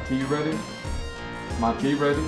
tea ready? My tea ready?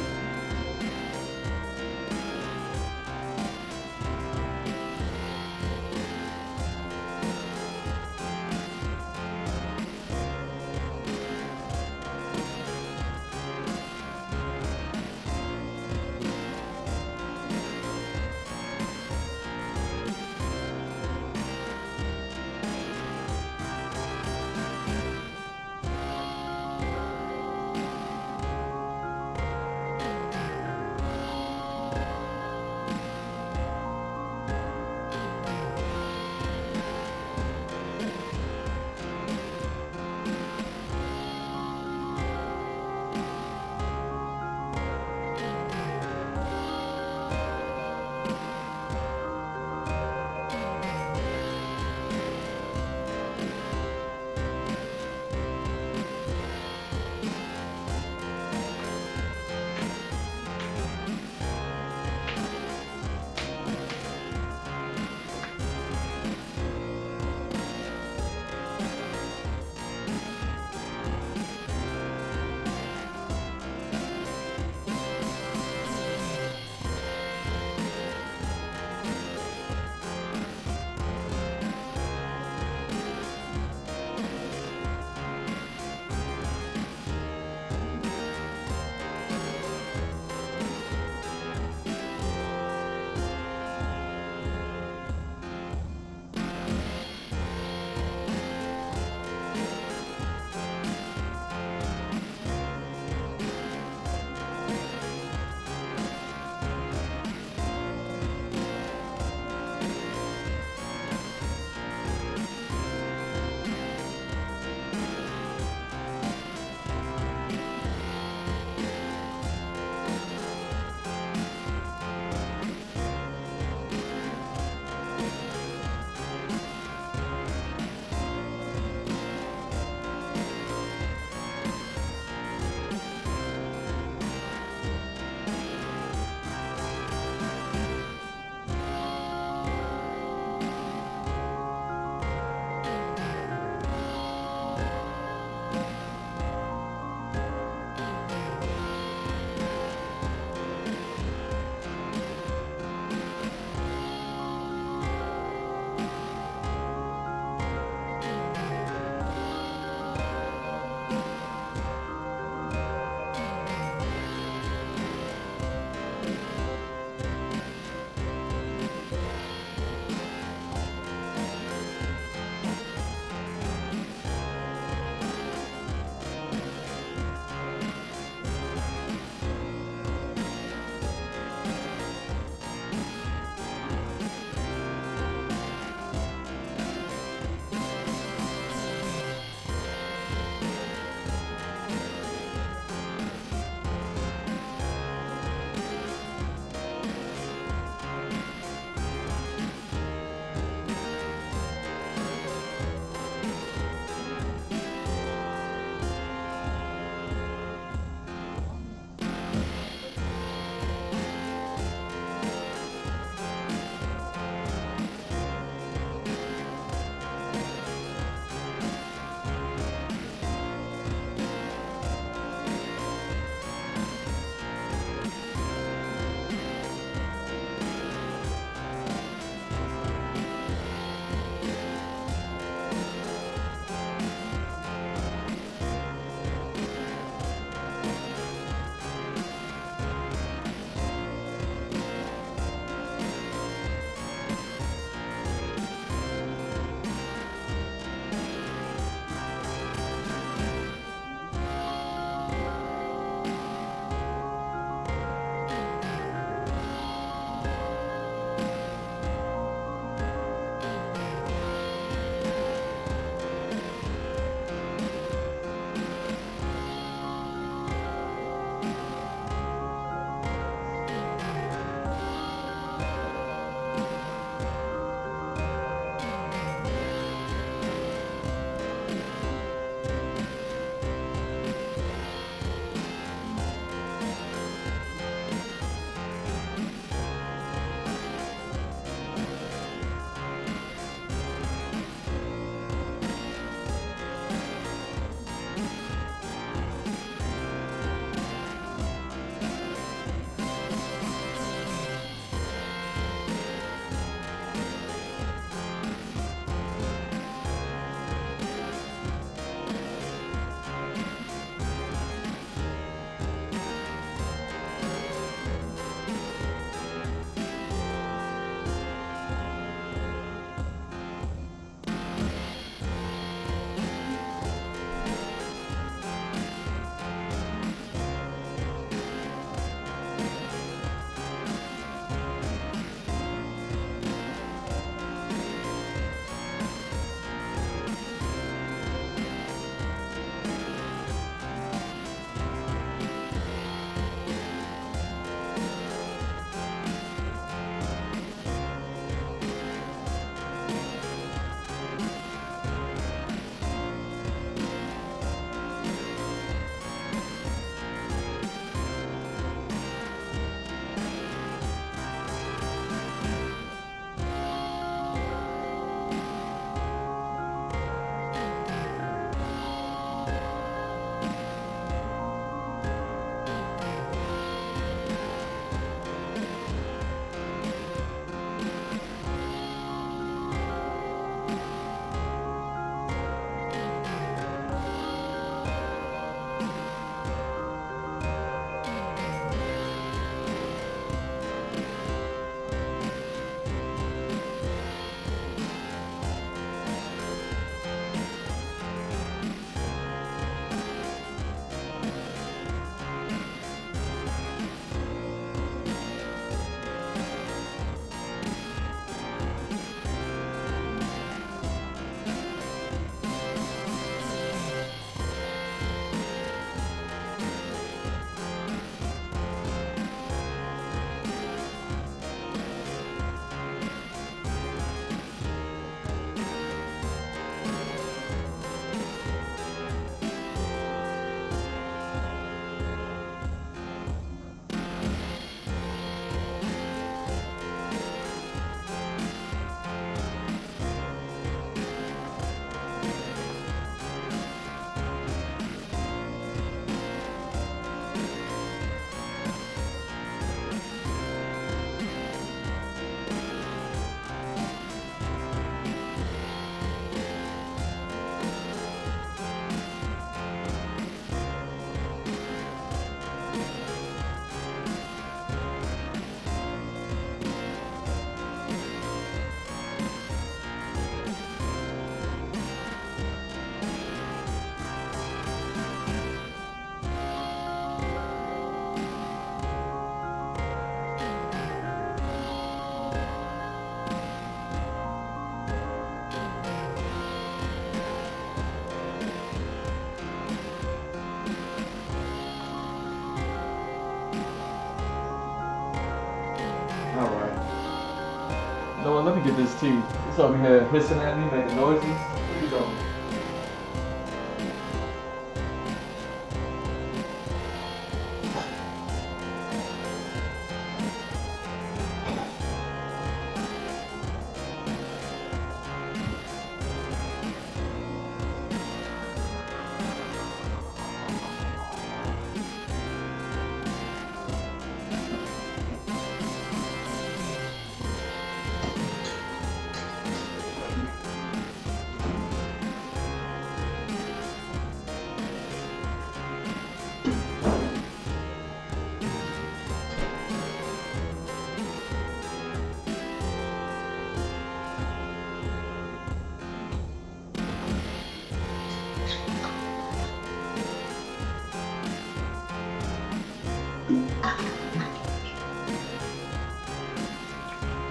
know what? Let me get this tea. It's over here hissing at me, making noises. What are you doing?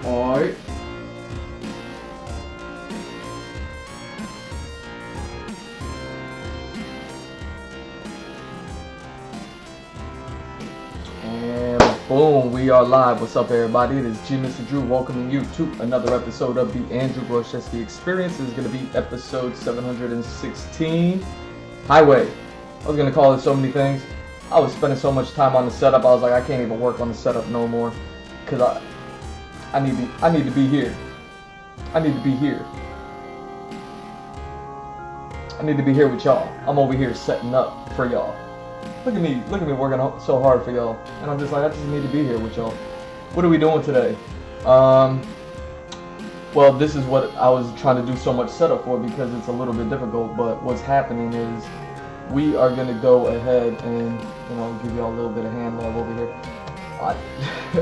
Alright. And boom, we are live. What's up, everybody? It is G Mr. Drew welcoming you to another episode of the Andrew Groszewski Experience. This is going to be episode 716. Highway. I was going to call it so many things. I was spending so much time on the setup. I was like, I can't even work on the setup no more, because I need to be here. I need to be here. I need to be here with y'all. I'm over here setting up for y'all. Look at me working so hard for y'all. And I'm just like, I just need to be here with y'all. What are we doing today? Well, this is what I was trying to do so much setup for, because it's a little bit difficult. But what's happening is we are going to go ahead and, give y'all a little bit of hand love over here.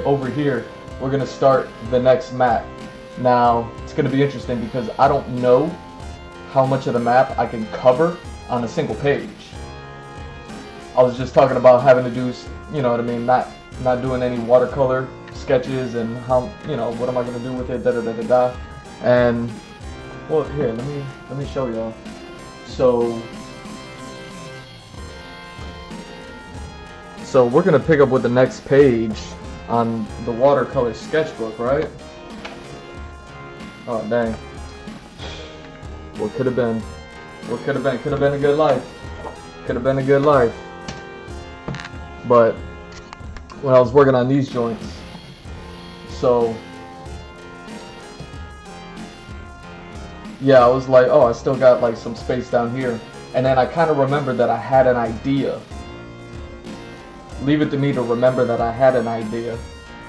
Over here. We're going to start the next map. Now, it's going to be interesting because I don't know how much of the map I can cover on a single page. I was just talking about having to do, not doing any watercolor sketches and how, what am I going to do with it, da-da-da-da-da. And, well, here, let me show y'all. So we're going to pick up with the next page on the watercolor sketchbook, right? Oh, dang. What could have been? What could have been? Could have been a good life. Could have been a good life. But when I was working on these joints, so yeah, I was like, oh, I still got like some space down here. And then I kind of remembered that I had an idea. Leave it to me to remember that I had an idea,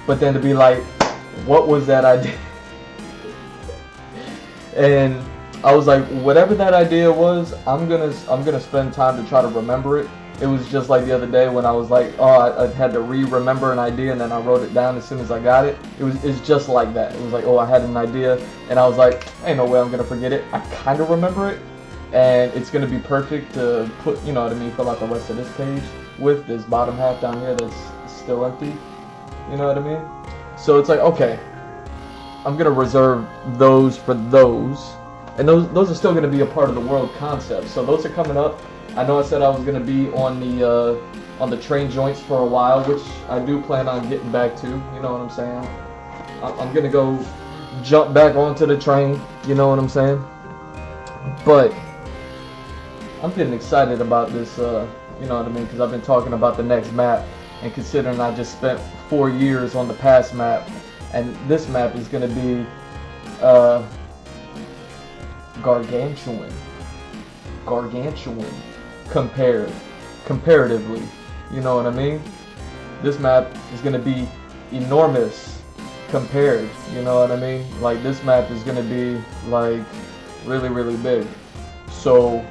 but then to be like, what was that idea? And I was like, whatever that idea was, I'm gonna spend time to try to remember it. It was just like the other day when I was like, oh, I had to remember an idea, and then I wrote it down as soon as I got it. It's just like that. It was like, oh, I had an idea, and I was like, ain't no way I'm gonna forget it. I kind of remember it, and it's gonna be perfect to put, fill out the rest of this page with this bottom half down here that's still empty. You know what I mean? So it's like, okay, I'm gonna reserve those for those, and those are still gonna be a part of the world concept. So those are coming up. I know I said I was gonna be on the train joints for a while, which I do plan on getting back to. You know what I'm saying? I'm gonna go jump back onto the train. You know what I'm saying? But I'm getting excited about this. You know what I mean? Because I've been talking about the next map, and considering I just spent 4 years on the past map, and this map is going to be gargantuan comparatively. You know what I mean? This map is going to be enormous compared. You know what I mean? Like, this map is going to be like really, really big. So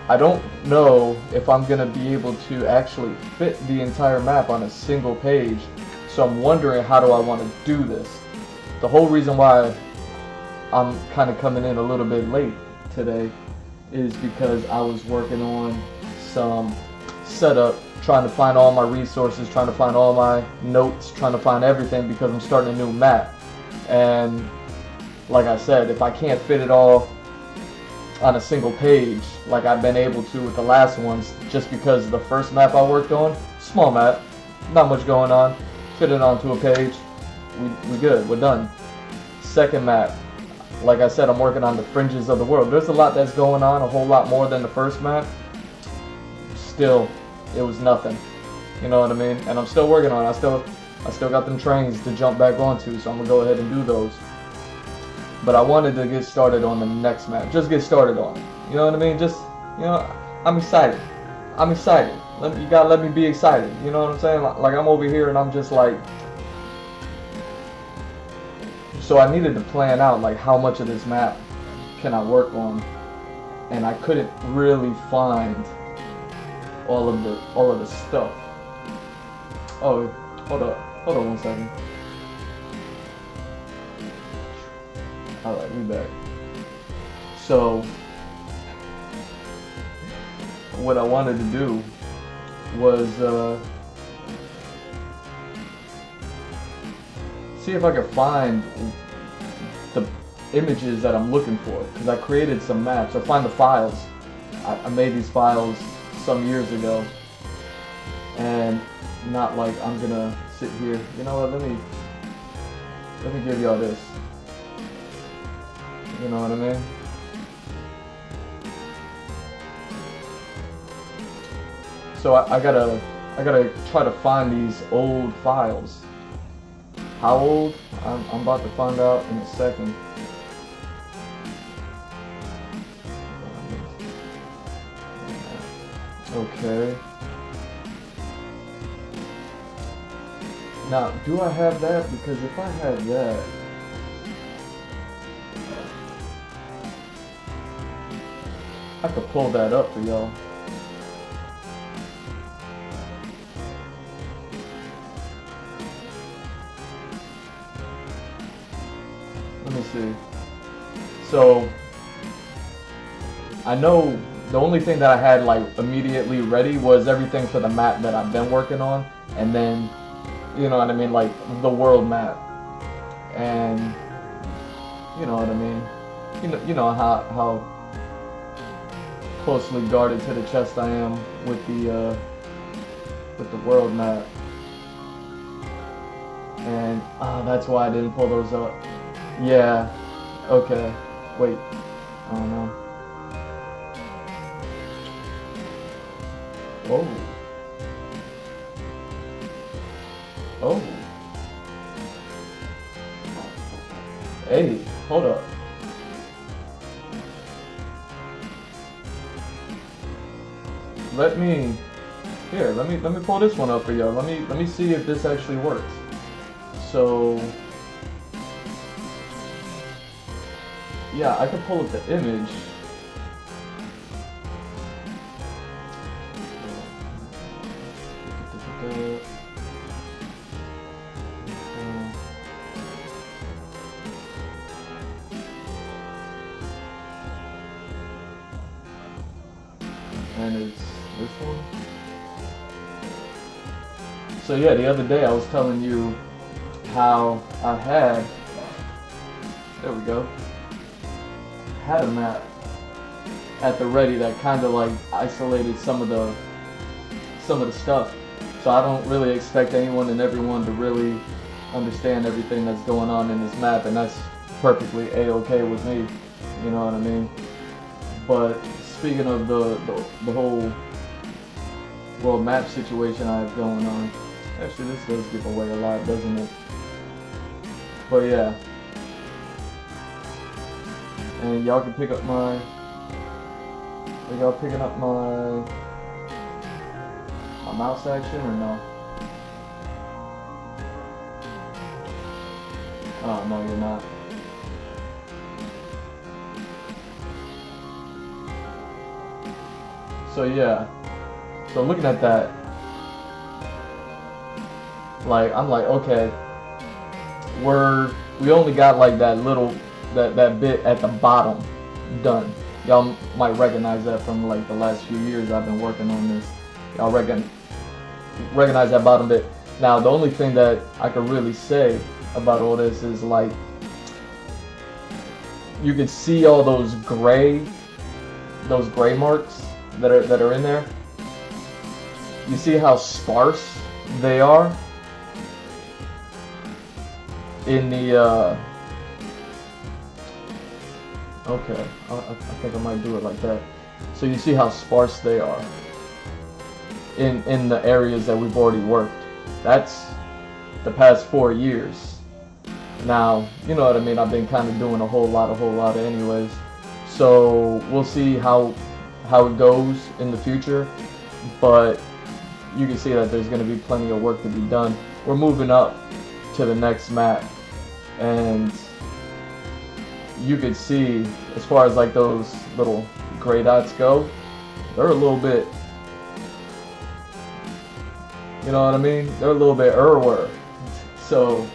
I don't know if I'm going to be able to actually fit the entire map on a single page, so I'm wondering, how do I want to do this? The whole reason why I'm kind of coming in a little bit late today is because I was working on some setup, trying to find all my resources, trying to find all my notes, trying to find everything, because I'm starting a new map. And like I said, if I can't fit it all on a single page like I've been able to with the last ones, just because the first map I worked on, small map, not much going on, fit it onto a page, we good, we're done. second map, like I said, I'm working on the fringes of the world. There's a lot that's going on, a whole lot more than the first map. Still, it was nothing. You know what I mean? And I'm still working on it. I still got them trains to jump back onto, so I'm gonna go ahead and do those. But I wanted to get started on the next map. Just get started on it. You know what I mean? Just, you know, I'm excited. I'm excited. You gotta let me be excited. You know what I'm saying? Like I'm over here and I'm just like. So I needed to plan out like how much of this map can I work on, and I couldn't really find all of the stuff. Oh, hold on 1 second. Alright, we back. So what I wanted to do was see if I could find the images that I'm looking for, because I created some maps. I find the files. I made these files some years ago, and not like I'm gonna sit here. You know what? Let me give y'all this. You know what I mean? So I gotta try to find these old files. How old? I'm about to find out in a second. Okay. Now, do I have that? Because if I had that, I could pull that up for y'all. Let me see. So, I know the only thing that I had like immediately ready was everything for the map that I've been working on, and then, you know what I mean, like the world map, and you know what I mean. You know how closely guarded to the chest I am with the world map, and that's why I didn't pull those up. Yeah. Okay. Wait. I don't know. Oh. Oh. Hey, hold up. Let me pull this one up for y'all. Let me see if this actually works. So yeah, I can pull up the image. And it's this one. So yeah, the other day I was telling you how I had, there we go, had a map at the ready that kind of like isolated some of the stuff. So I don't really expect anyone and everyone to really understand everything that's going on in this map, and that's perfectly a-okay with me. You know what I mean? But speaking of the whole world map situation I have going on, actually this does give away a lot, doesn't it? But yeah. And y'all can pick up my, are y'all picking up my mouse action or no? Oh no, you're not. So yeah, so looking at that, like I'm like, okay, we only got like that little that bit at the bottom done. Y'all might recognize that from like the last few years I've been working on this. Y'all recognize that bottom bit. Now the only thing that I could really say about all this is like, you can see all those gray marks that are in there. You see how sparse they are in the Okay, I think I might do it like that. So you see how sparse they are in the areas that we've already worked. That's the past 4 years. Now, you know what I mean, I've been kind of doing a whole lot anyways. So we'll see how it goes in the future, but you can see that there's going to be plenty of work to be done. We're moving up to the next map, and you could see, as far as like those little gray dots go, they're a little bit, you know what I mean? They're a little bit error. So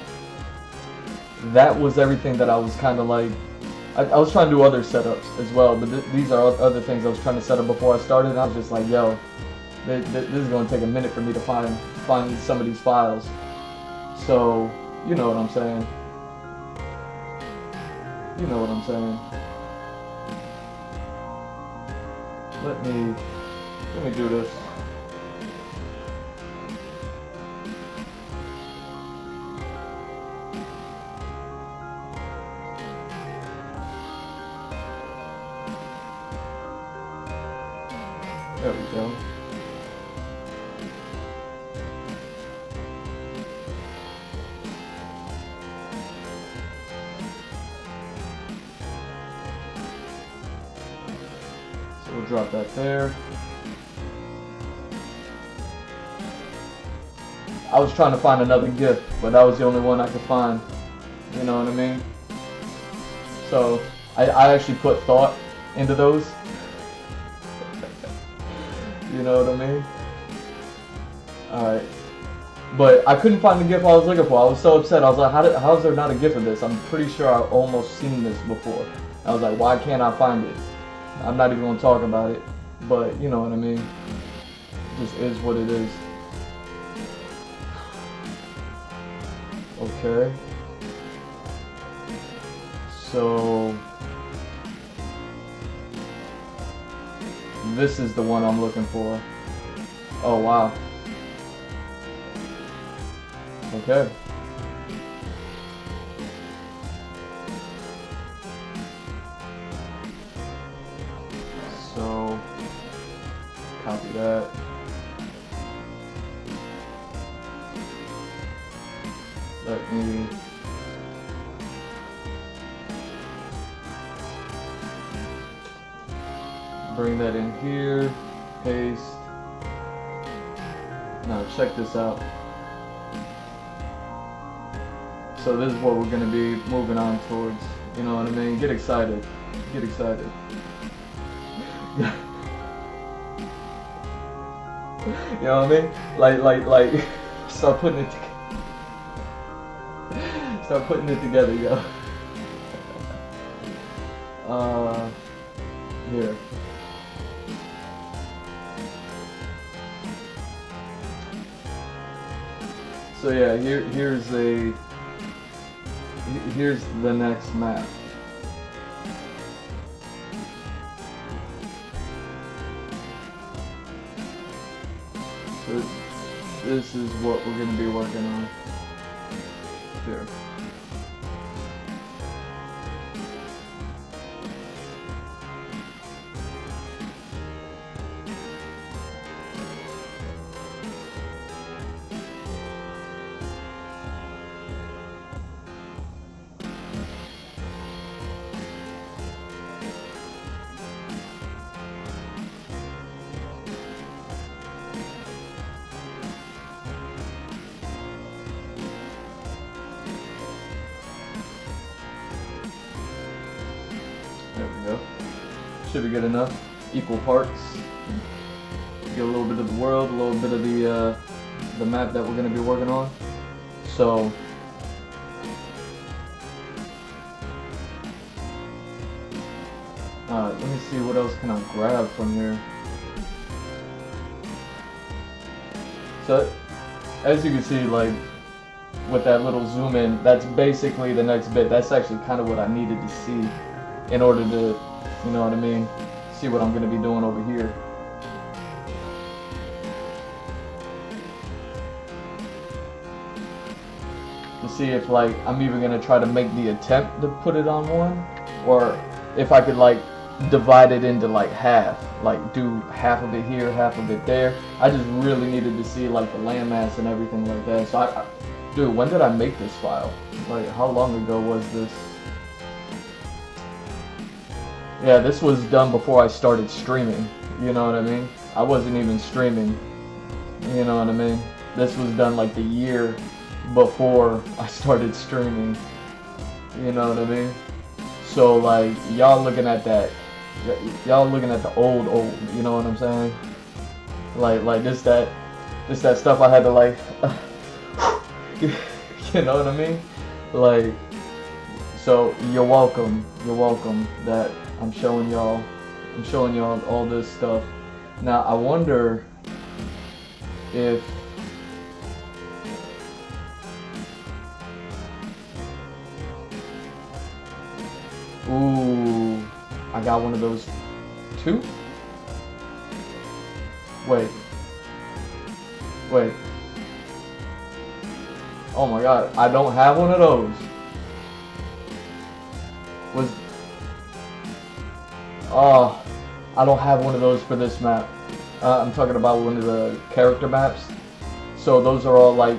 that was everything that I was kind of like, I was trying to do other setups as well, but these are other things I was trying to set up before I started, and I was just like, yo, this is going to take a minute for me to find some of these files. So, you know what I'm saying. You know what I'm saying. Let me do this. There we go. So we'll drop that there. I was trying to find another GIF, but that was the only one I could find. You know what I mean? So I actually put thought into those. You know what I mean? Alright. But I couldn't find the GIF I was looking for. I was so upset. I was like, how is there not a GIF of this? I'm pretty sure I've almost seen this before. I was like, why can't I find it? I'm not even going to talk about it. But, you know what I mean? It just is what it is. Okay. So this is the one I'm looking for. Oh wow. Okay. So copy that. Let me bring that in here, paste. Now check this out. So this is what we're going to be moving on towards. You know what I mean? Get excited. Get excited. You know what I mean? Like, start putting it together. Start putting it together, yo. Here. So yeah, here's the next map. So this is what we're going to be working on. Here. There we go. Should be good enough. Equal parts. Get a little bit of the world, a little bit of the map that we're going to be working on. So let me see what else can I grab from here. So as you can see, like with that little zoom in, that's basically the next bit. That's actually kind of what I needed to see in order to, you know what I mean, see what I'm going to be doing over here. To see if like I'm even going to try to make the attempt to put it on one, or if I could like divide it into like half, like do half of it here, half of it there. I just really needed to see like the landmass and everything like that. So dude, when did I make this file? Like, how long ago was this? Yeah, this was done before I started streaming. You know what I mean? I wasn't even streaming. You know what I mean? This was done like the year before I started streaming. You know what I mean? So like, y'all looking at that, y'all looking at the old, you know what I'm saying? Like this that stuff I had to like, you know what I mean? Like, so you're welcome that I'm showing y'all all this stuff. Now I wonder if ooh, I got one of those too? Wait. Oh my god, I don't have one of those. I don't have one of those for this map. I'm talking about one of the character maps. So those are all like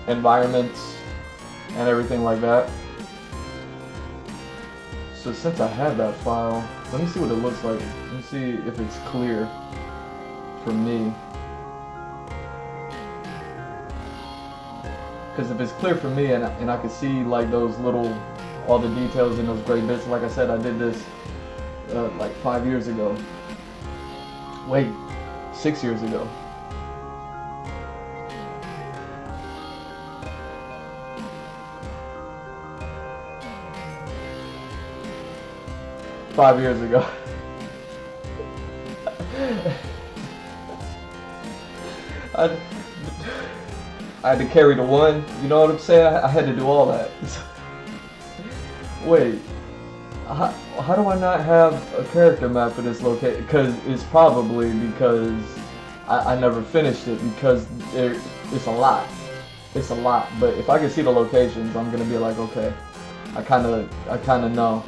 environments and everything like that. So since I have that file, let me see what it looks like. Let me see if it's clear for me. Because if it's clear for me and I can see like those little, all the details in those gray bits, like I said, I did this like 5 years ago. Wait, 6 years ago. Five years ago. I had to carry the one, you know what I'm saying? I had to do all that. Wait, how do I not have a character map for this location? Because it's probably because I never finished it, because it's a lot. It's a lot, but if I can see the locations, I'm gonna be like, okay, I kind of know.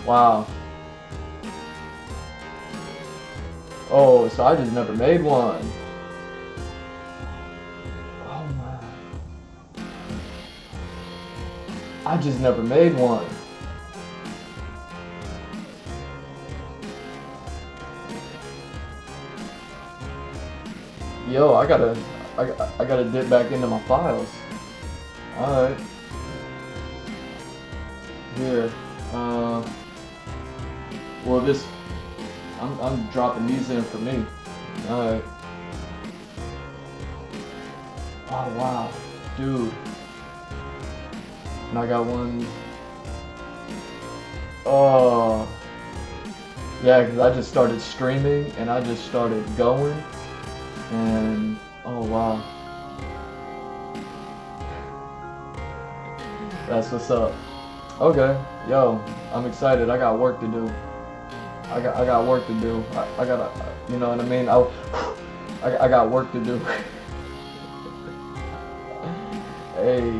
Wow. Oh, so I just never made one. Oh my. I just never made one. Yo, I gotta dip back into my files. Alright. Here. Well, this, I'm dropping these in for me. Alright. Oh, wow. Dude. And I got one. Oh. Yeah, because I just started streaming and I just started going. And, oh, wow. That's what's up. Okay. Yo, I'm excited. I got work to do. I got work to do. I gotta, you know what I mean? I got work to do. Hey,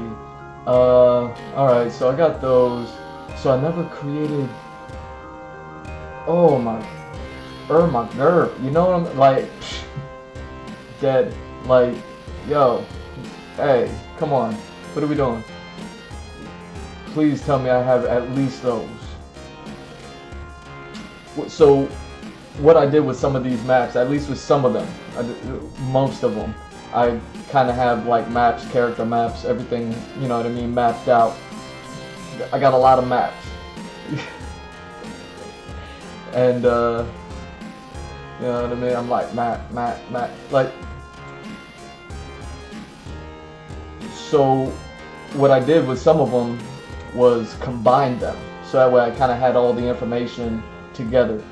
alright, so I got those. So I never created, oh my GURP, you know what I'm, like, dead, like, yo, hey, come on, what are we doing? Please tell me I have at least those. So what I did with some of these maps, at least with some of them, most of them, I kind of have like maps, character maps, everything, you know what I mean, mapped out. I got a lot of maps. And you know what I mean, I'm like map, like, so what I did with some of them was combine them, so that way I kind of had all the information together.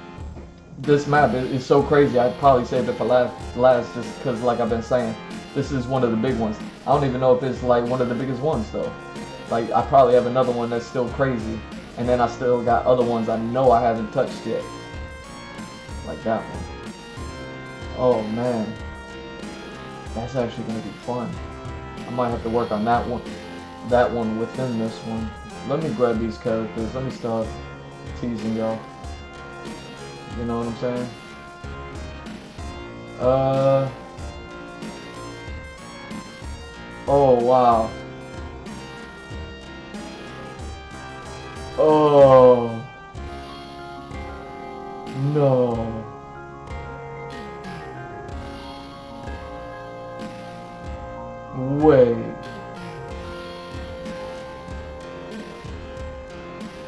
This map is so crazy, I'd probably saved it for last just because, like I've been saying, this is one of the big ones. I don't even know if it's like one of the biggest ones though. Like, I probably have another one that's still crazy, and then I still got other ones I know I haven't touched yet, like that one. Oh man, that's actually gonna be fun. I might have to work on that one. that one within this one. Let me grab these characters. Let me start teasing y'all. You know what I'm saying? Oh, wow. Oh. No. Wait.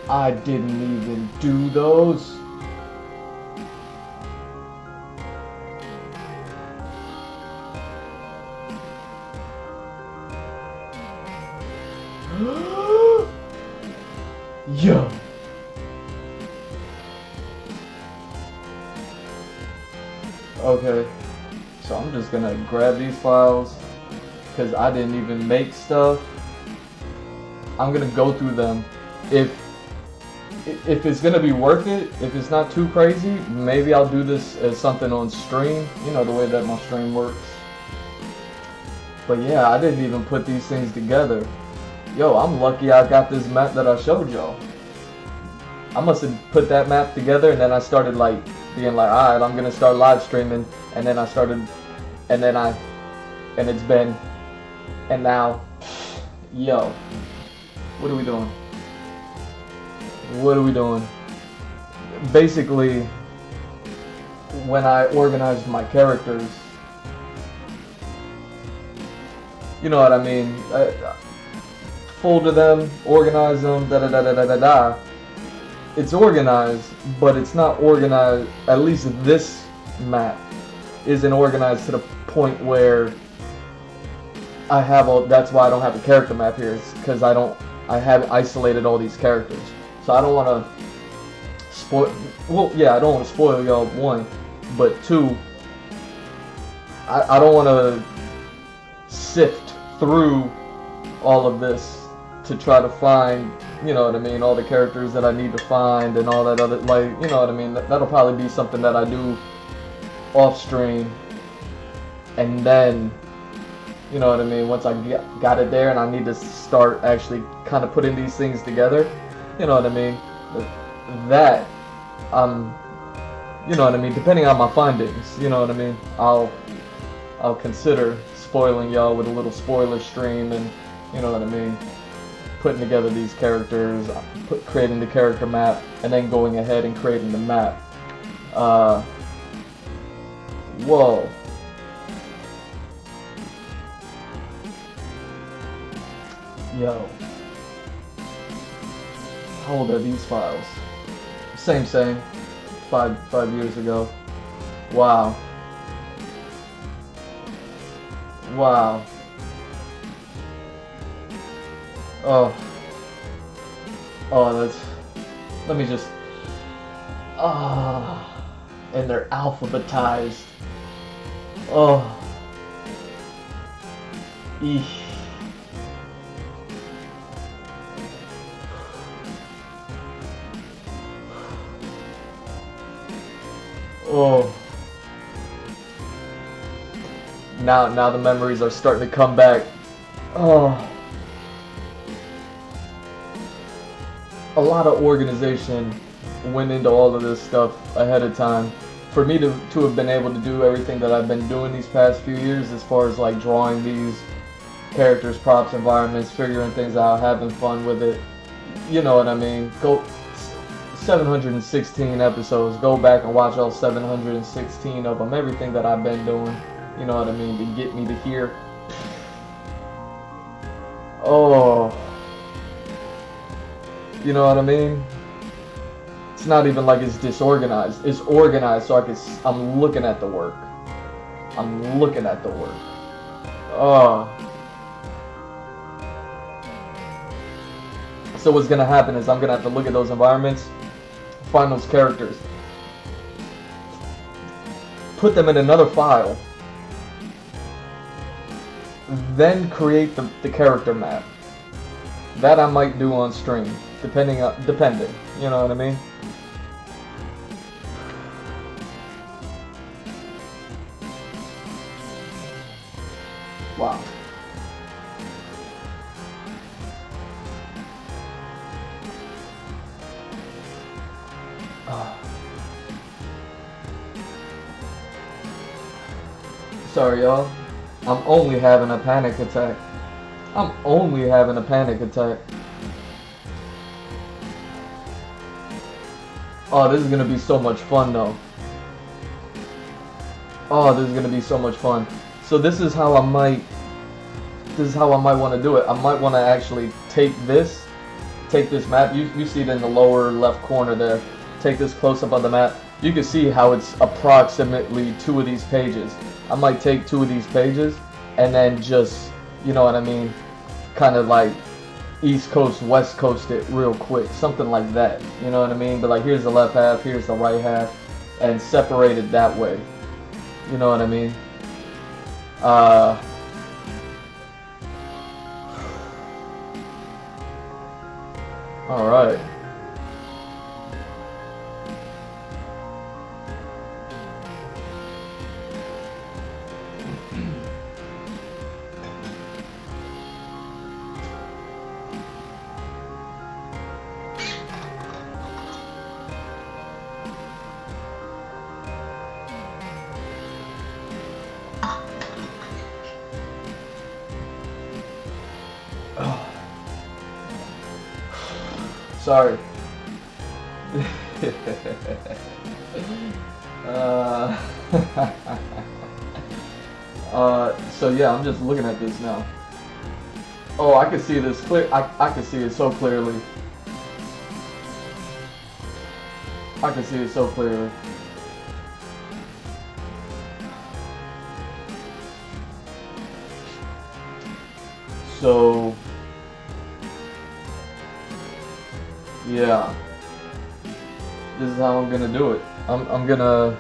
I didn't even do those. Yo. Okay. So I'm just gonna grab these files because I didn't even make stuff. I'm gonna go through them. If it's gonna be worth it, if it's not too crazy, maybe I'll do this as something on stream. You know, the way that my stream works. But yeah, I didn't even put these things together. Yo, I'm lucky I got this map that I showed y'all. I must have put that map together and then I started like being like, alright, I'm gonna start live streaming, and then I started, and it's been, and now, yo, what are we doing? What are we doing? Basically, when I organized my characters, you know what I mean? Folder them, organize them, da da da da da da da. It's organized, but it's not organized. At least this map isn't organized to the point where I have all. That's why I don't have a character map here. It's because I have isolated all these characters. So I don't want to spoil. Well, yeah, I don't want to spoil y'all, one, but two, I don't want to sift through all of this to try to find, you know what I mean, all the characters that I need to find and all that other, like, you know what I mean, that'll probably be something that I do off stream, and then, you know what I mean, once I got it there and I need to start actually kind of putting these things together, you know what I mean, that, you know what I mean, depending on my findings, you know what I mean, I'll consider spoiling y'all with a little spoiler stream, and, you know what I mean, putting together these characters, creating the character map, and then going ahead and creating the map. Whoa. Yo. How old are these files? Same. 5 years ago. Wow. Wow. That's, let me just, and they're alphabetized. Eesh. Now the memories are starting to come back. A lot of organization went into all of this stuff ahead of time. For me to have been able to do everything that I've been doing these past few years, as far as like drawing these characters, props, environments, figuring things out, having fun with it, you know what I mean? Go 716 episodes, go back and watch all 716 of them, everything that I've been doing, you know what I mean, to get me to here. You know what I mean? It's not even like it's disorganized. It's organized so I'm looking at the work. I'm looking at the work. So what's gonna happen is I'm gonna have to look at those environments, find those characters, put them in another file, then create the character map. That I might do on stream, depending, you know what I mean? Wow. Sorry, y'all. I'm only having a panic attack. I'm only having a panic attack. Oh, this is gonna be so much fun, though. Oh, this is gonna be so much fun. So this is how I might want to do it. I might want to actually take this map. You see it in the lower left corner there. Take this close up on the map. You can see how it's approximately 2 of these pages. I might take 2 of these pages and then just, you know what I mean, kind of like East Coast, West Coast it real quick, something like that. You know what I mean? But like, here's the left half, here's the right half, and separate it that way. You know what I mean? All right. Sorry. So yeah, I'm just looking at this now. Oh, I can see this clear. I can see it so clearly. I can see it so clearly. So yeah, this is how I'm gonna do it. I'm gonna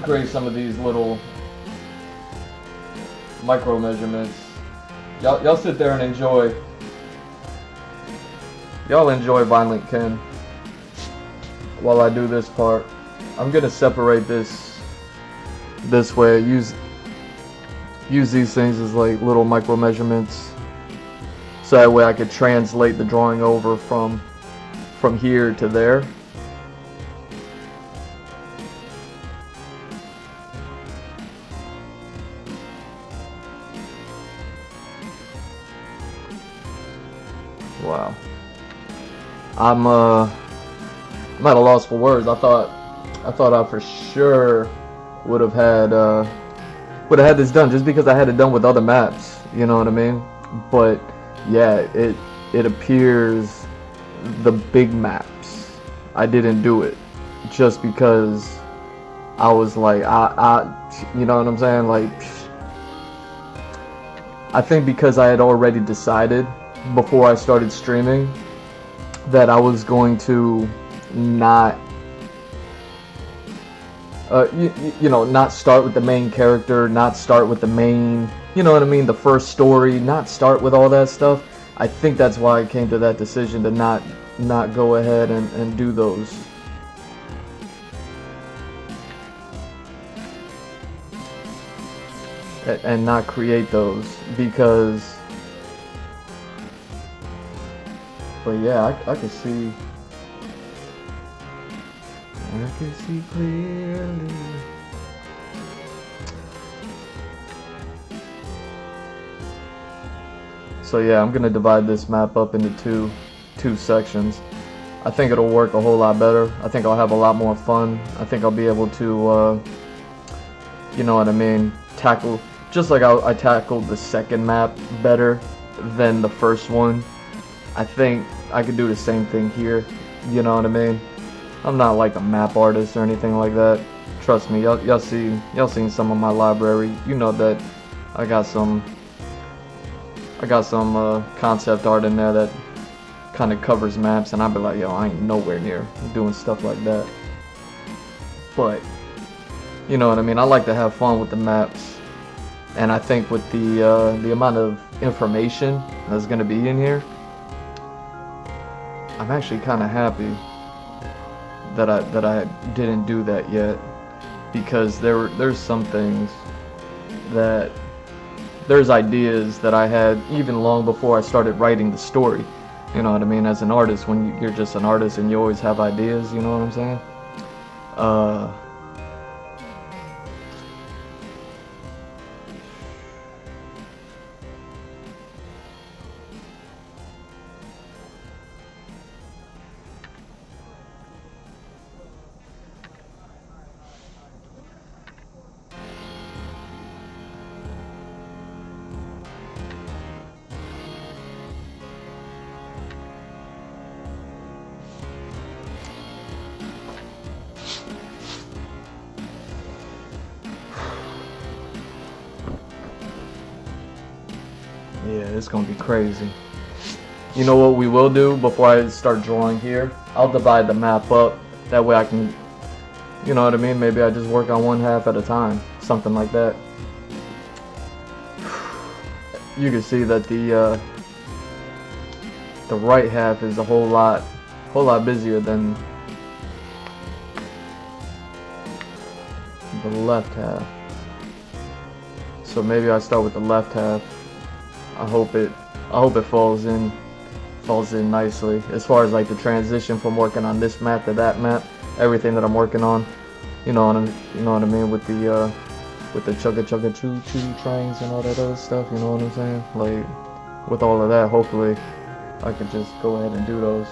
create some of these little micro measurements. Y'all sit there and enjoy. Y'all enjoy Violent Ken while I do this part. I'm gonna separate this way. Use these things as like little micro measurements, so that way I could translate the drawing over from here to there. Wow. I'm at a loss for words. I thought I for sure would have had this done, just because I had it done with other maps, you know what I mean? But yeah, it appears the big maps I didn't do it, just because I was like, you know what I'm saying? Like, I think because I had already decided before I started streaming that I was going to not you know, not start with the main character, not start with the main, you know what I mean, the first story, not start with all that stuff. I think that's why I came to that decision to not go ahead and do those. And not create those, because, but yeah, I could see. I can see clearly. So yeah, I'm gonna divide this map up into two sections. I think it'll work a whole lot better. I think I'll have a lot more fun. I think I'll be able to, you know what I mean, tackle, just like I tackled the second map better than the first one. I think I could do the same thing here. You know what I mean? I'm not like a map artist or anything like that. Trust me, y'all seen some of my library. You know that I got some concept art in there that kind of covers maps, and I'd be like, yo, I ain't nowhere near doing stuff like that. But you know what I mean? I like to have fun with the maps, and I think with the amount of information that's gonna be in here, I'm actually kind of happy that I didn't do that yet, because there's some things that, there's ideas that I had even long before I started writing the story. You know what I mean? As an artist, when you're just an artist and you always have ideas, you know what I'm saying? Yeah, it's gonna be crazy. You know what we will do before I start drawing here? I'll divide the map up. That way I can, you know what I mean? Maybe I just work on one half at a time. Something like that. You can see that the right half is a whole lot busier than the left half. So maybe I start with the left half. I hope it falls in nicely. As far as like the transition from working on this map to that map, everything that I'm working on, you know what I mean, with the chugga chugga choo choo trains and all that other stuff, you know what I'm saying? Like with all of that, hopefully I can just go ahead and do those.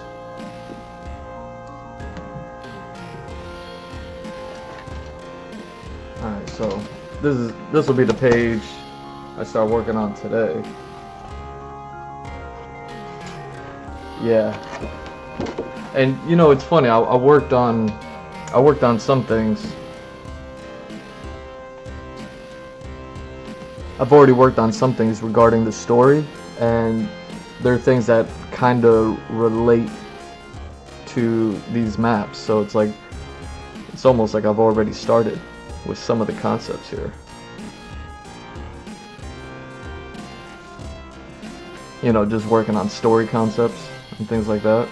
Alright, so this will be the page I start working on today. Yeah. And you know, it's funny, I worked on some things. I've already worked on some things regarding the story, and there are things that kind of relate to these maps, so it's like, it's almost like I've already started with some of the concepts here. You know, just working on story concepts and things like that.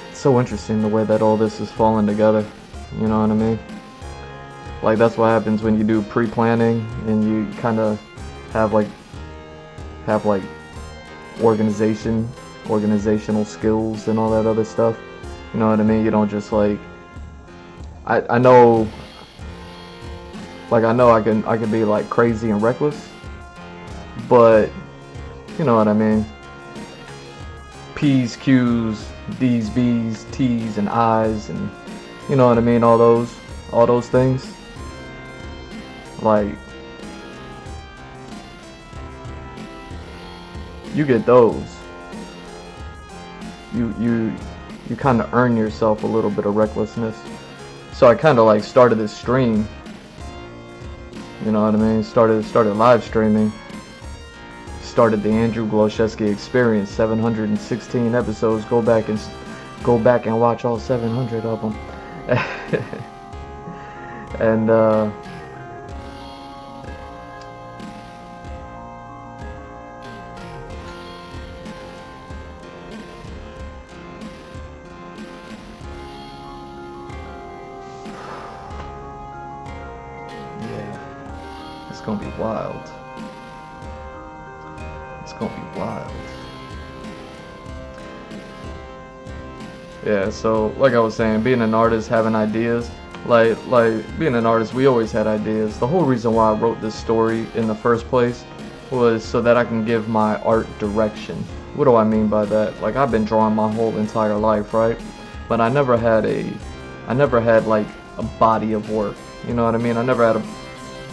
It's so interesting the way that all this is falling together, you know what I mean? Like, that's what happens when you do pre-planning and you kind of have like organizational skills and all that other stuff. You know what I mean? You don't just like, I know I can be like crazy and reckless, but you know what I mean? P's, Q's, D's, B's, T's, and I's, and you know what I mean? All those things. Like, you get those. You kind of earn yourself a little bit of recklessness. So I kind of like started this stream. You know what I mean? Started live streaming. Started the Andrew Gloucesky Experience, 716 episodes. Go back and watch all 700 of them. And yeah, it's gonna be wild. It's gonna be wild. Yeah, so like I was saying, being an artist, having ideas, like being an artist, we always had ideas. The whole reason why I wrote this story in the first place was so that I can give my art direction. What do I mean by that? Like, I've been drawing my whole entire life, right? But I never had like a body of work. You know what I mean? I never had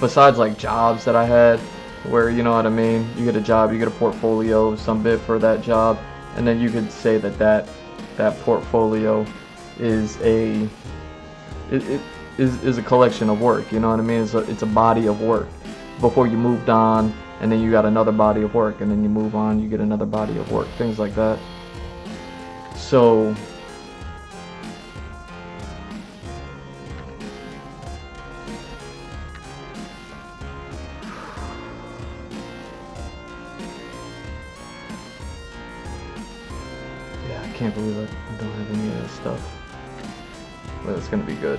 besides like jobs that I had, where, you know what I mean, you get a job, you get a portfolio, some bit for that job, and then you could say that portfolio is a collection of work. You know what I mean? It's a body of work. Before you moved on, and then you got another body of work, and then you move on, you get another body of work, things like that. So I can't believe I don't have any of that stuff, but it's gonna be good.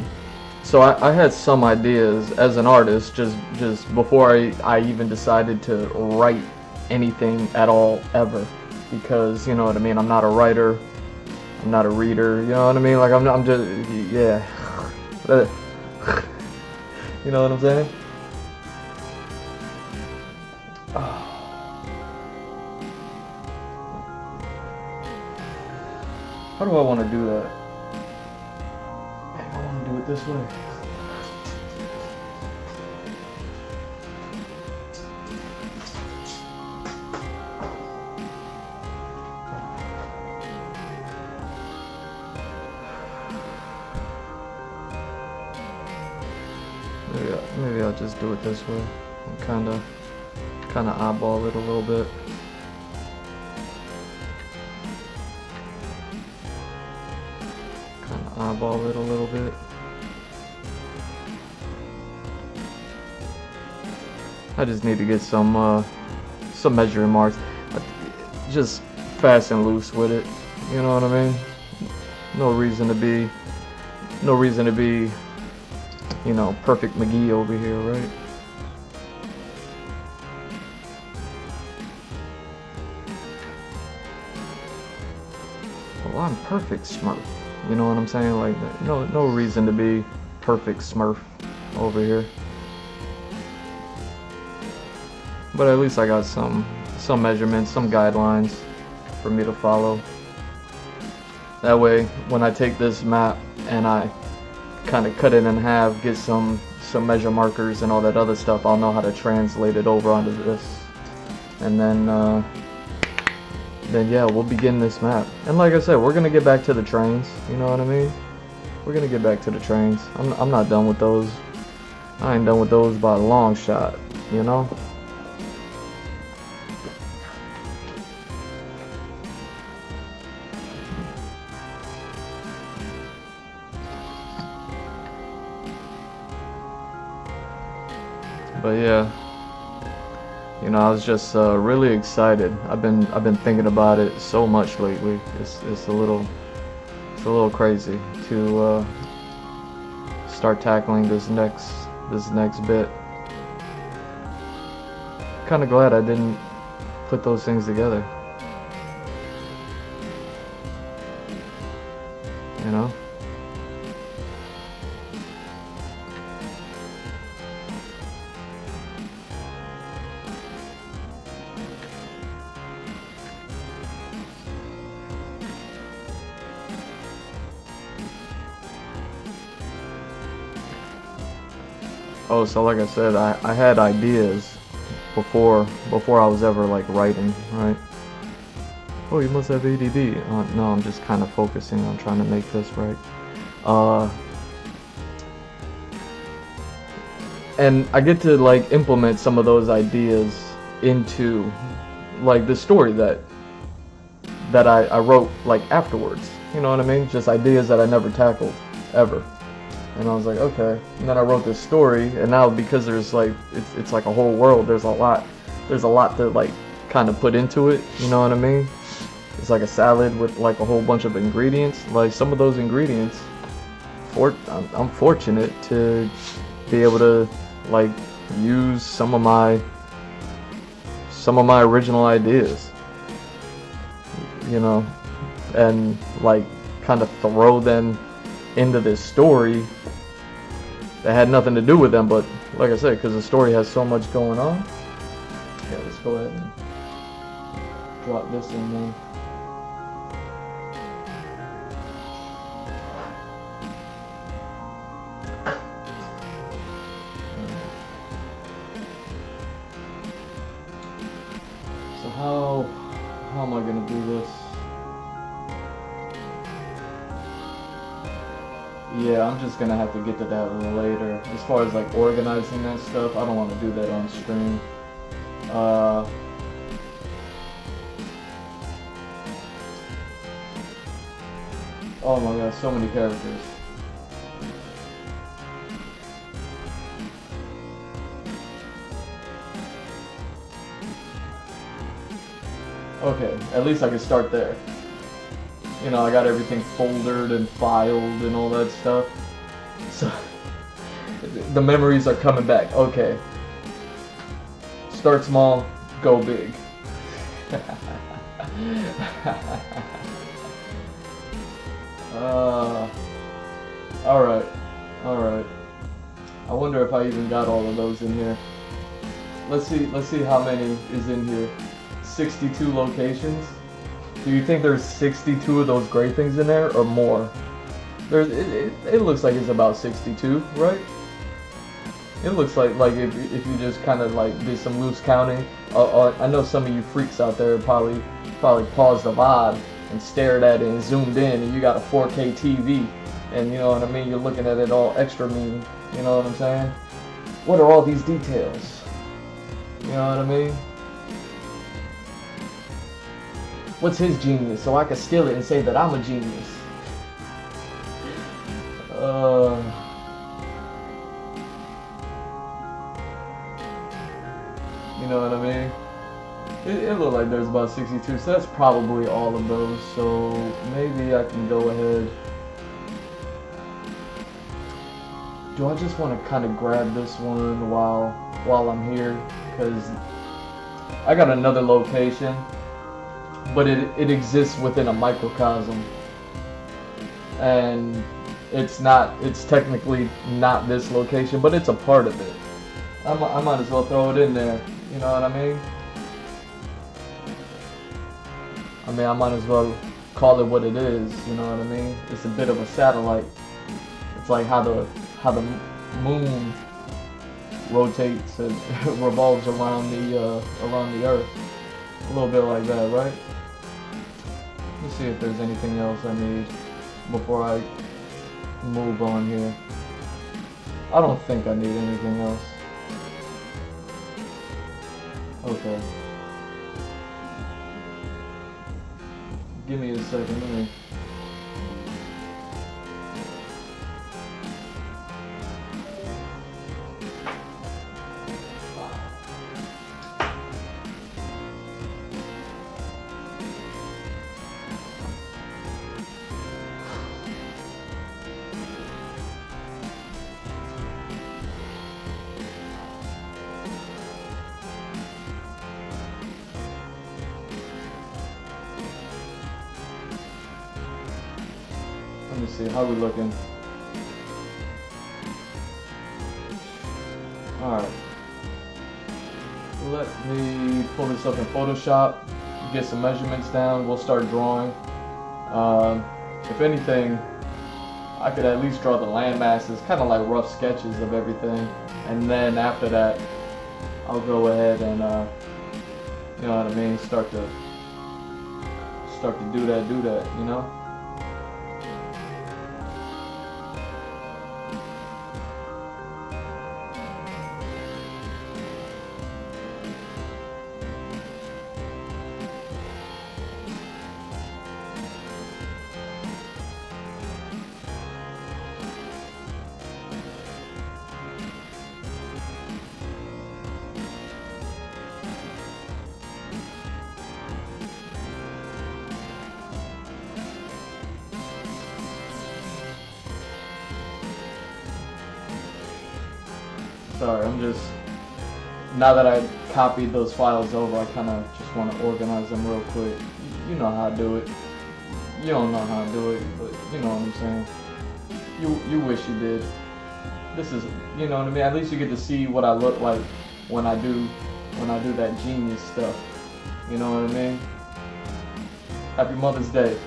So I had some ideas as an artist just before I even decided to write anything at all ever, because you know what I mean, I'm not a writer, I'm not a reader, you know what I mean, like I'm just, yeah. You know what I'm saying? How do I want to do that? I want to do it this way. Maybe I'll just do it this way and kind of eyeball it a little bit. eyeball it a little bit. I just need to get some measuring marks. Just fast and loose with it. You know what I mean? No reason to be, you know, perfect McGee over here, right? Well, I'm perfect Smurf. You know what I'm saying? Like, no reason to be perfect Smurf over here. But at least I got some measurements, some guidelines for me to follow. That way, when I take this map and I kind of cut it in half, get some measure markers and all that other stuff, I'll know how to translate it over onto this. And then yeah, we'll begin this map. And like I said, we're gonna get back to the trains. You know what I mean? We're gonna get back to the trains. I'm not done with those. I ain't done with those by a long shot. You know? But yeah, you know, I was just really excited. I've been thinking about it so much lately. It's a little crazy to start tackling this next bit. Kind of glad I didn't put those things together. You know. Oh, so like I said, I had ideas before I was ever like writing, right? Oh, you must have ADD. No, I'm just kind of focusing on trying to make this right. And I get to like implement some of those ideas into like the story that I wrote like afterwards. You know what I mean? Just ideas that I never tackled ever. And I was like, okay. And then I wrote this story, and now because there's like it's like a whole world. There's a lot to like kind of put into it. You know what I mean? It's like a salad with like a whole bunch of ingredients. Like some of those ingredients, I'm fortunate to be able to like use some of my original ideas. You know, and like kind of throw them into this story that had nothing to do with them, but like I said, because the story has so much going on. Yeah, let's go ahead and drop this in there. So how am I gonna do this? Yeah, I'm just gonna have to get to that later. As far as like organizing that stuff, I don't want to do that on stream. Oh my god, so many characters. Okay, at least I can start there. You know, I got everything foldered and filed and all that stuff. So, the memories are coming back. Okay. Start small, go big. Alright. I wonder if I even got all of those in here. Let's see how many is in here. 62 locations. Do you think there's 62 of those gray things in there, or more? It looks like it's about 62, right? It looks like if you just kind of like did some loose counting. I know some of you freaks out there probably paused the VOD and stared at it and zoomed in, and you got a 4K TV, and you know what I mean. You're looking at it all extra mean. You know what I'm saying? What are all these details? You know what I mean? What's his genius, so I can steal it and say that I'm a genius? what I mean? It looked like there's about 62, so that's probably all of those. So maybe I can go ahead. Do I just want to kind of grab this one while I'm here? Because I got another location, but it exists within a microcosm, and it's technically not this location, but it's a part of it. I might as well throw it in there, you know what I mean? I might as well call it what it is, you know what I mean? It's a bit of a satellite. It's like how the moon rotates and revolves around the Earth. A little bit like that, right? Let's see if there's anything else I need before I move on here. I don't think I need anything else. Okay. Give me a second, let me... Let me see, how we looking? Alright. Let me pull this up in Photoshop, get some measurements down, we'll start drawing. If anything, I could at least draw the land masses, kind of like rough sketches of everything. And then after that, I'll go ahead and, you know what I mean, start to do that, you know? Sorry, I'm just, now that I copied those files over, I kind of just want to organize them real quick. You know how I do it. You don't know how I do it, but you know what I'm saying. You wish you did. This is, you know what I mean, at least you get to see what I look like when I do that genius stuff. You know what I mean? Happy Mother's Day.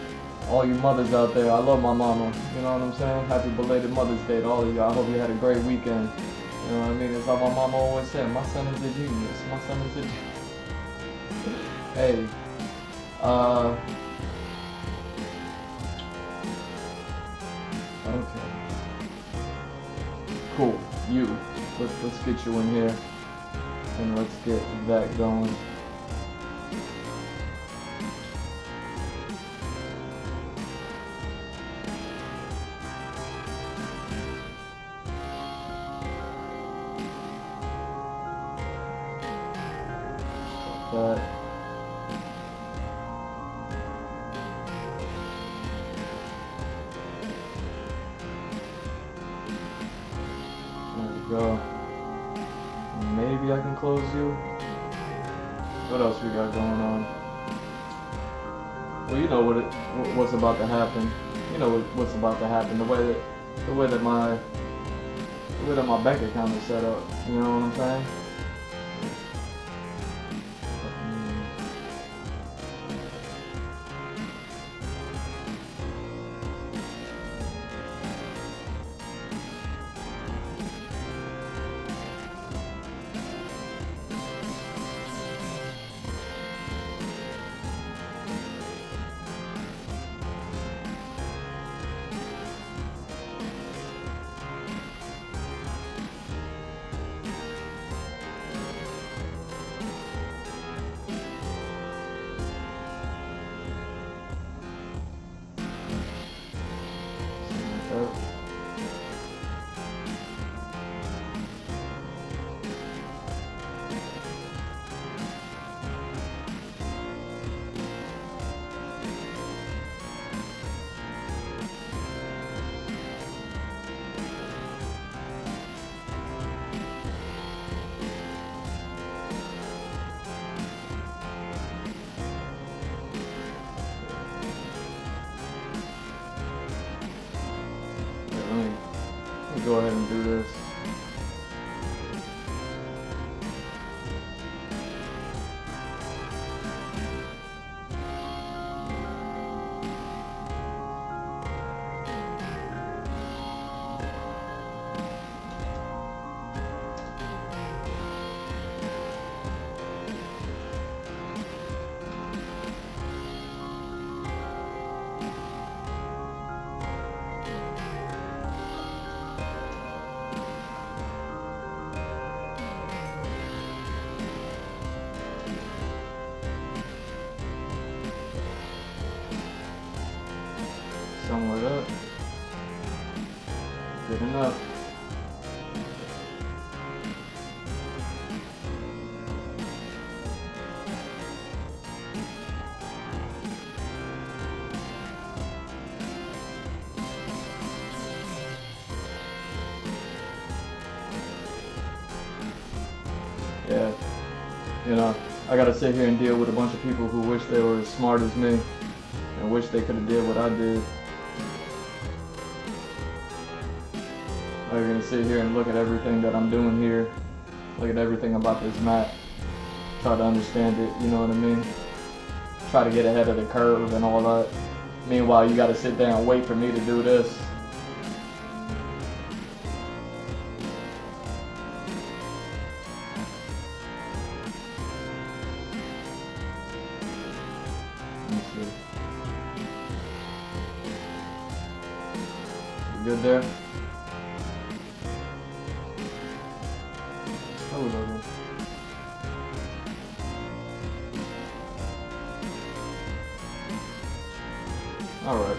All you mothers out there, I love my mama. You know what I'm saying? Happy belated Mother's Day to all of y'all. I hope you had a great weekend. You know what I mean? It's like my mama always said, my son is a genius. My son is a genius. Hey. Okay. Cool. You. Let's get you in here. And let's get that going. But there we go. Maybe I can close you. What else we got going on? Well, you know what's about to happen. You know what's about to happen. The way that my bank account is set up. You know what I'm saying? go ahead and do this. Somewhere up. Good enough. Yeah, you know, I gotta sit here and deal with a bunch of people who wish they were as smart as me and wish they could have did what I did. I'm gonna sit here and look at everything that I'm doing here, look at everything about this map, try to understand it, you know what I mean? Try to get ahead of the curve and all that. Meanwhile, you gotta sit there and wait for me to do this. Let me see. You good there? Oh, okay. All right.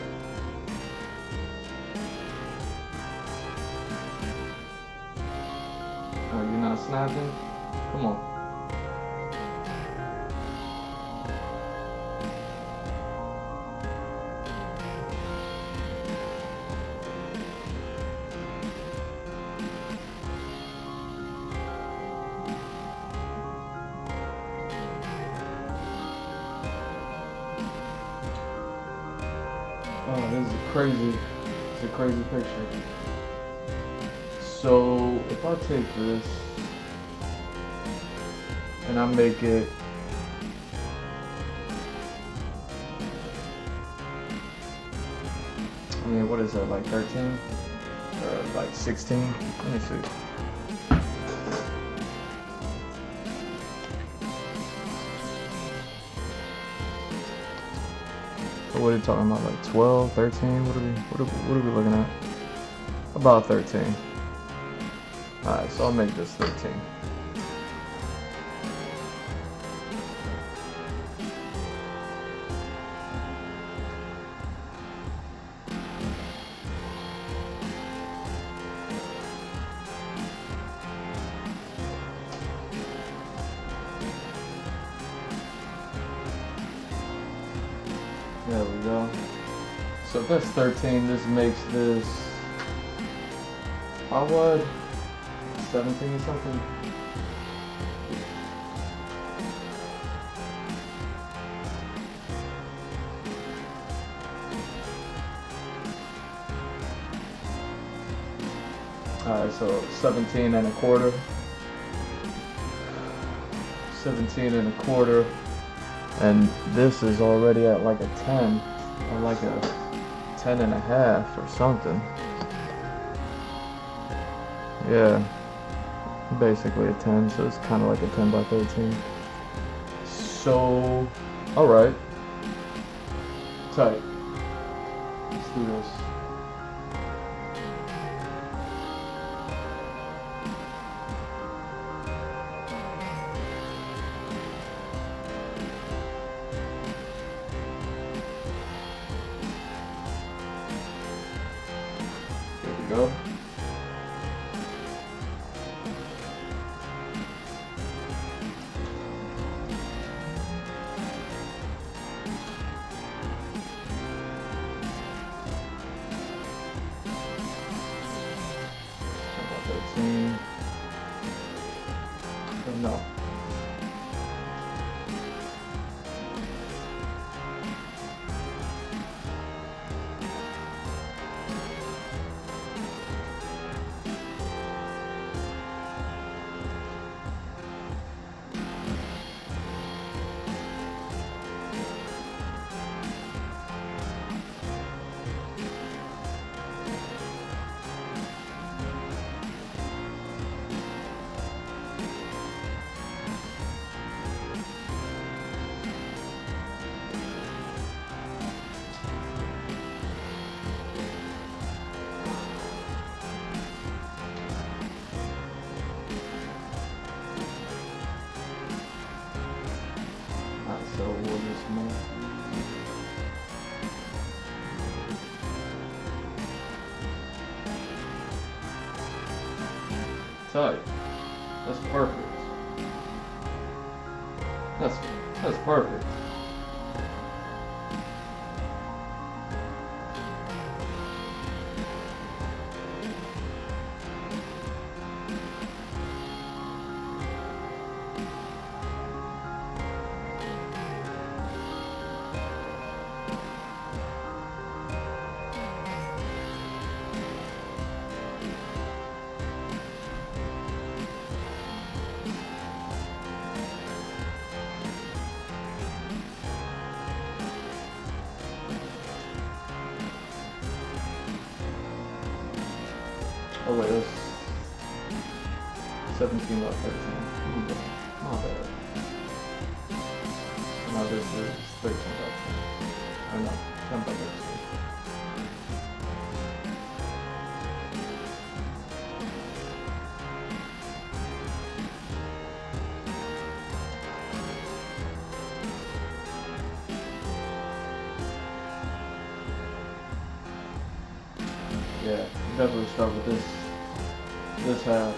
Oh, you're not snapping? Come on. Oh, this is crazy. It's a crazy picture. So if I take this and I make it I mean, what is that, like 13? Or like 16? Let me see. What are you talking about? Like 12, 13? What are we looking at? About 13. Alright, so I'll make this 13. There we go. So if that's 13, this makes this how wide? 17 something? Alright, so 17 and a quarter. 17 and a quarter. And this is already at like a 10 or like a 10 and a half or something. Yeah, basically a 10, so it's kind of like a 10 by 13. So, alright. Tight. Let's do this. Go. So we'll just move. Tight. That's perfect. That's perfect. Oh wait, that's 17 left 13. Not bad. So now this is 13 left 10. Or no, 10 by 13. Yeah, definitely start with this half.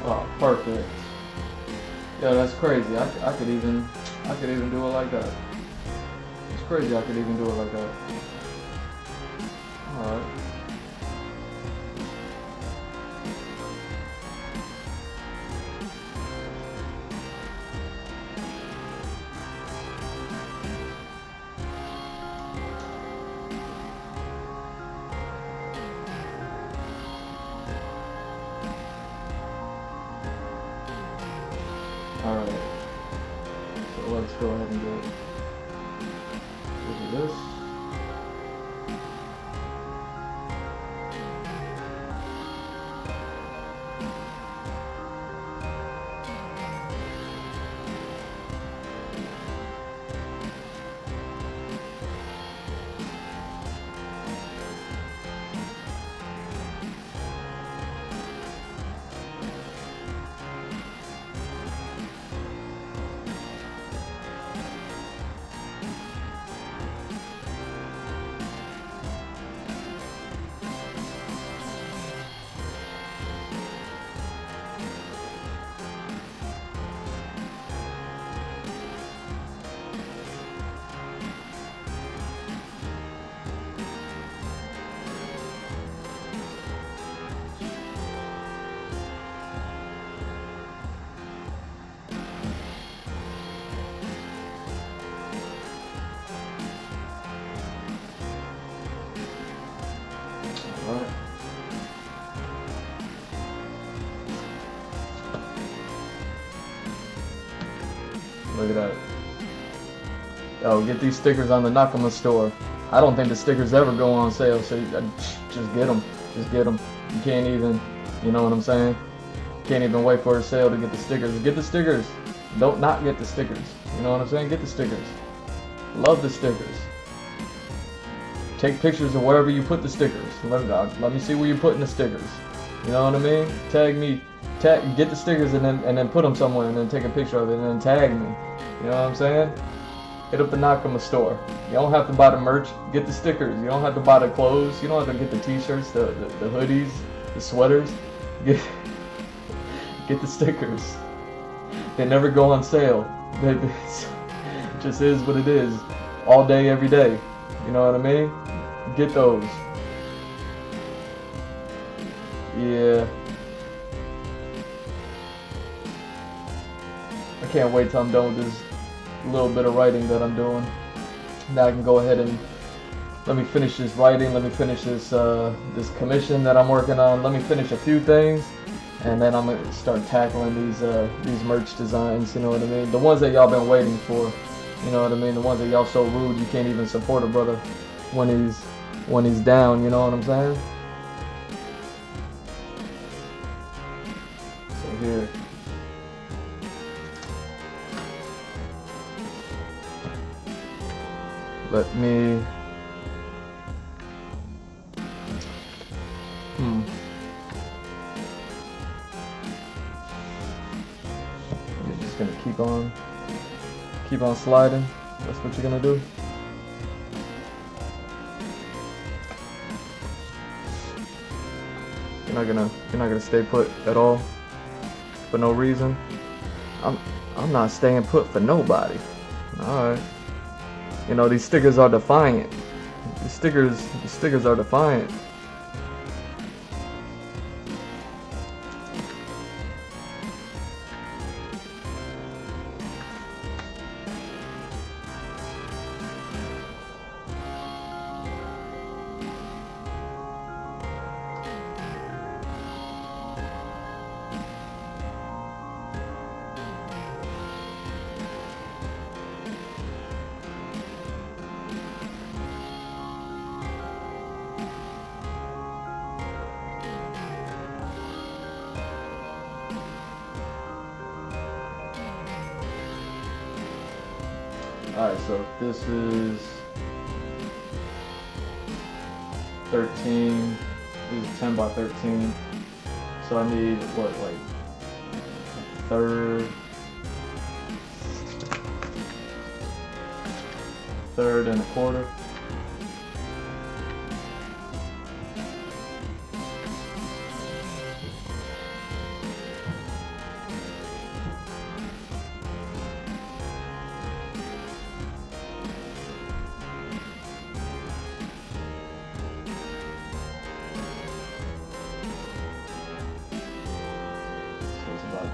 Oh, perfect. Yeah, that's crazy. I could even do it like that. It's crazy I could even do it like that. Alright. Alright. So let's go ahead and look at this. Alright. Look at that. Yo, get these stickers on the Nakama store. I don't think the stickers ever go on sale, so just get them. Just get them. You can't even, you know what I'm saying? Can't even wait for a sale to get the stickers. Get the stickers. Don't not get the stickers. You know what I'm saying? Get the stickers. Love the stickers. Take pictures of wherever you put the stickers. Let me see where you're putting the stickers. You know what I mean? Tag me. Get the stickers and then put them somewhere and then take a picture of it and then tag me. You know what I'm saying? Hit up the Nakama store. You don't have to buy the merch. Get the stickers. You don't have to buy the clothes. You don't have to get the t-shirts, the hoodies, the sweaters. Get the stickers. They never go on sale. It just is what it is. All day, every day. You know what I mean? Get those. Yeah. I can't wait till I'm done with this little bit of writing that I'm doing. Now I can go ahead and let me finish this writing. Let me finish this this commission that I'm working on. Let me finish a few things, and then I'm gonna start tackling these merch designs. You know what I mean? The ones that y'all been waiting for. You know what I mean? The ones that y'all so rude you can't even support a brother when he's down. You know what I'm saying? So here. Let me. You're just gonna keep on sliding. That's what you're gonna do. You're not gonna stay put at all for no reason. I'm not staying put for nobody. All right. You know, these stickers are defiant. The stickers are defiant. Alright, so this is 13. This is 10 by 13. So I need what, like a third and a quarter.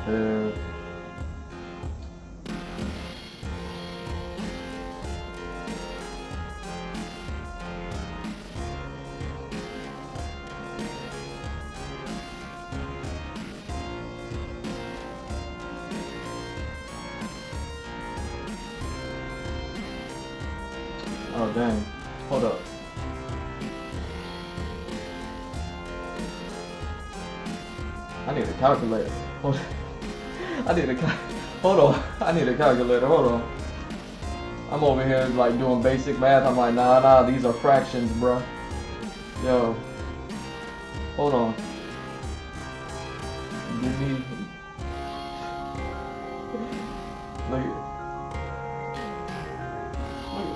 There. Oh dang, hold up. I need a calculator. Hold on. I need a calculator. Hold on. I'm over here like doing basic math. I'm like, nah, these are fractions, bro. Yo, hold on. Give me.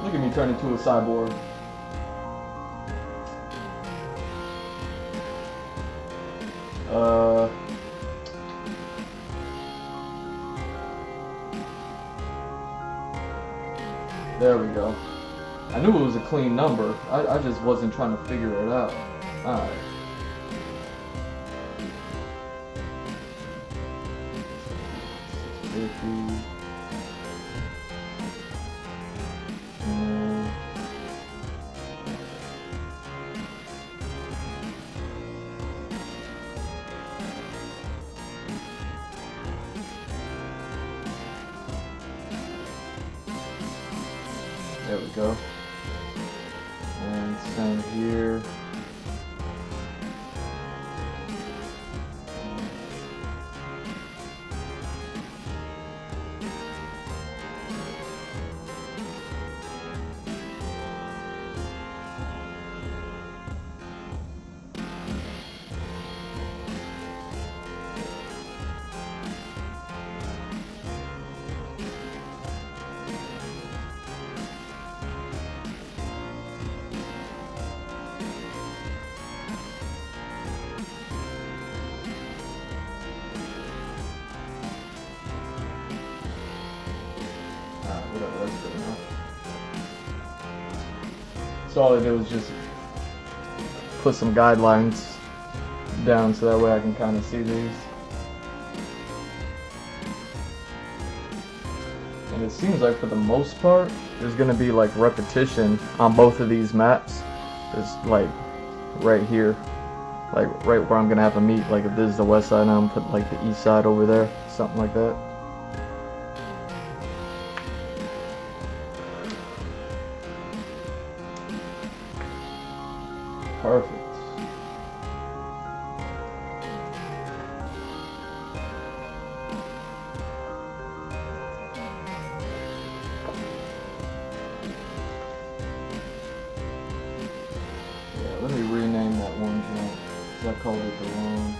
Look at me turn into a cyborg. There we go. I knew it was a clean number. I just wasn't trying to figure it out. Alright. There we go. And same here. Whatever, that's good enough. So all I did was just put some guidelines down so that way I can kind of see these. And it seems like for the most part, there's going to be like repetition on both of these maps. There's like right here, like right where I'm going to have to meet. Like if this is the west side, I'm going to put like the east side over there, something like that. Perfect. I colored it the wrong.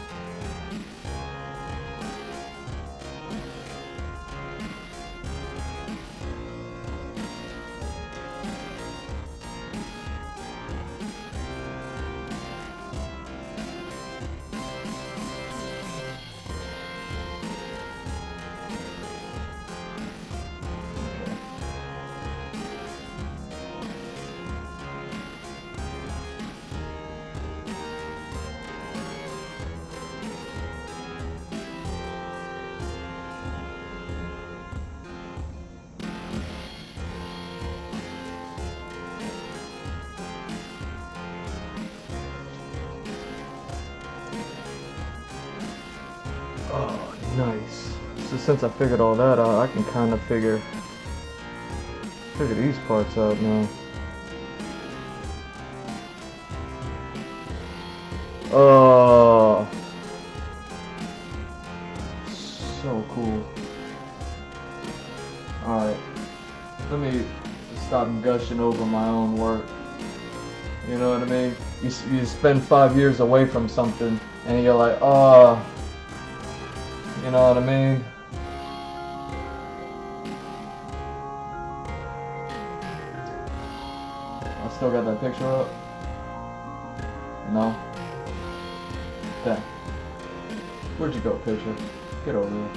Oh, nice. So since I figured all that out, I can kind of figure these parts out now. Oh, so cool. Alright, let me stop gushing over my own work. You know what I mean? You spend 5 years away from something and you're like, oh, you know what I mean? I still got that picture up? No? Damn. Where'd you go, picture? Get over here.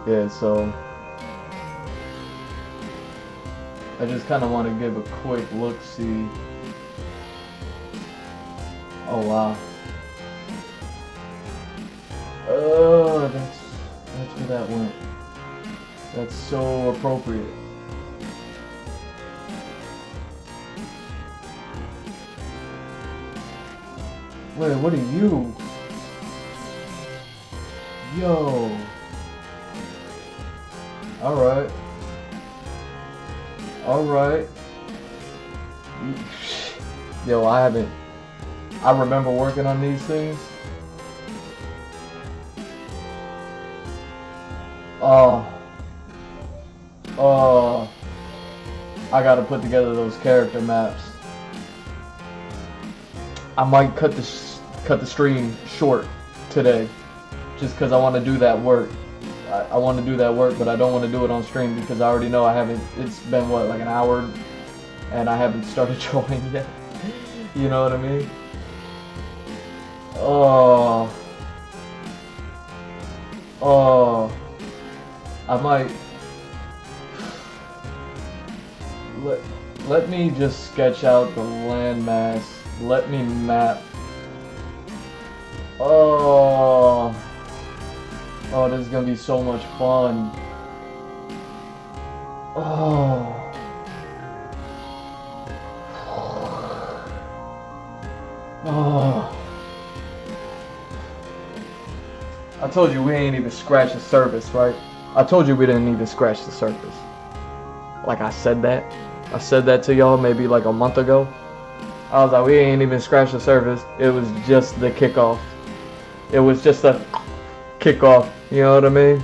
Yeah, so I just kind of want to give a quick look-see. Oh wow. Oh, that's where that went. That's so appropriate. Wait, what are you? Yo. Alright. Alright. Yo, I remember working on these things. I gotta put together those character maps. I might cut the stream short today, just because I want to do that work. I want to do that work, but I don't want to do it on stream because I already know I haven't. It's been what, like an hour, and I haven't started drawing yet. You know what I mean? I might. Let me just sketch out the landmass. Let me map. Oh, this is gonna be so much fun. Oh. I told you we ain't even scratched the surface, right? I told you we didn't even scratch the surface. Like I said that. I said that to y'all maybe like a month ago. I was like, we ain't even scratched the surface. It was just the kickoff. It was just a kickoff. You know what I mean?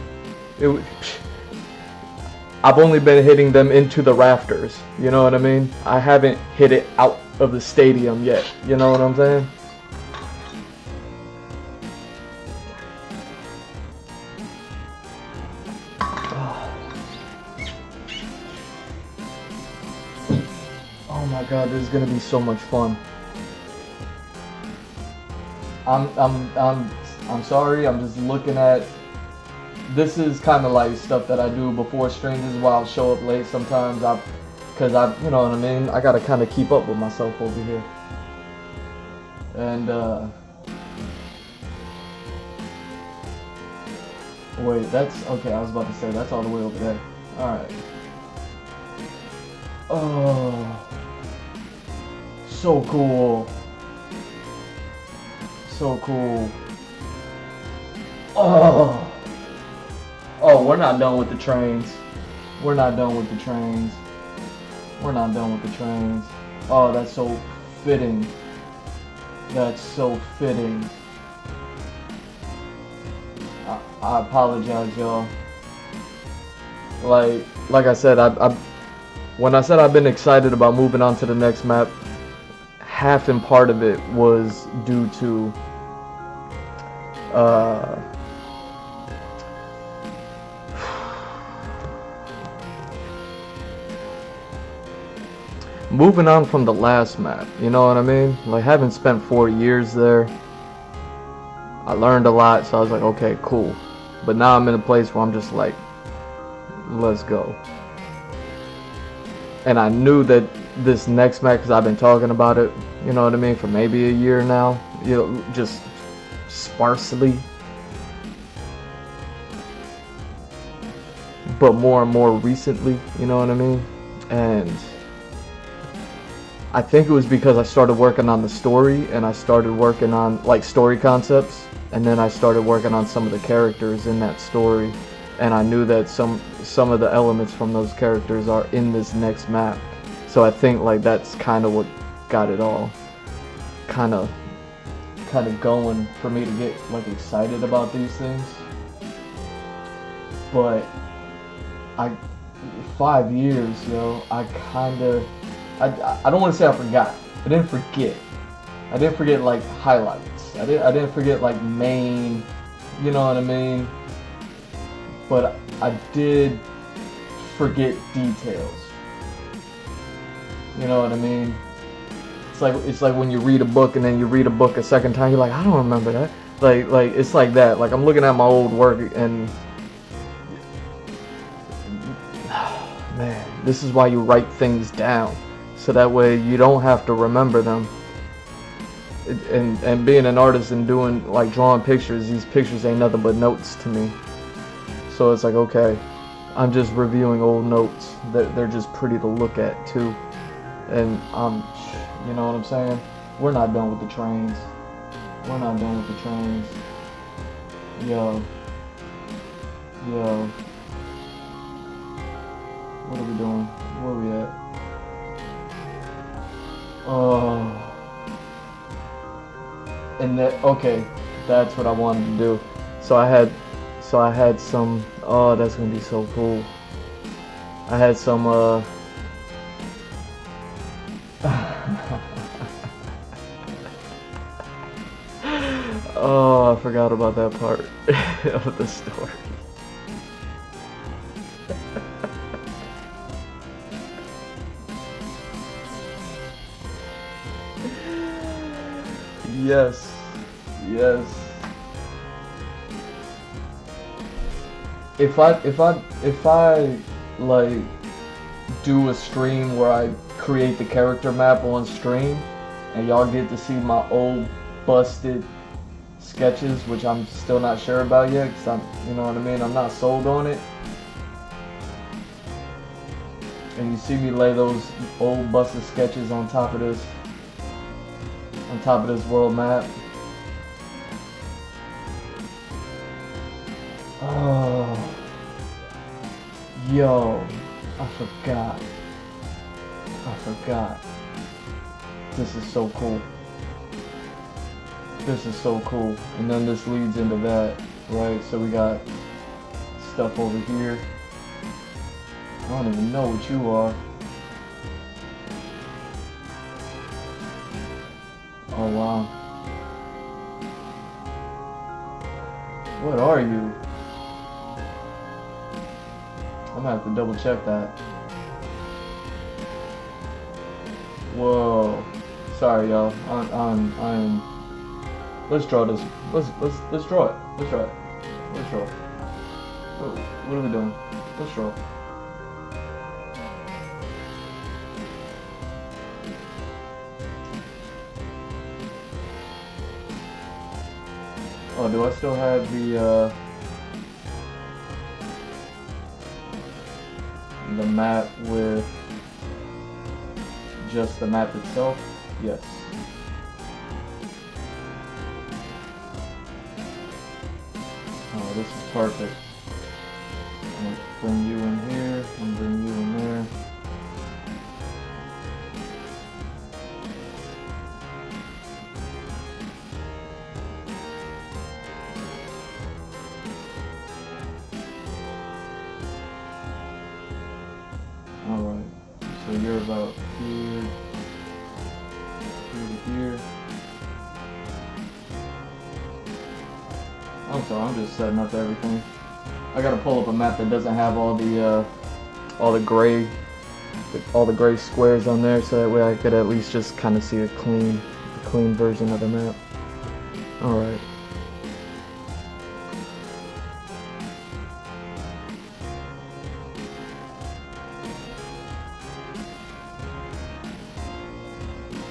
I've only been hitting them into the rafters. You know what I mean? I haven't hit it out of the stadium yet. You know what I'm saying? Oh my god, this is gonna be so much fun. I'm sorry, I'm just looking at, this is kind of like stuff that I do before streams. This is why I'll show up late sometimes, because you know what I mean, I gotta kind of keep up with myself over here. And wait, that's, okay, I was about to say, that's all the way over there. Alright. Oh, so cool. So cool. Oh, we're not done with the trains. We're not done with the trains. We're not done with the trains. Oh, that's so fitting. That's so fitting. I apologize, y'all. like I said, when I said I've been excited about moving on to the next map, half and part of it was due to uh, moving on from the last map. You know what I mean? Like, having spent 4 years there, I learned a lot, so I was like, okay, cool. But now I'm in a place where I'm just like, let's go. And I knew that this next map, because I've been talking about it, you know what I mean, for maybe a year now, you know, just sparsely, but more and more recently, you know what I mean. And I think it was because I started working on the story, and I started working on like story concepts, and then I started working on some of the characters in that story, and I knew that some of the elements from those characters are in this next map. So I think like that's kind of what got it all kind of going for me to get like excited about these things. But 5 years, yo, I don't want to say I forgot. I didn't forget. I didn't forget like highlights. I didn't forget like main, you know what I mean? But I did forget details. You know what I mean? It's like when you read a book and then you read a book a second time, you're like, I don't remember that. Like it's like that. Like I'm looking at my old work and man, this is why you write things down, so that way you don't have to remember them. And being an artist and doing like drawing pictures, these pictures ain't nothing but notes to me. So it's like, okay, I'm just reviewing old notes. They're just pretty to look at too. And you know what I'm saying? We're not done with the trains. We're not done with the trains. Yo. What are we doing? Where are we at? Oh. And that, okay, that's what I wanted to do. So I had some, oh, that's gonna be so cool. I had some, oh, I forgot about that part of the story. Yes. If I like do a stream where I create the character map on stream, and y'all get to see my old busted sketches, which I'm still not sure about yet, cause you know what I mean, I'm not sold on it. And you see me lay those old busted sketches on top of this world map. Oh, yo, I forgot. This is so cool. And then this leads into that, right? So we got stuff over here. I don't even know what you are. Oh wow. What are you? I'm gonna have to double check that. Whoa. Sorry y'all. I'm let's draw this. Let's draw it. Let's draw it. What are we doing? Let's draw. Oh, do I still have the map with just the map itself? Yes. Oh, this is perfect. I'm gonna bring you in here and bring you in there. you're about here, here to here. I'm sorry, I'm just setting up everything. I gotta pull up a map that doesn't have all the gray squares on there, so that way I could at least just kind of see a clean version of the map. All right.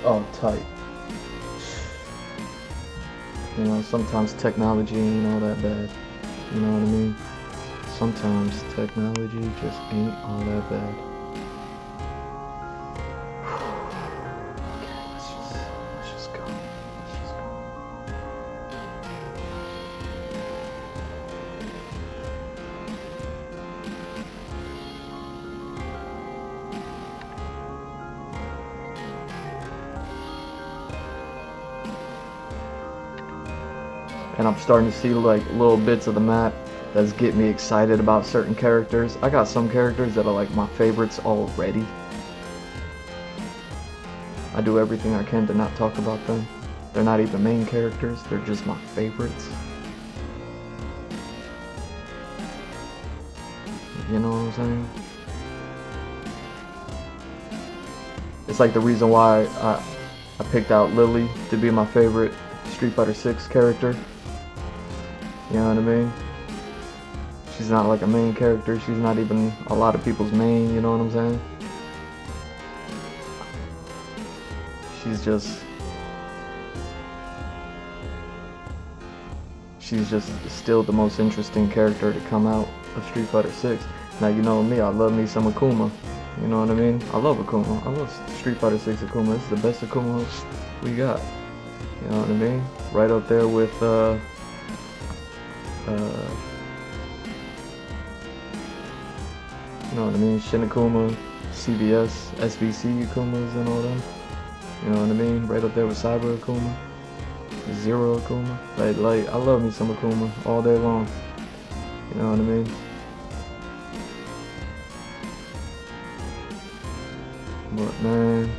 Oh, tight. You know, sometimes technology ain't all that bad. You know what I mean? Sometimes technology just ain't all that bad. Okay, let's just go. And I'm starting to see like little bits of the map that's getting me excited about certain characters. I got some characters that are like my favorites already. I do everything I can to not talk about them. They're not even main characters, they're just my favorites. You know what I'm saying? It's like the reason why I picked out Lily to be my favorite Street Fighter 6 character. You know what I mean? She's not like a main character. She's not even a lot of people's main, you know what I'm saying? She's just still the most interesting character to come out of Street Fighter 6. Now, you know me, I love me some Akuma. You know what I mean? I love Akuma. I love Street Fighter 6 Akuma. It's the best Akuma we got. You know what I mean? Right up there with you know what I mean? Shin Akuma, CVS, SVC Akumas and all them. You know what I mean? Right up there with Cyber Akuma, Zero Akuma. Like I love me some Akuma all day long. You know what I mean? But man,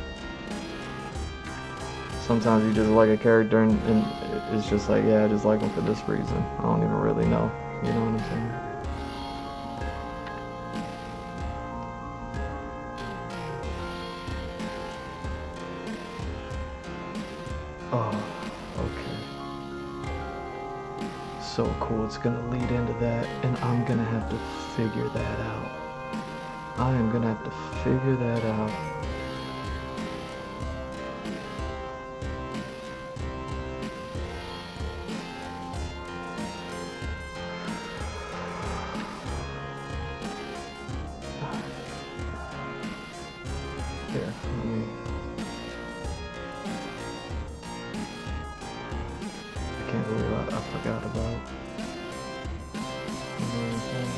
sometimes you just like a character and it's just like, yeah, I just like him for this reason. I don't even really know. You know what I'm saying? Oh, okay. So cool. It's gonna lead into that, and I'm gonna have to figure that out. I am gonna have to figure that out. Here, let me... I can't believe I forgot about... You know what I'm saying?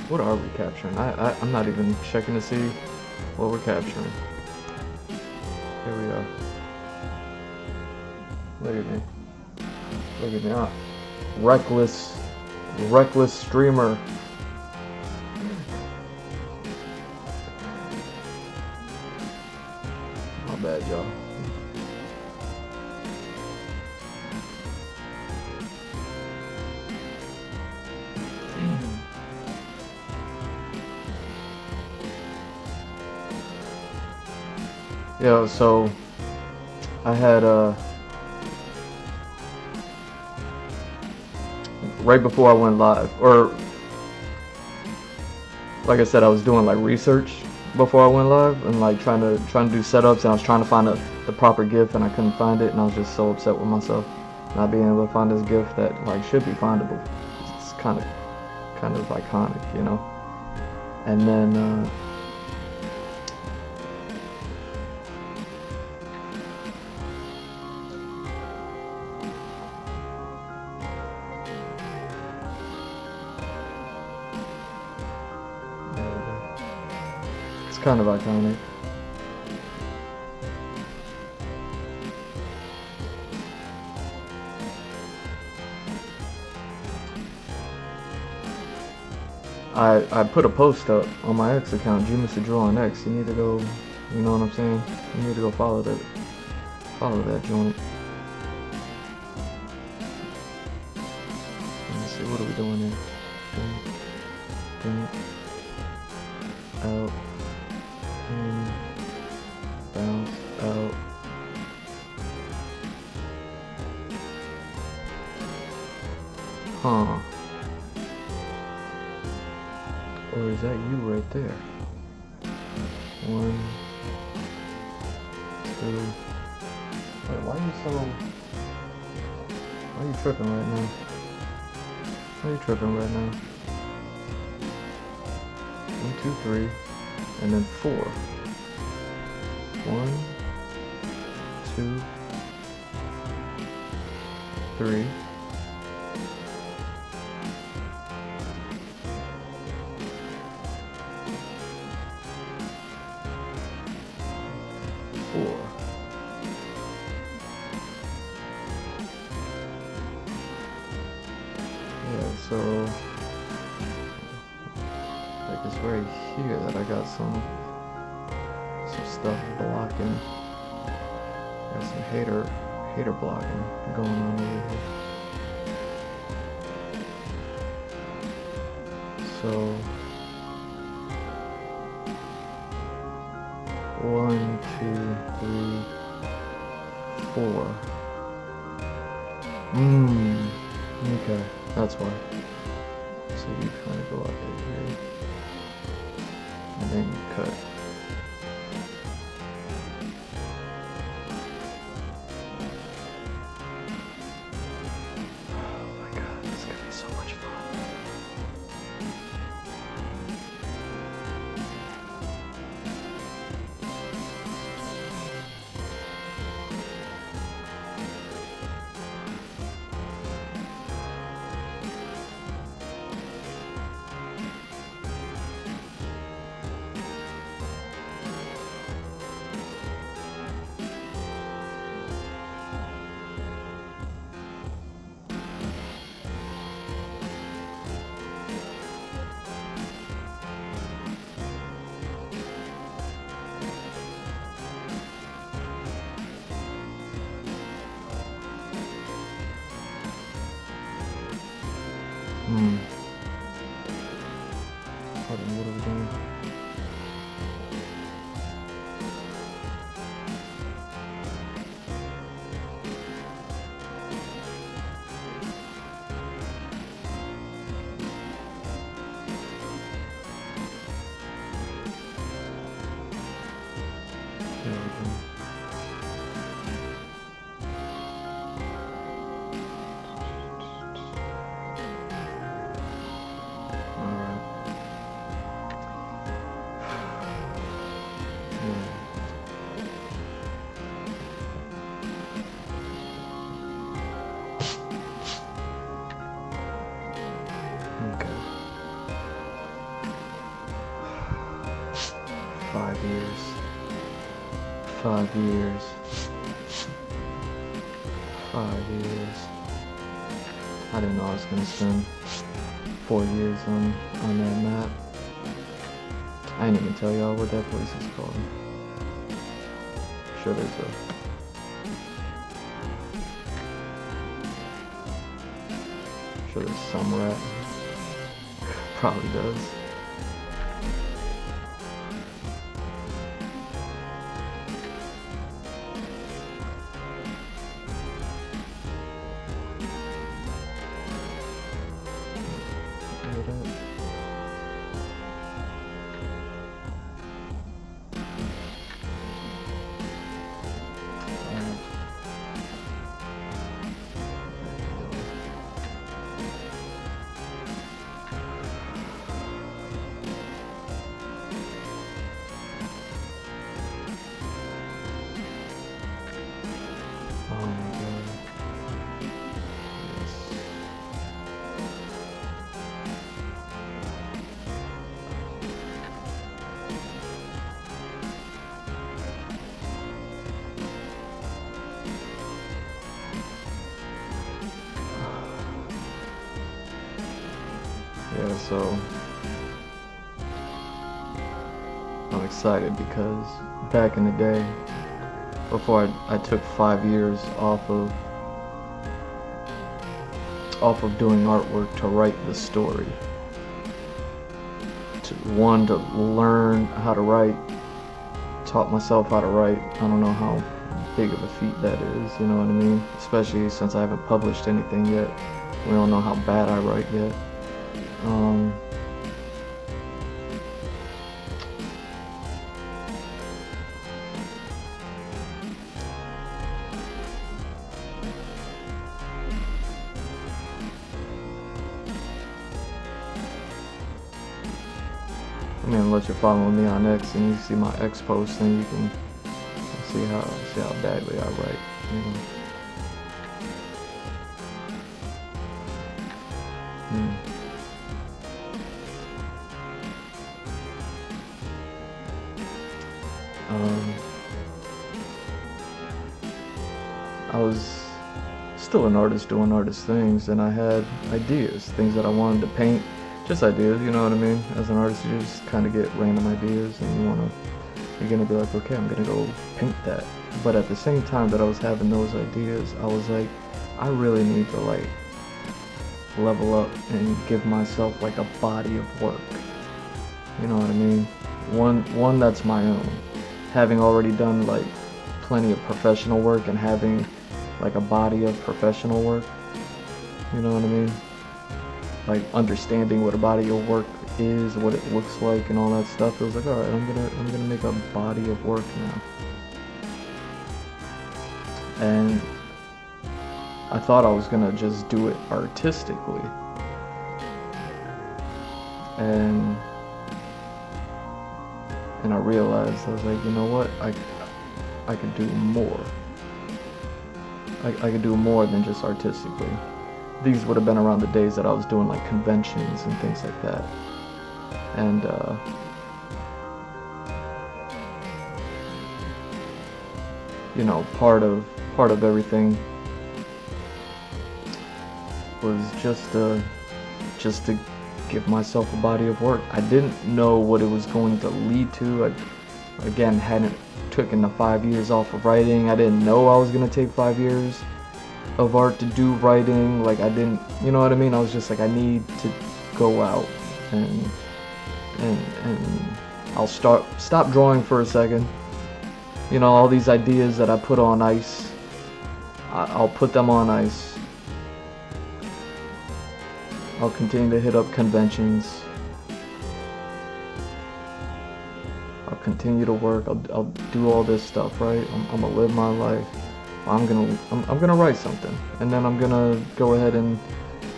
What are we capturing? I'm not even checking to see what we're capturing. Here we are. Look at me. Look at me. Ah. Reckless streamer. My bad, y'all. Yo, so I had right before I went live, or like I said, I was doing like research before I went live and like trying to do setups, and I was trying to find the proper GIF and I couldn't find it, and I was just so upset with myself not being able to find this GIF that like should be findable. It's kind of iconic, you know. And then kind of iconic. I put a post up on my X account, G Mr. Joe on X. You need to go, you know what I'm saying? You need to go follow that joint. Let me see, what are we doing here? Ding, out, in, bounce, out. Huh. Or is that you right there? 1, 2. Wait, why are you tripping right now? Why are you tripping right now? 1, 2, 3, and then 4. 1, 2, 3. 4. Yeah, so like it's right here that I got some stuff blocking. Got some hater blocking going on over here. So 1, 2, 3, 4. Okay, that's why. So you kind of go up here, and then you cut. Oh my god, this is gonna be so much fun. Hold on, what are we doing? There we go. Okay. 5 years. 5 years. 5 years. I didn't know I was gonna spend 4 years on that map. I didn't even tell y'all what that place is called. Sure there's some rat. Probably does. Yeah, so I'm excited because back in the day, before I took 5 years off of doing artwork to write the story. To learn how to write, taught myself how to write. I don't know how big of a feat that is, you know what I mean? Especially since I haven't published anything yet. We don't know how bad I write yet. I mean, unless you're following me on X and you see my X posts, then you can see how badly I write. You know? I was still an artist doing artist things, and I had ideas, things that I wanted to paint. Just ideas, you know what I mean? As an artist, you just kind of get random ideas, and you're gonna be like, okay, I'm gonna go paint that. But at the same time that I was having those ideas, I was like, I really need to like level up and give myself like a body of work. You know what I mean? One that's my own. Having already done like plenty of professional work and having like a body of professional work. You know what I mean? Like understanding what a body of work is, what it looks like, and all that stuff. It was like, all right, I'm gonna make a body of work now. And I thought I was gonna just do it artistically, and I realized, I was like, you know what, I could do more. I could do more than just artistically. These would have been around the days that I was doing like conventions and things like that. And you know, part of everything was just to give myself a body of work. I didn't know what it was going to lead to. I, again, hadn't taken the 5 years off of writing. I didn't know I was going to take 5 years of art to do writing. Like, I didn't, you know what I mean? I was just like, I need to go out and I'll stop drawing for a second. You know, all these ideas that I put on ice, I'll put them on ice. I'll continue to hit up conventions. I'll continue to work. I'll do all this stuff, right? I'm gonna live my life. I'm gonna write something, and then I'm gonna go ahead and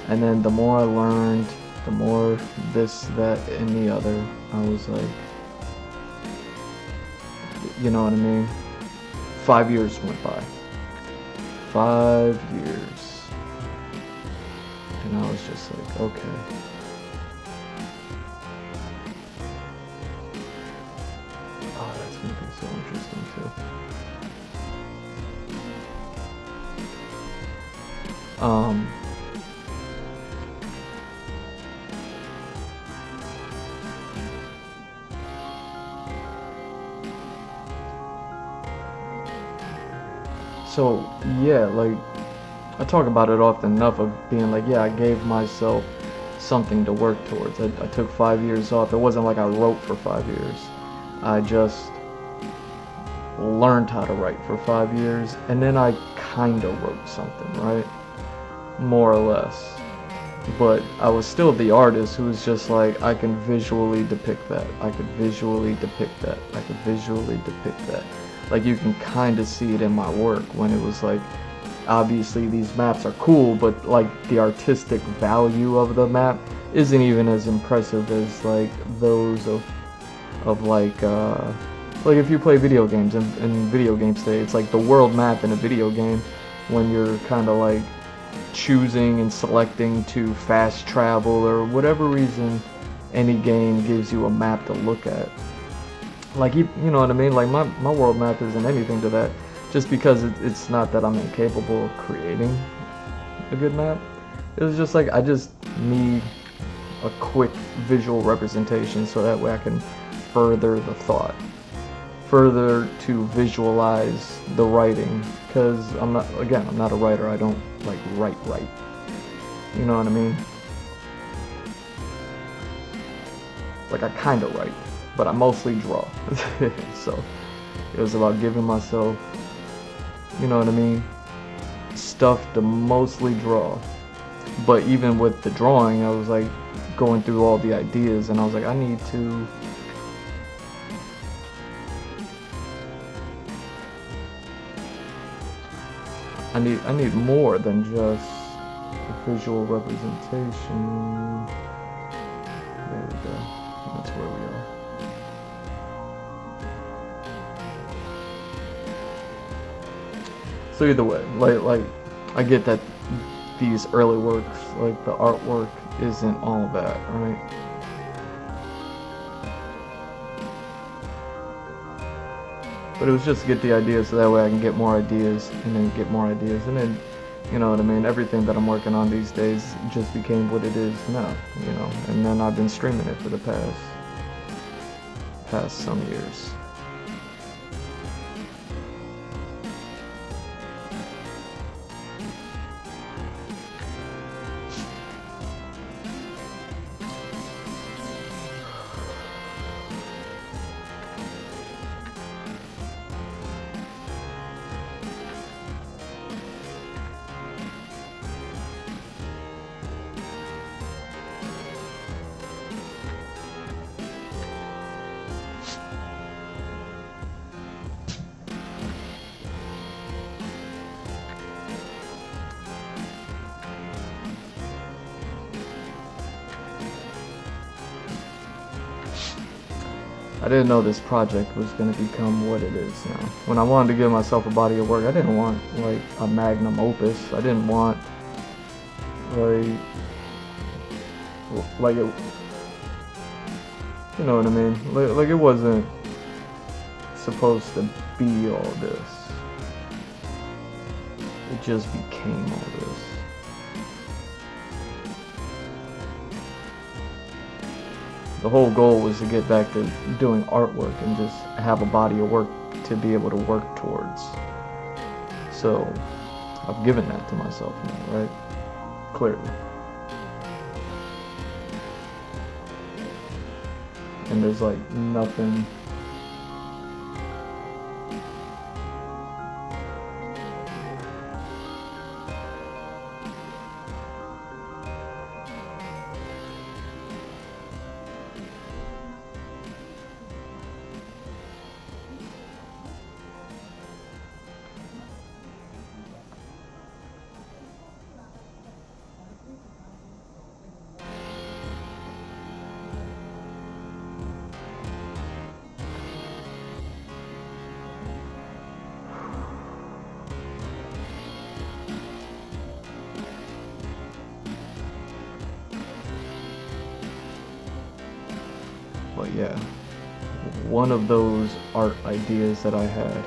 then the more I learned, the more this, that, and the other, I was like, you know what I mean? 5 years went by. 5 years. And I was just like, okay. Oh, that's gonna be so interesting too. So yeah, like, I talk about it often enough of being like, yeah, I gave myself something to work towards. I took 5 years off. It wasn't like I wrote for 5 years. I just learned how to write for 5 years, and then I kind of wrote something, right? More or less. But I was still the artist who was just like, I can visually depict that. I could visually depict that. I could visually depict that. Like, you can kind of see it in my work when it was like, obviously these maps are cool, but like the artistic value of the map isn't even as impressive as like those of like if you play video games, and video games today, it's like the world map in a video game, when you're kind of like choosing and selecting to fast travel or whatever reason any game gives you a map to look at. Like, you know what I mean? Like, my world map isn't anything to that, just because it's not that I'm incapable of creating a good map. It was just like, I just need a quick visual representation so that way further the thought, further to visualize the writing, because I'm not a writer. I don't like write. You know what I mean? Like, I kind of write, but I mostly draw. So it was about giving myself, you know what I mean, stuff to mostly draw. But even with the drawing, I was like going through all the ideas, and I was like, I need more than just visual representation. There we go. That's where we are. So either way, like I get that these early works, like the artwork, isn't all that, right? But it was just to get the ideas, so that way I can get more ideas, and then get more ideas, and then, you know what I mean, everything that I'm working on these days just became what it is now, you know. And then I've been streaming it for the past some years. I didn't know this project was going to become what it is now. When I wanted to give myself a body of work, I didn't want like a magnum opus. I didn't want like it, you know what I mean? Like it wasn't supposed to be all this. It just became all this. The whole goal was to get back to doing artwork and just have a body of work to be able to work towards. So I've given that to myself now, right? Clearly. And there's like nothing But yeah, one of those art ideas that I had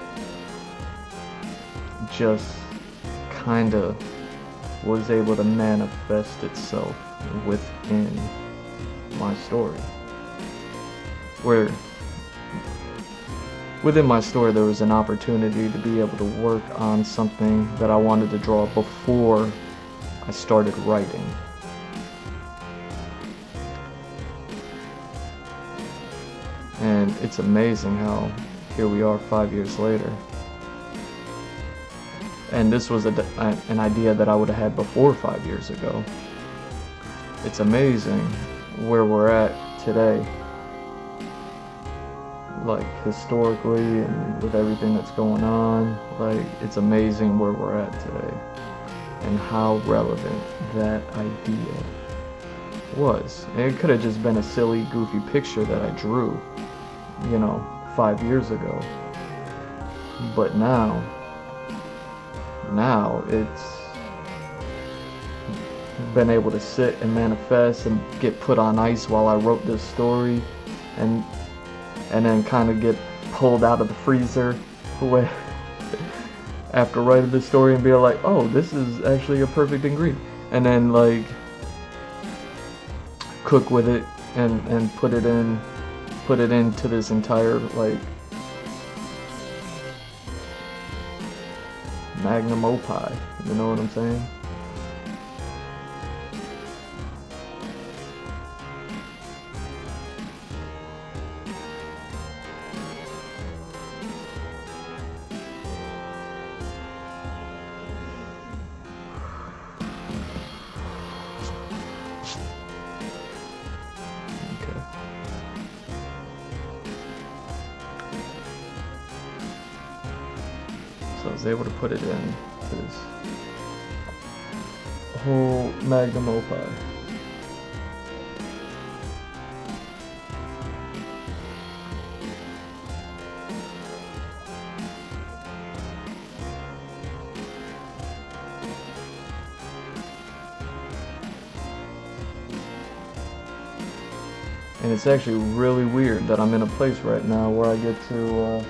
just kind of was able to manifest itself within my story. Where within my story there was an opportunity to be able to work on something that I wanted to draw before I started writing. And it's amazing how here we are 5 years later. And this was an idea that I would have had before 5 years ago. It's amazing where we're at today. Like historically and with everything that's going on, like it's amazing where we're at today. And how relevant that idea was. And it could have just been a silly, goofy picture that I drew, 5 years ago. But now it's been able to sit and manifest and get put on ice while I wrote this story, and then kind of get pulled out of the freezer after writing the story and be like, oh, this is actually a perfect ingredient, and then like cook with it and put it put it into this entire like magnum opus, you know what I'm saying? So I was able to put it in this whole magnum opus. And it's actually really weird that I'm in a place right now where I get to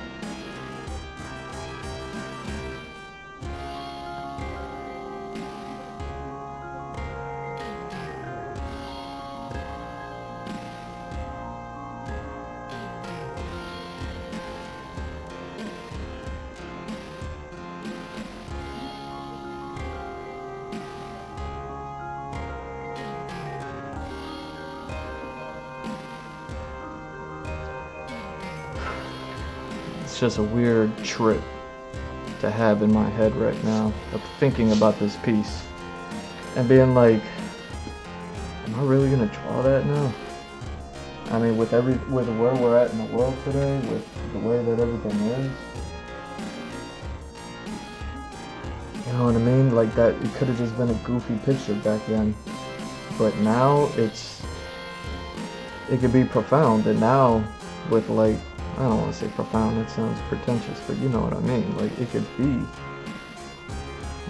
it's just a weird trip to have in my head right now of thinking about this piece and being like, am I really gonna draw that now? I mean, with where we're at in the world today, with the way that everything is, you know what I mean? Like that, it could have just been a goofy picture back then, but now it could be profound. And now with like, I don't want to say profound, it sounds pretentious, but you know what I mean. Like, it could be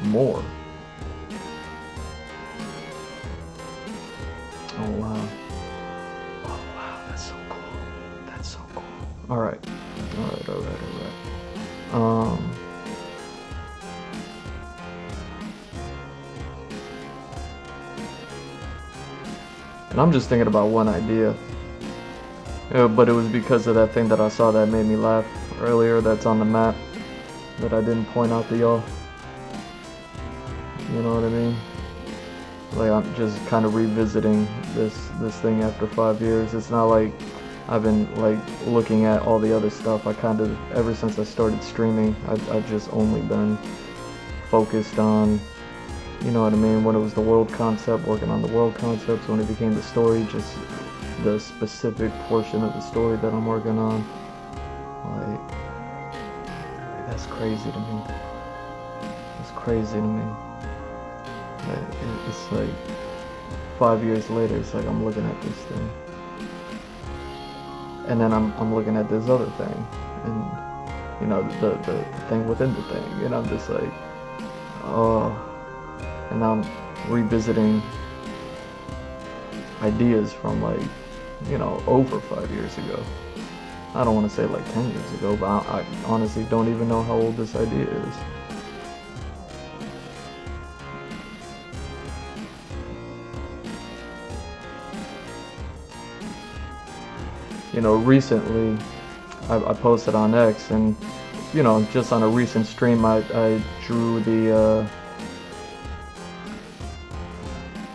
more. Oh wow. Oh wow, that's so cool. That's so cool. Alright. And I'm just thinking about one idea. But it was because of that thing that I saw that made me laugh earlier that's on the map that I didn't point out to y'all. You know what I mean? Like, I'm just kind of revisiting this thing after 5 years. It's not like I've been like looking at all the other stuff. I kind of, ever since I started streaming, I've just only been focused on, you know what I mean, when it was the world concept, working on the world concepts. When it became the story, just the specific portion of the story that I'm working on. Like that's crazy to me. It's crazy to me. It's like 5 years later, it's like I'm looking at this thing, and then I'm looking at this other thing, and you know, the thing within the thing, and I'm just like, oh, and I'm revisiting ideas from like, you know, over 5 years ago. I don't want to say like 10 years ago, but I honestly don't even know how old this idea is. You know, recently I posted on X, and you know, just on a recent stream I drew the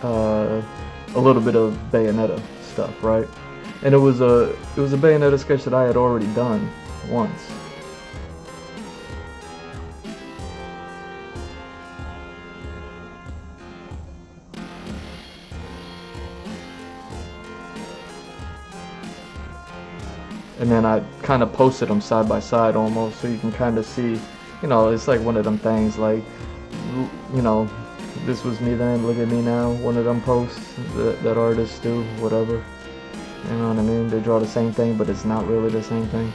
a little bit of Bayonetta stuff, right? And it was a Bayonetta sketch that I had already done once. And then I kind of posted them side by side almost, so you can kind of see, you know, it's like one of them things like, you know, this was me then, look at me now, one of them posts that artists do, whatever. You know what I mean? They draw the same thing, but it's not really the same thing.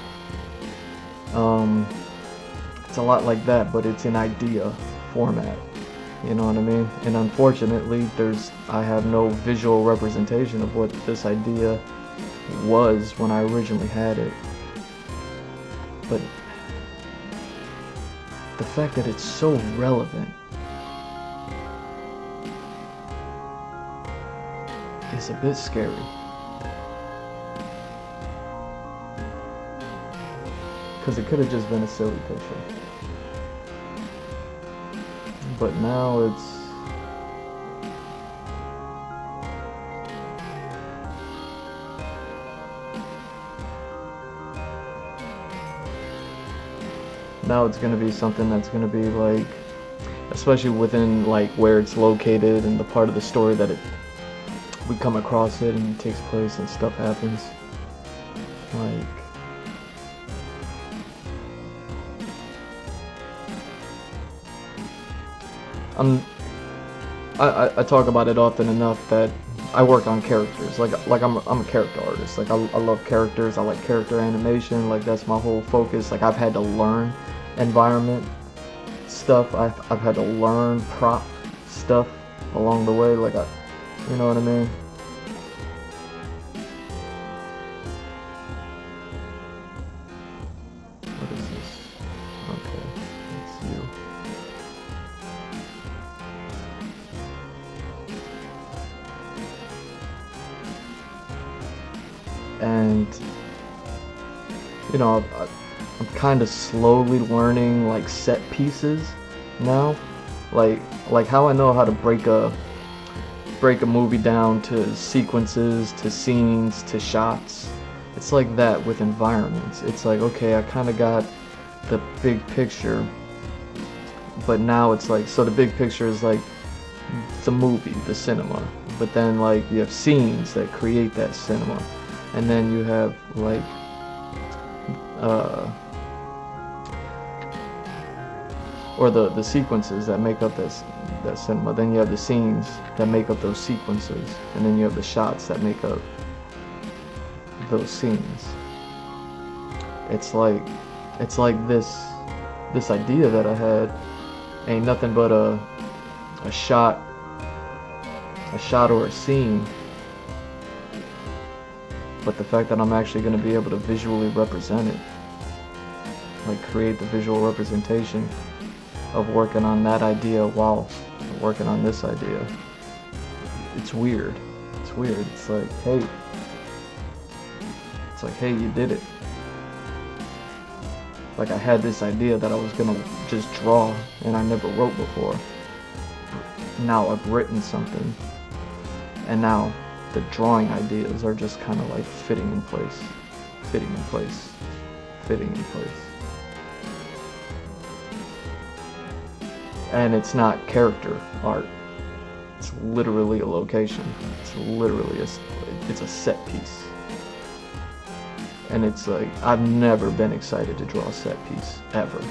It's a lot like that, but it's in idea format. You know what I mean? And unfortunately, I have no visual representation of what this idea was when I originally had it. But the fact that it's so relevant is a bit scary. because it could have just been a silly picture. But now it's... now it's going to be something that's going to be like, especially within like where it's located and the part of the story that we come across it and it takes place and stuff happens. Like, I talk about it often enough that I work on characters. Like I'm a character artist. Like I love characters. I like character animation. Like that's my whole focus. Like I've had to learn environment stuff. I've had to learn prop stuff along the way. Like you know what I mean? What is this? Okay, it's you. And you know, I'm kind of slowly learning like set pieces now, like how I know how to break a movie down to sequences, to scenes, to shots. It's like that with environments. It's like, okay, I kind of got the big picture, but now it's like, so the big picture is like the movie, the cinema, but then like you have scenes that create that cinema, and then you have like or the sequences that make up that cinema. Then you have the scenes that make up those sequences, and then you have the shots that make up those scenes. It's like this idea that I had ain't nothing but a shot or a scene, but the fact that I'm actually going to be able to visually represent it, like create the visual representation of working on that idea while working on this idea. It's weird. It's weird. It's like, hey, you did it. Like I had this idea that I was gonna just draw and I never wrote before. Now I've written something, and now the drawing ideas are just kind of like fitting in place. And it's not character art. It's literally a location. It's literally it's a set piece. And it's like, I've never been excited to draw a set piece, ever.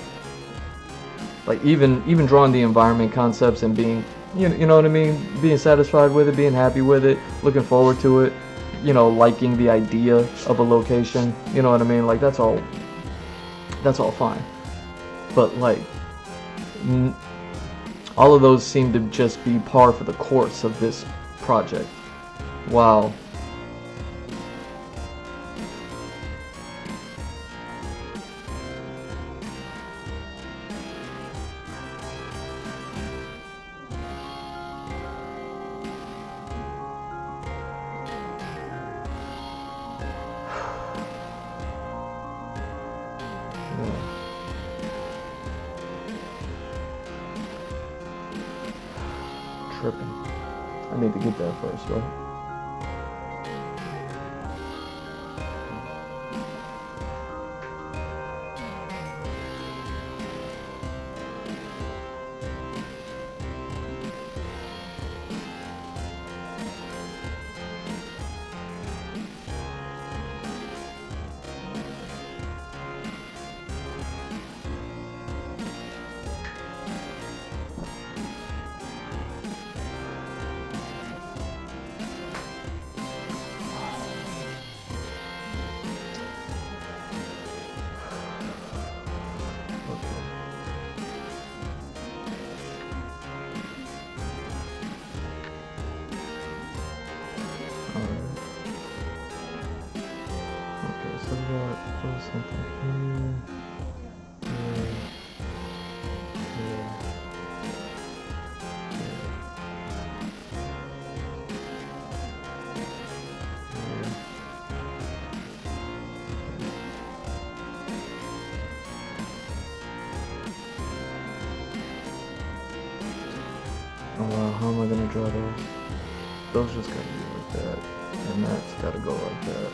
Like even drawing the environment concepts and being, you know what I mean? Being satisfied with it, being happy with it, looking forward to it, you know, liking the idea of a location, you know what I mean? Like that's all fine. But like, all of those seem to just be par for the course of this project. Wow. Tripping. I need to get there first, right? So we got something here. How am I gonna draw those? Those just gotta be like that, and that's gotta go like that.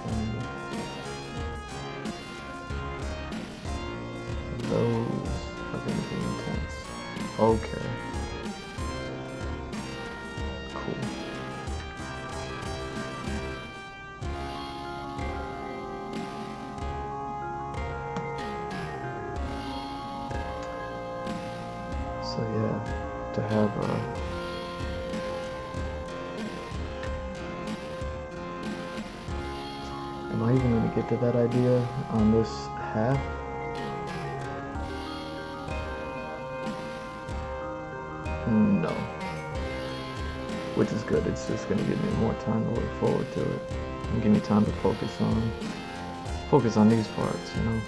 And those are gonna be intense. Okay. Cool. So yeah, to have am I even going to get to that idea on this half? No. Which is good, it's just going to give me more time to look forward to it. And give me time to focus on these parts, you know?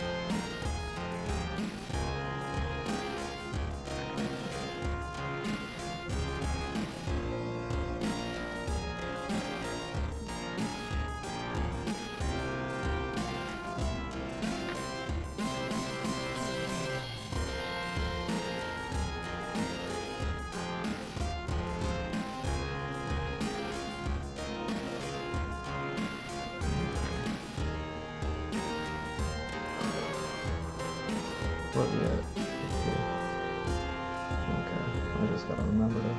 What yet? Okay, I just gotta remember that.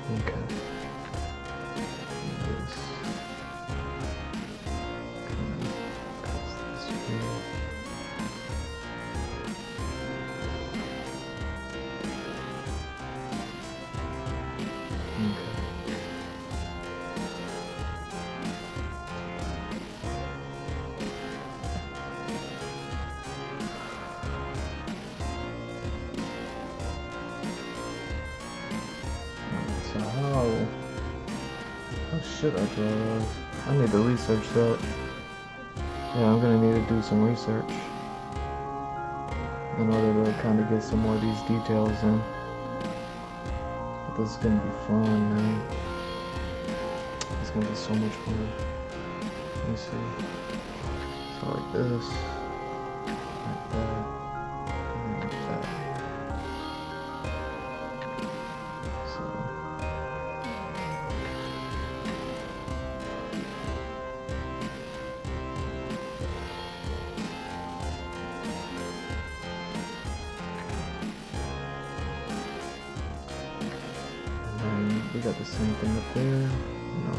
Okay. This kind of cuts this here. Okay. So how should I draw those? I need to research that. Yeah, I'm gonna need to do some research in order to kind of get some more of these details in. But this is gonna be fun, man. It's gonna be so much fun. Let me see. So like this, like that, and then like that. So. We got the same thing up there. No.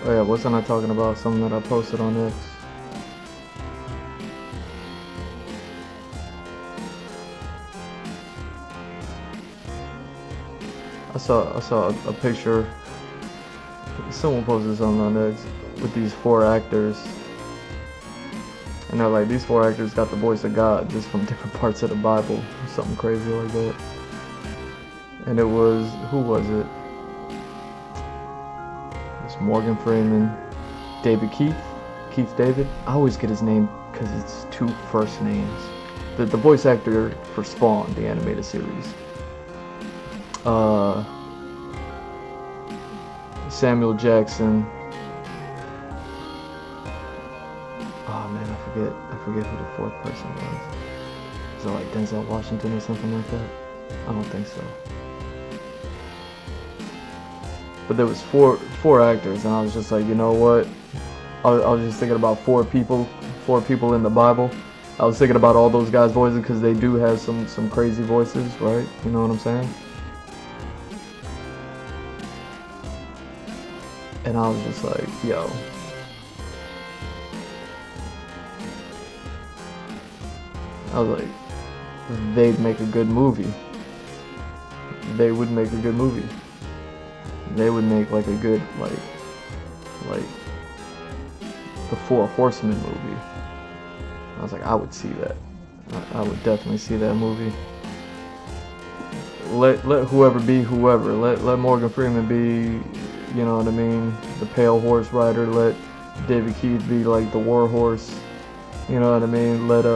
Oh yeah, wasn't I talking about something that I posted on X? I saw a picture. Someone posted something on X with these 4 actors, and they're like, these 4 actors got the voice of God just from different parts of the Bible, something crazy like that. And it was, who was it? It was Morgan Freeman, David Keith David. I always get his name because it's 2 first names. The voice actor for Spawn, the animated series. Samuel Jackson. Oh man, I forget who the 4th person was. Is it like Denzel Washington or something like that? I don't think so. But there was four actors, and I was just like, you know what? I was just thinking about 4 people in the Bible. I was thinking about all those guys' voices because they do have some crazy voices, right? You know what I'm saying? And I was just like, yo. I was like, they'd make a good movie. They would make a good movie. They would make like a good, like the 4 Horsemen movie. I was like, I would see that. I would definitely see that movie. Let whoever be whoever. Let Morgan Freeman be, you know what I mean, the pale horse rider. Let David Keith be like the war horse. You know what I mean? Let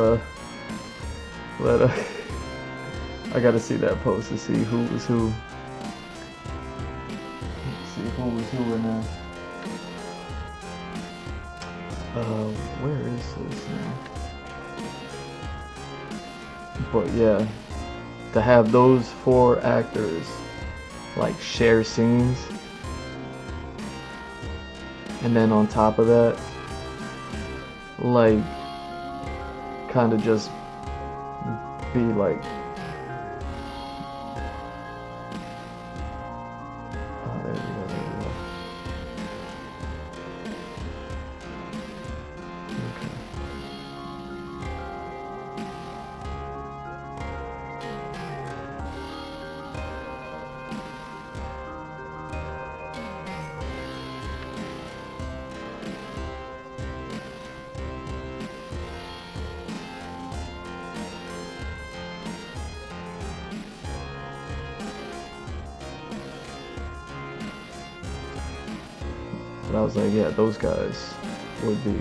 I gotta see that post to see who was who. See who was who in there. Where is this now? But yeah, to have those 4 actors like share scenes, and then on top of that, like kind of just be like, oh, there we go. Okay. But I was like, yeah, those guys would be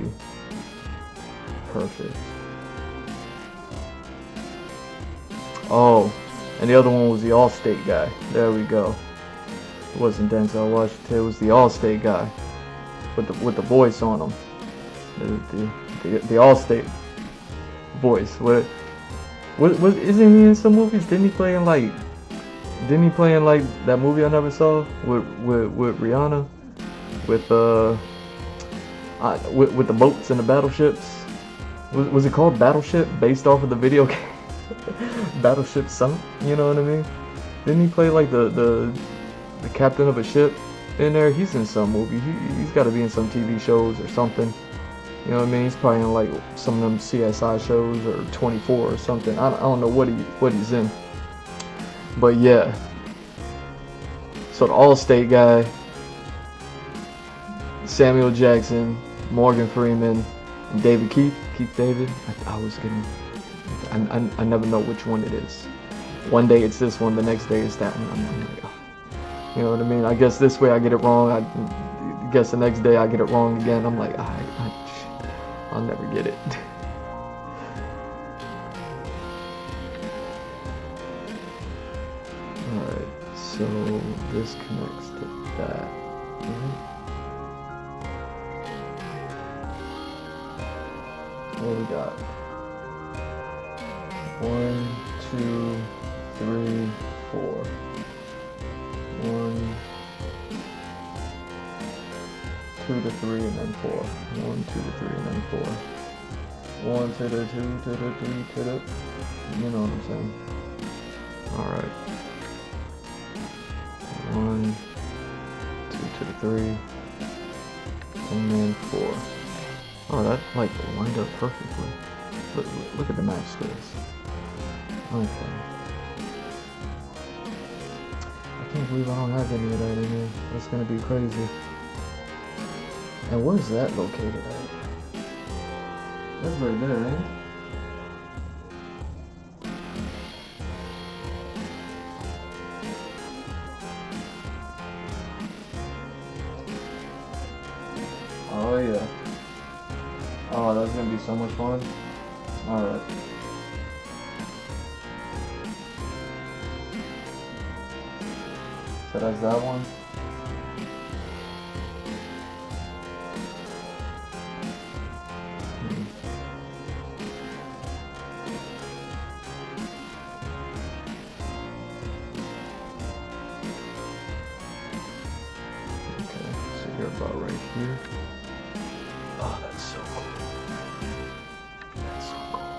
perfect. Oh, and the other one was the Allstate guy. There we go. It wasn't Denzel Washington. It was the Allstate guy with the voice on him. The Allstate voice. What isn't he in some movies? Didn't he play in like that movie I never saw with Rihanna? With the boats and the battleships. Was it called Battleship, based off of the video game Battleship Sunk? You know what I mean? Didn't he play like the captain of a ship in there? He's in some movie. He's got to be in some TV shows or something. You know what I mean? He's probably in like some of them CSI shows or 24 or something. I don't know what he's in. But yeah. So the Allstate guy, Samuel Jackson, Morgan Freeman, and David Keith David. I was getting, I never know which one it is. One day it's this one, the next day it's that one. I'm like, oh. You know what I mean? I guess this way I get it wrong. I guess the next day I get it wrong again. I'm like, I'll never get it. Alright, so this connects to that, right? What we got? 1, 2, 3, 4. 1, 2 to 3 and then 4. 1, 2 to 3 and then 4. 1 to the 2 to the 3 to the, you know what I'm saying? Alright. 1, 2 to the 3. and then 4. Oh, that like lined up perfectly. Look at the match skills. Okay. I can't believe I don't have any of that in here. That's gonna be crazy. And where's that located at? That's right there, ain't it? Oh yeah. Oh, that's gonna be so much fun. Alright. So that's that one. Okay, so you're about right here. Oh, that's so cool. That's so cool.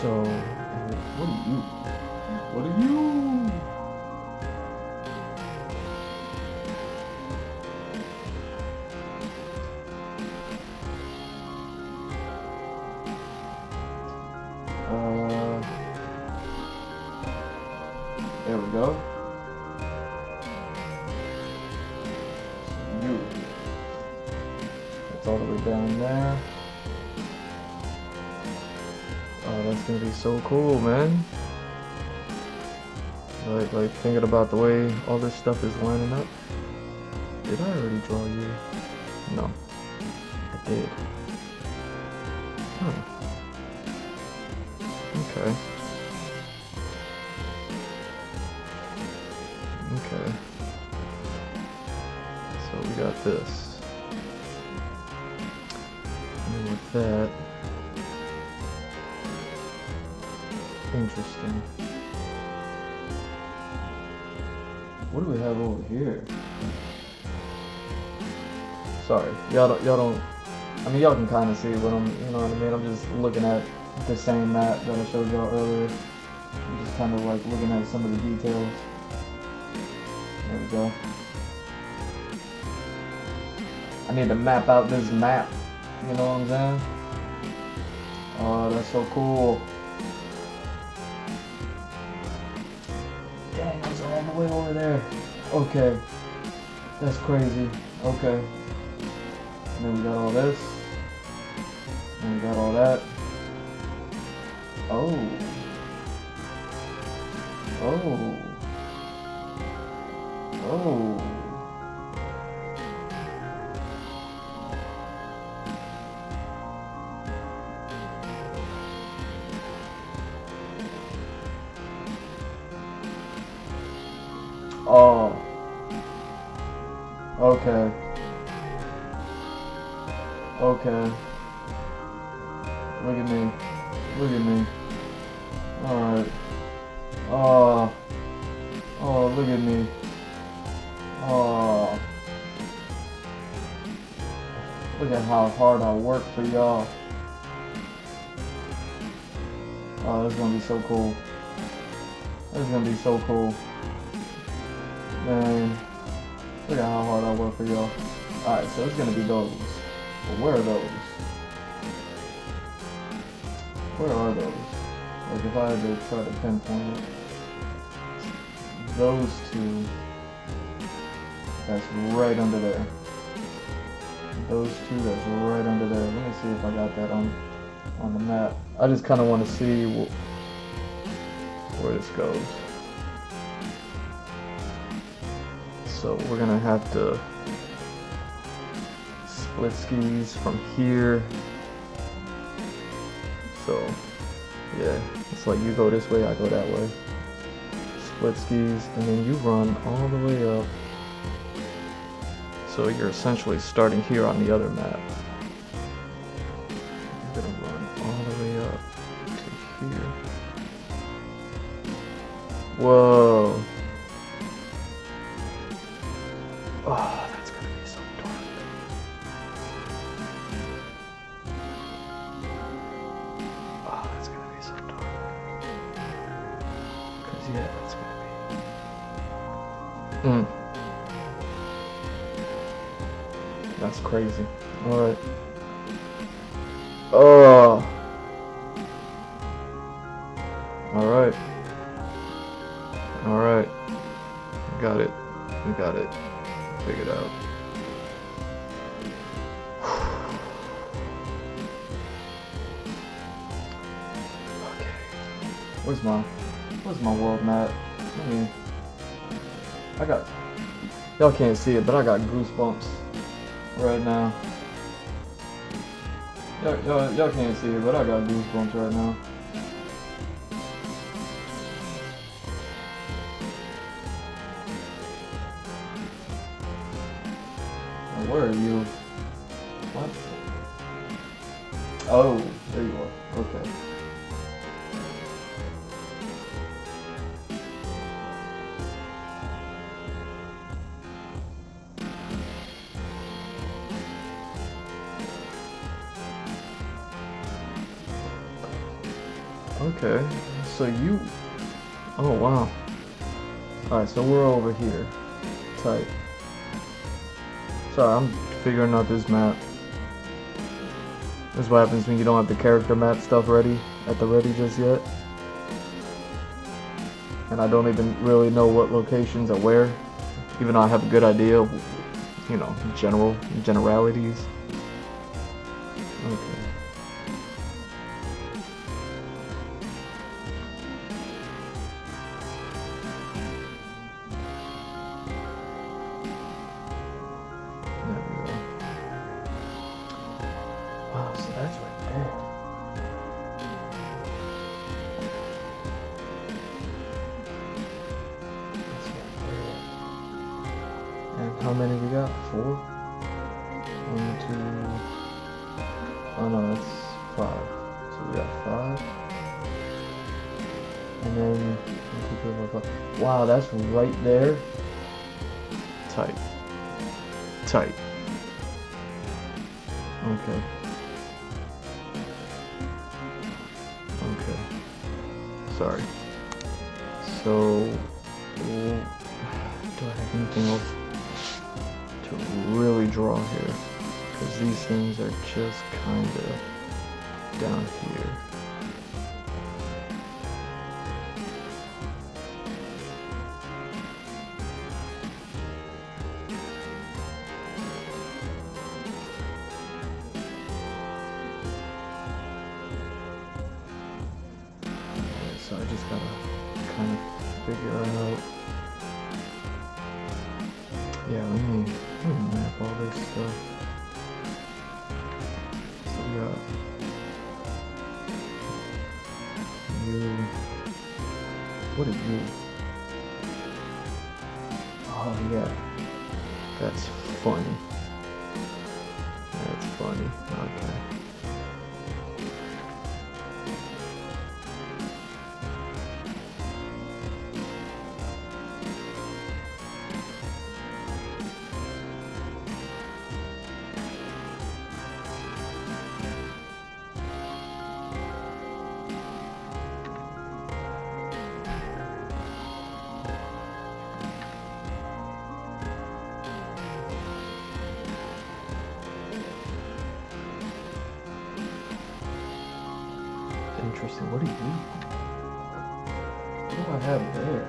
So, what are you? What are you? There we go. You. It's all the way down there. Oh, that's gonna be so cool, man. Like thinking about the way all this stuff is lining up. Did I already draw you? No, I did. Huh. Okay. Okay. So we got this. And with that, interesting. What do we have over here? Sorry, y'all don't. I mean, y'all can kind of see what I'm. You know what I mean? I'm just looking at the same map that I showed y'all earlier. I'm just kind of like looking at some of the details. There we go. I need to map out this map. You know what I'm saying? Oh, that's so cool. Dang, it's all the way over there. Okay. That's crazy. Okay. And then we got all this. And we got all that. Oh. Oh. Oh. Oh. Okay. Okay. Look at me. Look at me. Alright. Oh. Oh, look at me. Oh. Look at how hard I work for y'all. Oh, that's gonna be so cool. That's gonna be so cool. Man. Look at how hard I work for y'all. Alright, so it's gonna be those. But where are those? Where are those? Like if I had to try to pinpoint it. Those two. That's right under there. Those two, that's right under there. Let me see if I got that on the map. I just kind of want to see where this goes. So we're gonna have to split skis from here. So yeah, it's like you go this way, I go that way. Split skis, and then you run all the way up. So you're essentially starting here on the other map. You're gonna run all the way up to here. Whoa. Oh, that's gonna be so dark. Oh, that's gonna be so dark. Cause yeah, that's gonna be. That's crazy. Alright. Oh. Alright. Alright. Got it. We got it. Figured out. Okay. Where's my world map? Y'all can't see it, but I got goosebumps right now. Y'all can't see it, but I got goosebumps right now. Where are you? What? Oh, there you are. Okay. Okay, so you... Oh, wow. Alright, so we're over here. Tight. Sorry, I'm figuring out this map. This is what happens when you don't have the character map stuff ready, just yet. And I don't even really know what locations are where, even though I have a good idea of, you know, generalities. Okay. How many we got? 4? 1, 2... Oh no, that's 5. So we got 5. And then 1, 2, 3, 4, 5. Wow, that's right there. Tight. Tight. Okay. Okay. Sorry. So, do I have anything else to really draw here? Because these things are just kind of down here. So I just gotta kind of figure out. Yeah, let me map all this stuff. So we got you. What are you? Oh yeah, that's funny. That's funny. Okay. Interesting. What do you? What do I have there?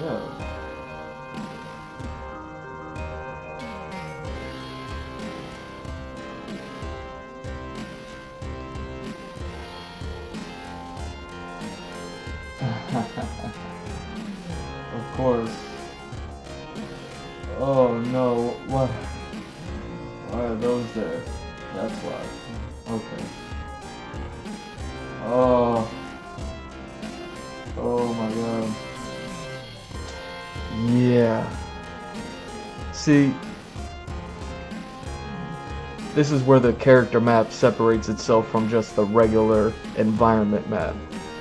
Yeah. Of course. Oh no. What? Why are those there? That's why. Okay. Oh. Oh my god. Yeah. See, this is where the character map separates itself from just the regular environment map.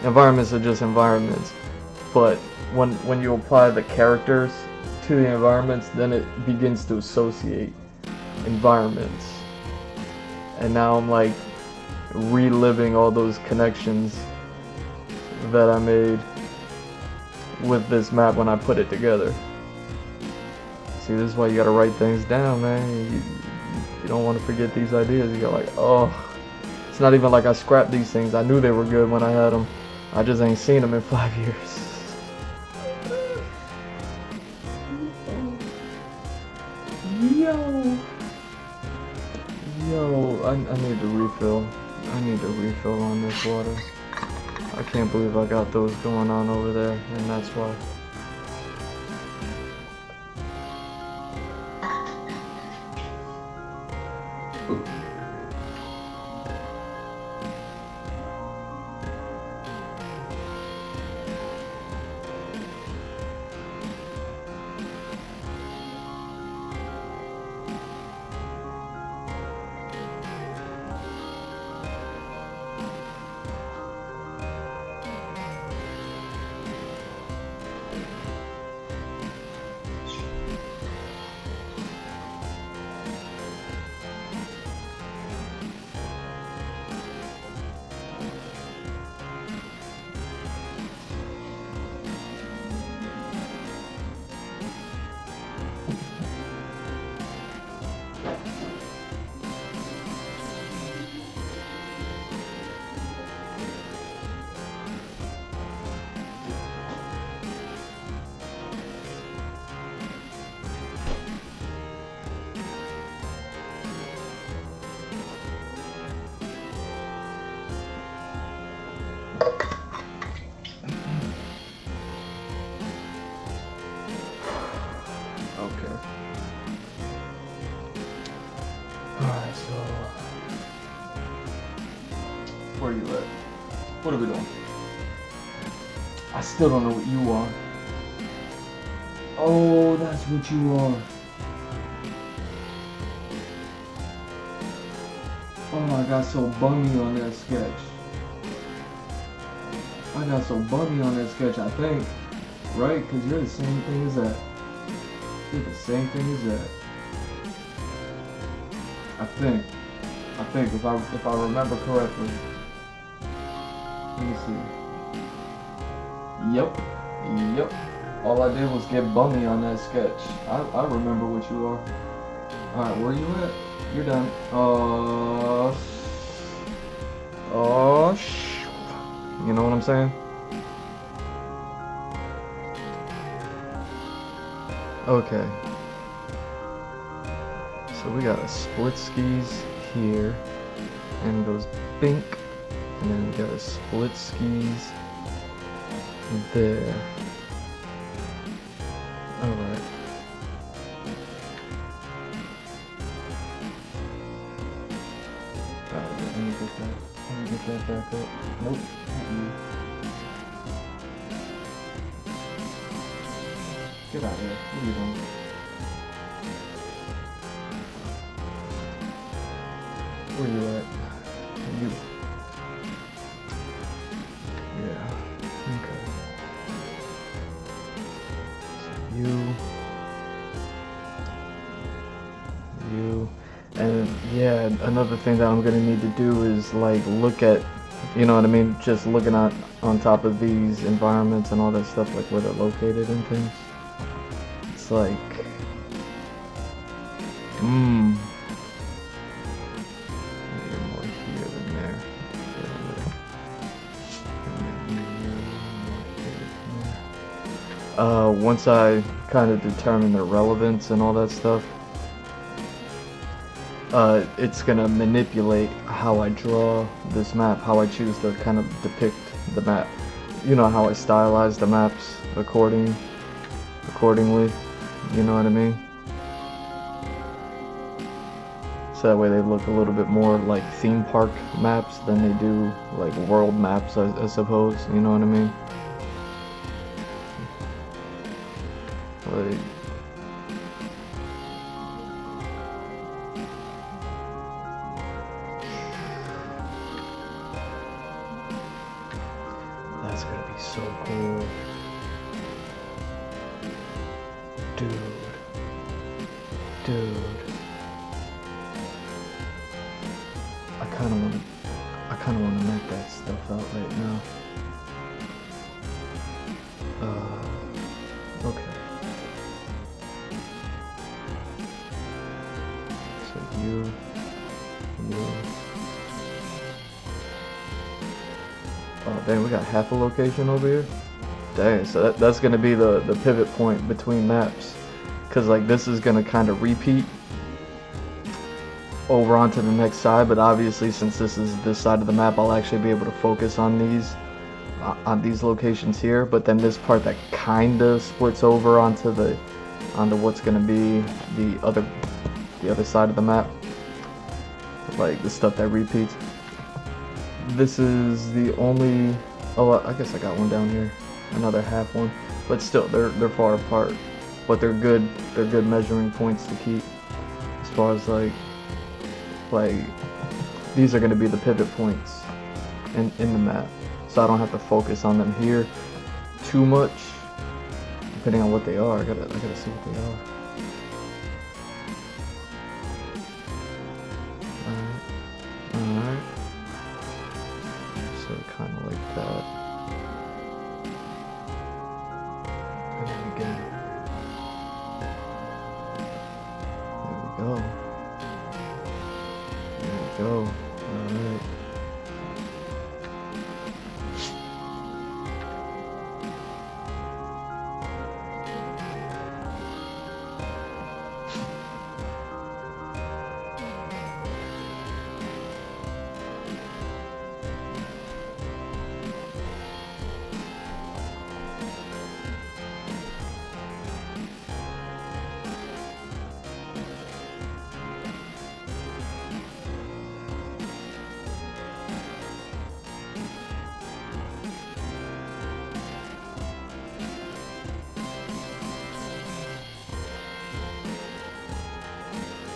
Environments are just environments, but when you apply the characters to the environments, then it begins to associate environments. And now I'm like reliving all those connections that I made with this map when I put it together. See, this is why you gotta write things down, man. You don't want to forget these ideas. You go like, oh, it's not even like I scrapped these things. I knew they were good when I had them. I just ain't seen them in 5 years. Yo, I need to refill. I need to refill on this water. I can't believe I got those going on over there, and that's why. Where are you at? What are we doing? I still don't know what you are. Oh, that's what you are. Oh, I got so bummy on that sketch. I got so bummy on that sketch, I think. Right? Because you're the same thing as that. You're the same thing as that. I think if I remember correctly. Let me see. Yep. All I did was get bummy on that sketch. I remember what you are. Alright, where you at? You're done. You know what I'm saying? Okay. So we got a split skis here, and it goes bink, and then we got a split skis there. Alright. Let me get that back up. Nope, not you. Get out of here. What are you doing? Where you at? You. Yeah. Okay. So you. And yeah, another thing that I'm gonna need to do is like look at, you know what I mean? Just looking at on top of these environments and all that stuff, like where they're located and things. It's like, more here than there. Once I kind of determine their relevance and all that stuff, it's gonna manipulate how I draw this map, how I choose to kind of depict the map. You know how I stylize the maps accordingly. You know what I mean? So that way they look a little bit more like theme park maps than they do like world maps, I suppose. You know what I mean? Like, that's gonna be so cool. Dude. I kinda wanna map that stuff out right now. Okay. So you. Oh dang, we got half a location over here. Dang, so that's gonna be the pivot point between maps, cause like this is gonna kind of repeat over onto the next side. But obviously, since this is this side of the map, I'll actually be able to focus on these locations here. But then this part that kind of splits over onto what's gonna be the other side of the map, like the stuff that repeats. This is the only. Oh, I guess I got one down here, another half one. But still, they're far apart. But they're good measuring points to keep as far as like these are gonna be the pivot points in the map, so I don't have to focus on them here too much. Depending on what they are, I gotta see what they are. Alright. So kind of like that. And then again. There we go. There we go. Alright.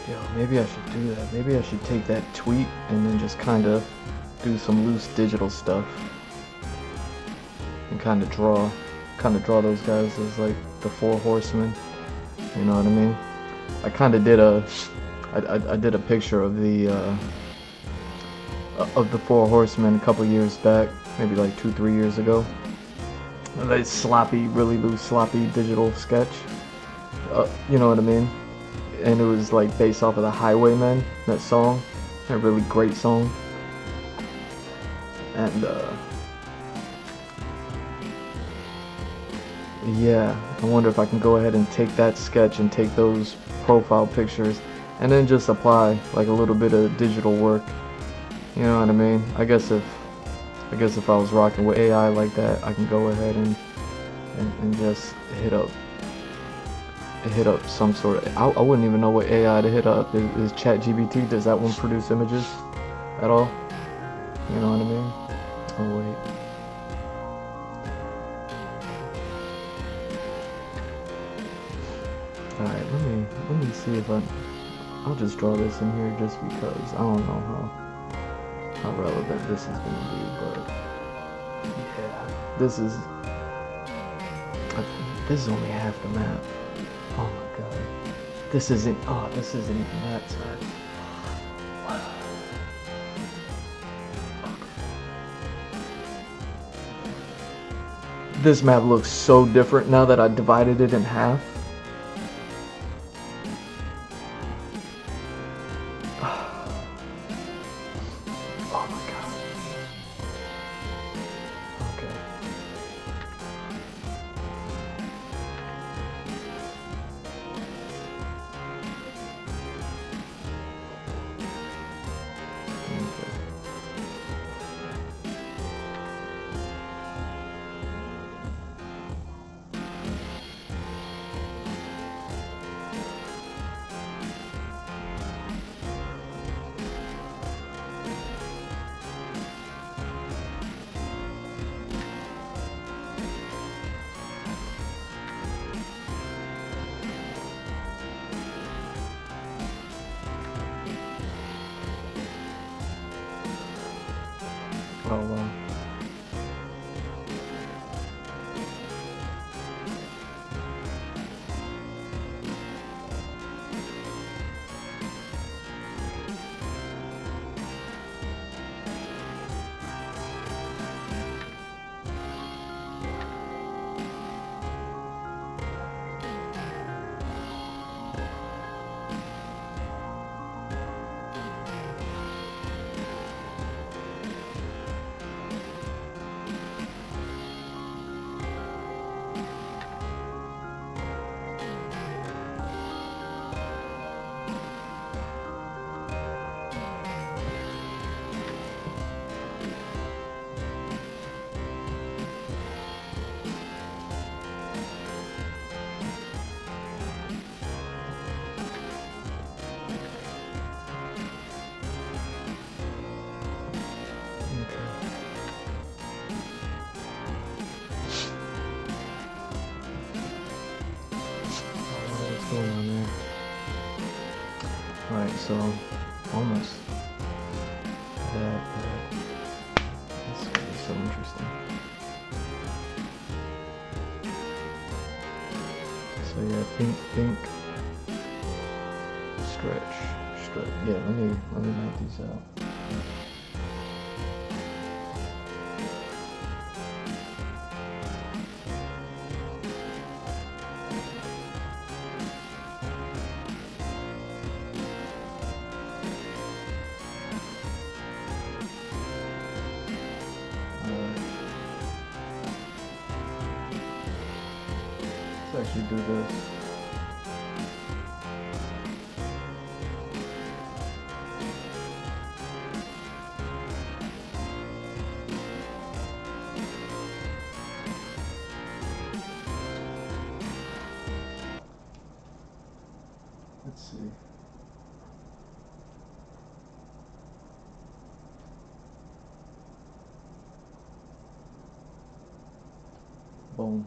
Yo, maybe I should do that. Maybe I should take that tweet and then just kind of do some loose digital stuff and kind of draw those guys as like the 4 horsemen. You know what I mean? I kind of did I did a picture of the 4 horsemen a couple years back, maybe like 2-3 years ago. Like sloppy, really loose, sloppy digital sketch. You know what I mean? And it was like based off of the Highwaymen, that song, a really great song. And yeah, I wonder if I can go ahead and take that sketch and take those profile pictures and then just apply like a little bit of digital work. You know what I mean? I guess if I was rocking with AI like that, I can go ahead and just hit up some sort of. I wouldn't even know what AI to hit up. Is ChatGPT? Does that one produce images at all? You know what I mean? Oh wait. All right, let me see if I'll just draw this in here just because I don't know how relevant this is gonna be, but yeah, this is only half the map. Oh my god. This isn't even that side. This map looks so different now that I divided it in half. Oh my god. Okay. Oh wow. Alright, so almost that. That's gonna be so interesting. So yeah, pink, stretch. Yeah, let me knock these out. Let's actually do this. Let's see. Boom.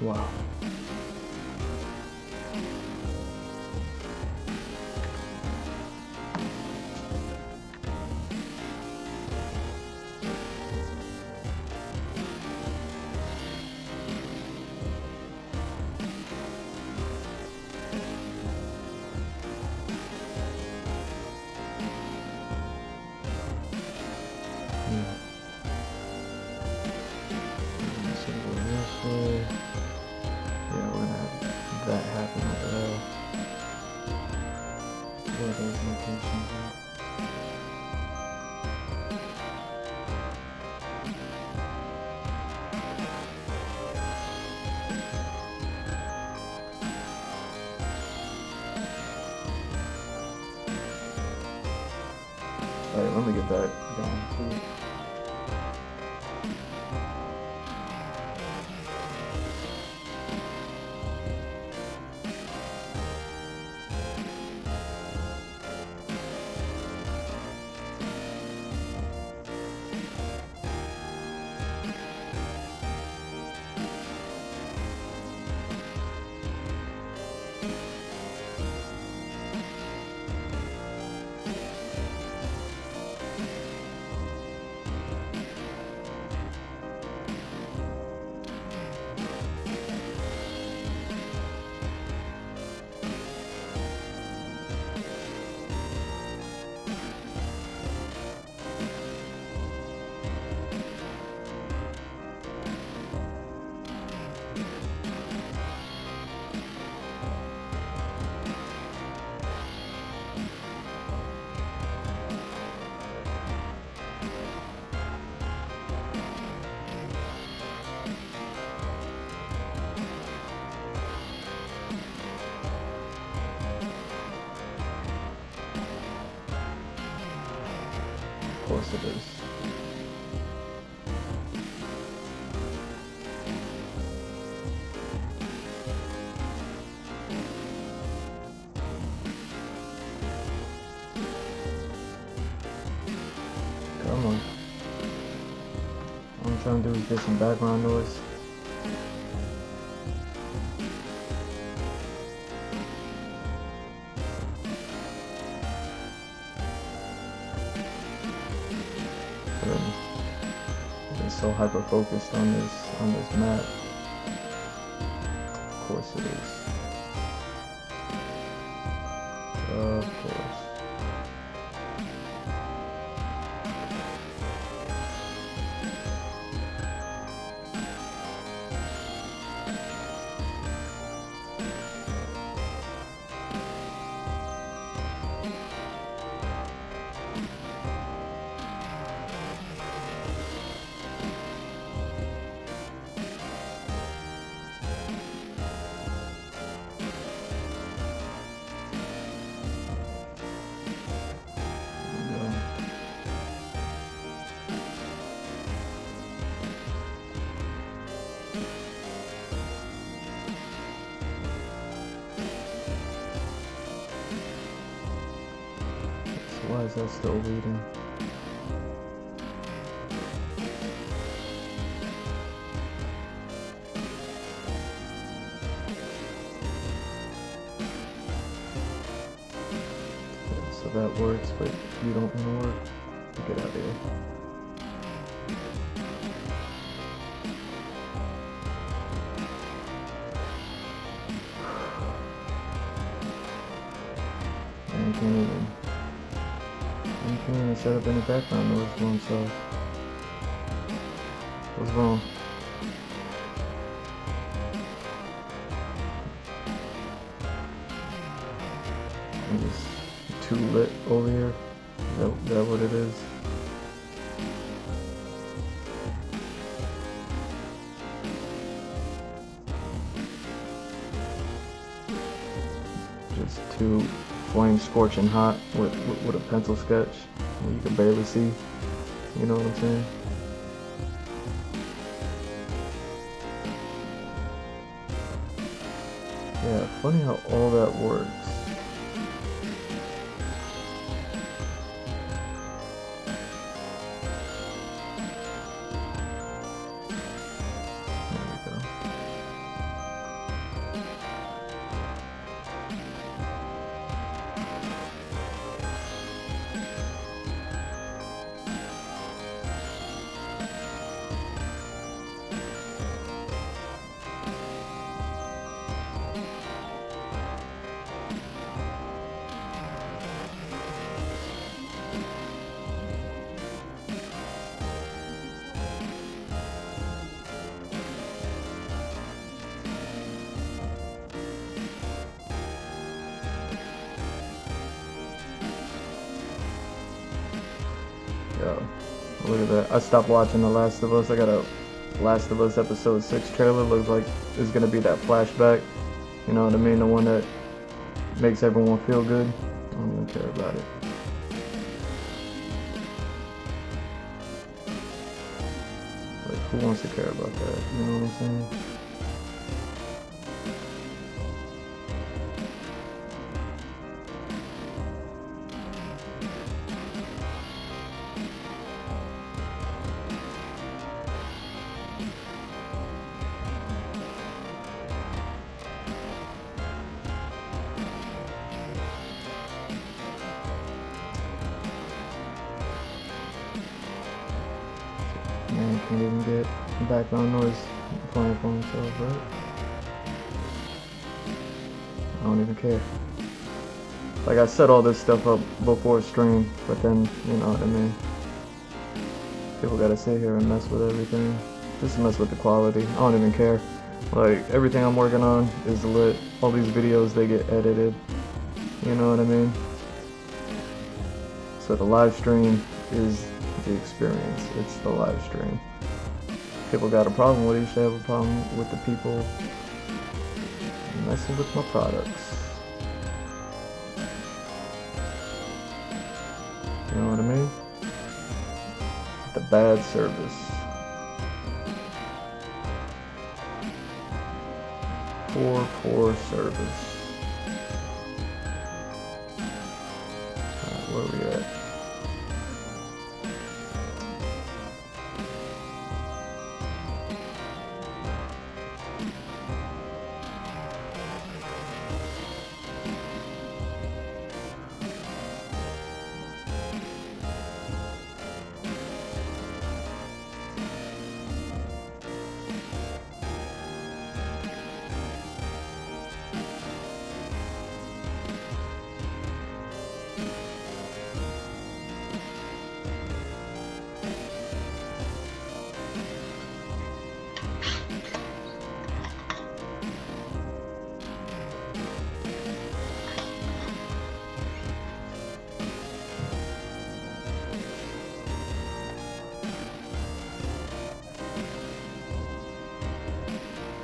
Wow. That happen over there. Where those locations are. Alright, let me get that going too. Of course it is. Come on. All I'm trying to do is get some background noise. It's so hyper focused on this map. Of course it is. Of course. Why is that still reading? Okay, so that works, but you don't want to work. Get out of here. You can't even set up any background noise for himself. What's wrong? I'm just too lit over here. Is that what it is? Just too flame scorching hot with a pencil sketch. You can barely see. You know what I'm saying? Yeah, funny how all that works. Yo, look at that. I stopped watching The Last of Us. I got a Last of Us episode 6 trailer. Looks like it's gonna be that flashback. You know what I mean? The one that makes everyone feel good. I don't even care about it. Like, who wants to care about that? You know what I'm saying? Man can't even get background noise playing for himself, right? I don't even care. Like, I set all this stuff up before stream, but then, you know what I mean? People gotta sit here and mess with everything. Just mess with the quality. I don't even care. Like, everything I'm working on is lit. All these videos, they get edited. You know what I mean? So the live stream is the experience. It's the live stream. People got a problem with it. You should have a problem with the people messing with my products. You know what I mean? The bad service. Poor service. Alright, where are we at?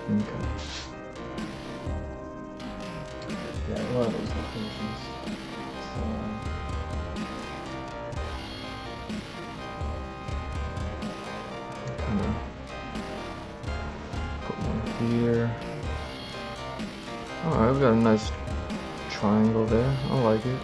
Okay. Yeah, a lot of those locations. So, kind of put one here. Alright, we got a nice triangle there. I like it.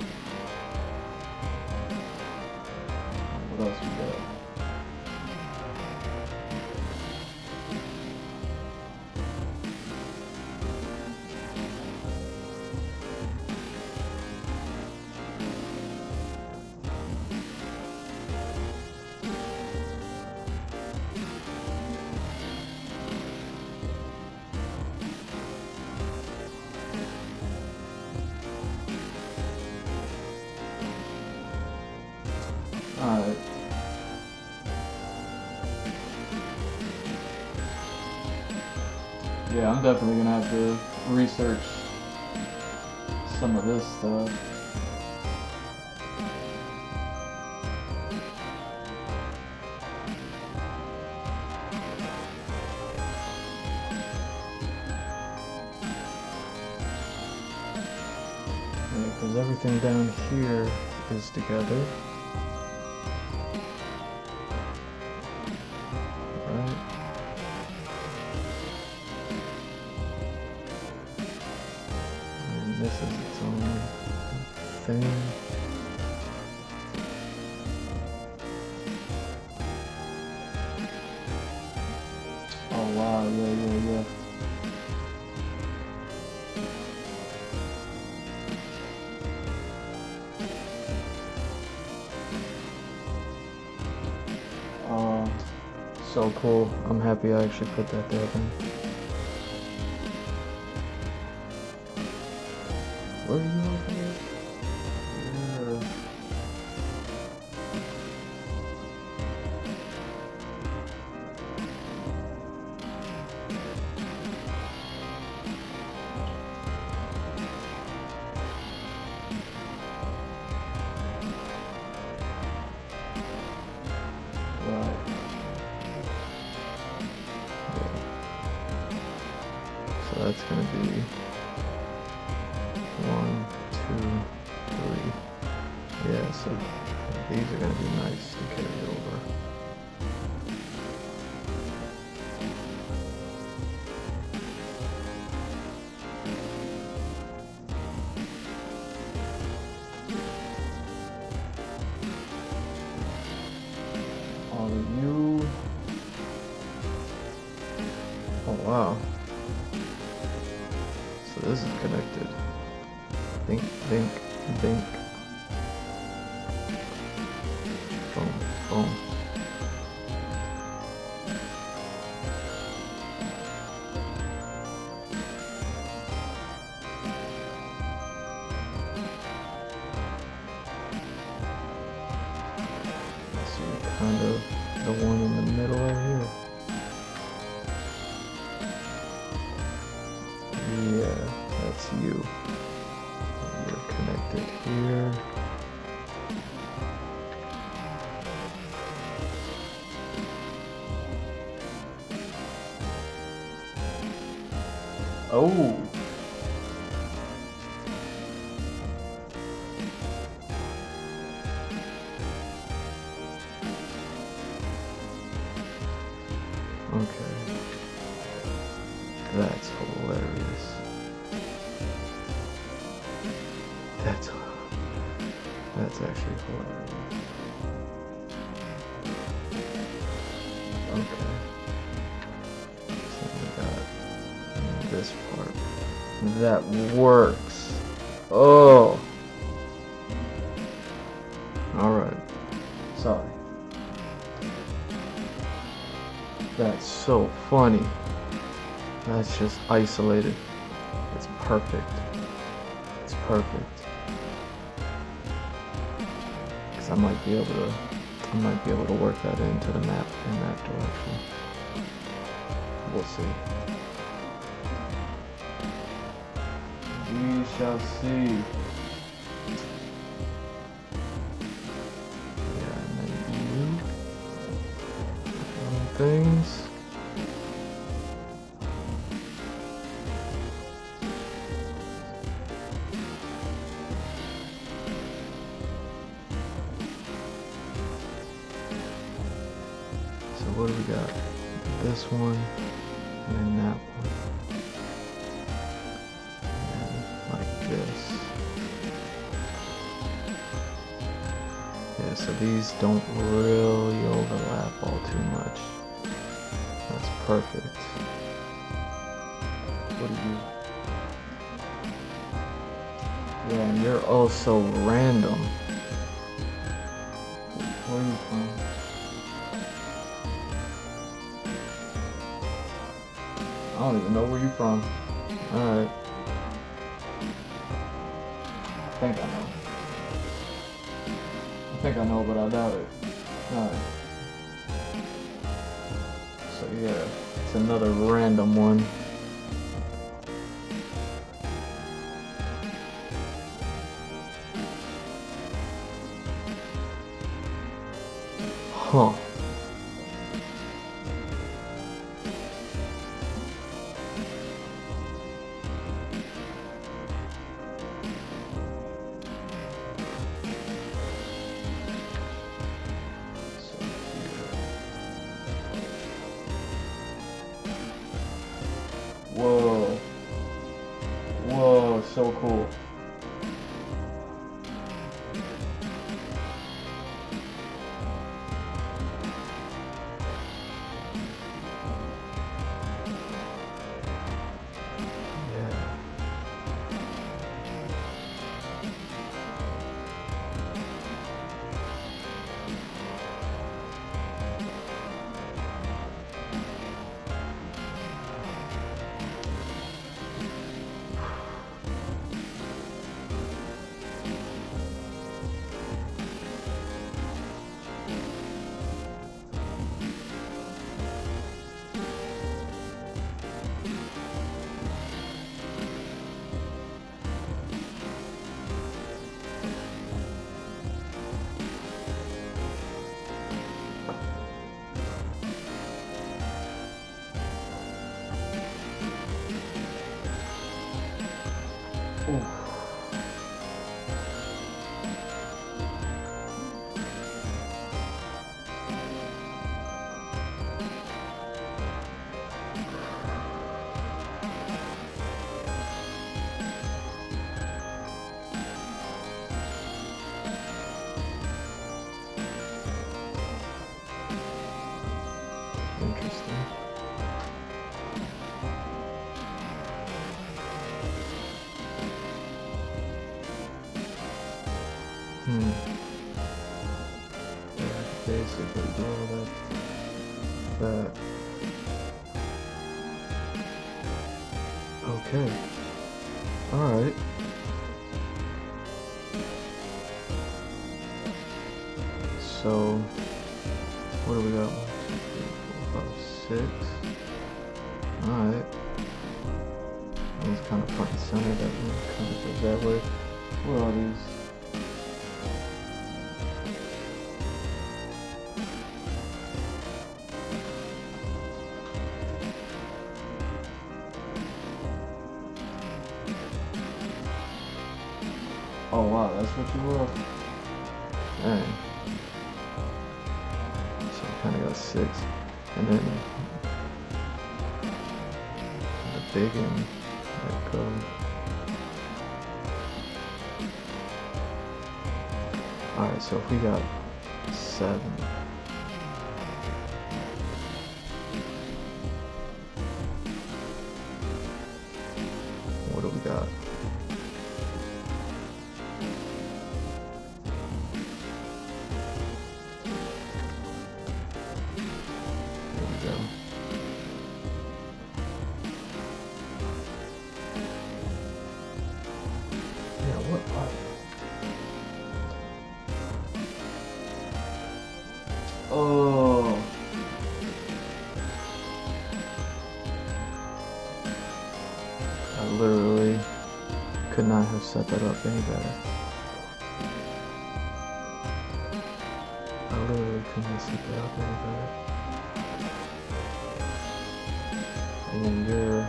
Yeah, I'm definitely gonna have to research some of this stuff. Because everything down here is together. Right? And this is its own thing. Oh wow, yeah. So cool. I'm happy I actually put that there then. Where are you over here? Yeah. Right. So that's going to be 1, 2, 3. Yeah, so these are going to be nice to carry over. All of you. Oh wow. So this is connected. Think. Boom. So you're kind of the one in the middle right here. Yeah, that's you. You're connected here. Oh. Okay. That's hilarious. That's actually hilarious. Okay. So we got this part. That works. Oh. Alright. Sorry. That's so funny. That's just isolated. It's perfect. It's perfect. Because I might be able to work that into the map in that direction. We'll see. We shall see. Yeah, maybe things. So what do we got? This one and then that one. And like this. Yeah, so these don't really overlap all too much. That's perfect. What do you? Yeah, and you're also random. Where are you from? I don't even know where you're from. Alright. I think I know. I think I know, but I doubt it. Alright. So yeah, it's another random one. Whoa. Whoa, so cool. Ooh. Interesting. Yeah, basically do all that. Okay. Alright. So, what do we got? 1, 2, 3, 4, 5, 6. Alright. It's kind of front and center, that one kind of goes that way. What are these? Oh wow, that's what you were? Dang. So I kinda got 6. And then the big end, let go. Alright, so if we got 7. What do we got? Oh. I literally could not have set that up any better. I literally couldn't have set that up any better. And then you're...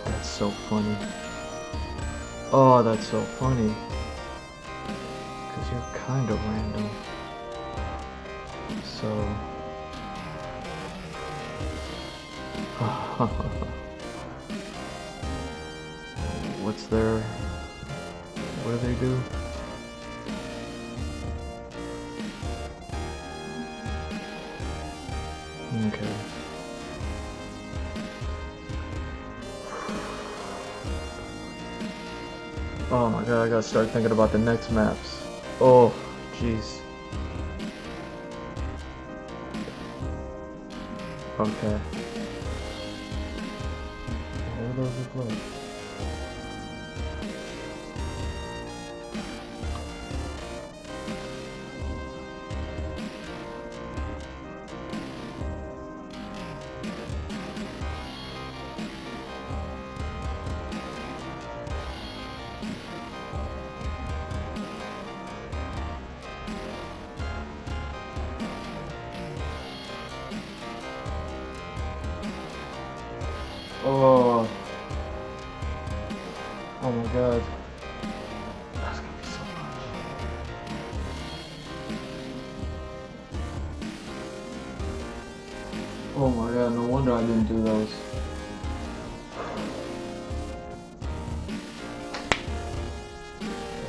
That's so funny. Oh, that's so funny. Because you're kind of random. So... What's their... What do they do? Okay. Oh my god, I gotta start thinking about the next maps. Oh, jeez. Okay. What do those look like? Oh. Oh my god. That's gonna be so much. Oh my god, no wonder I didn't do those.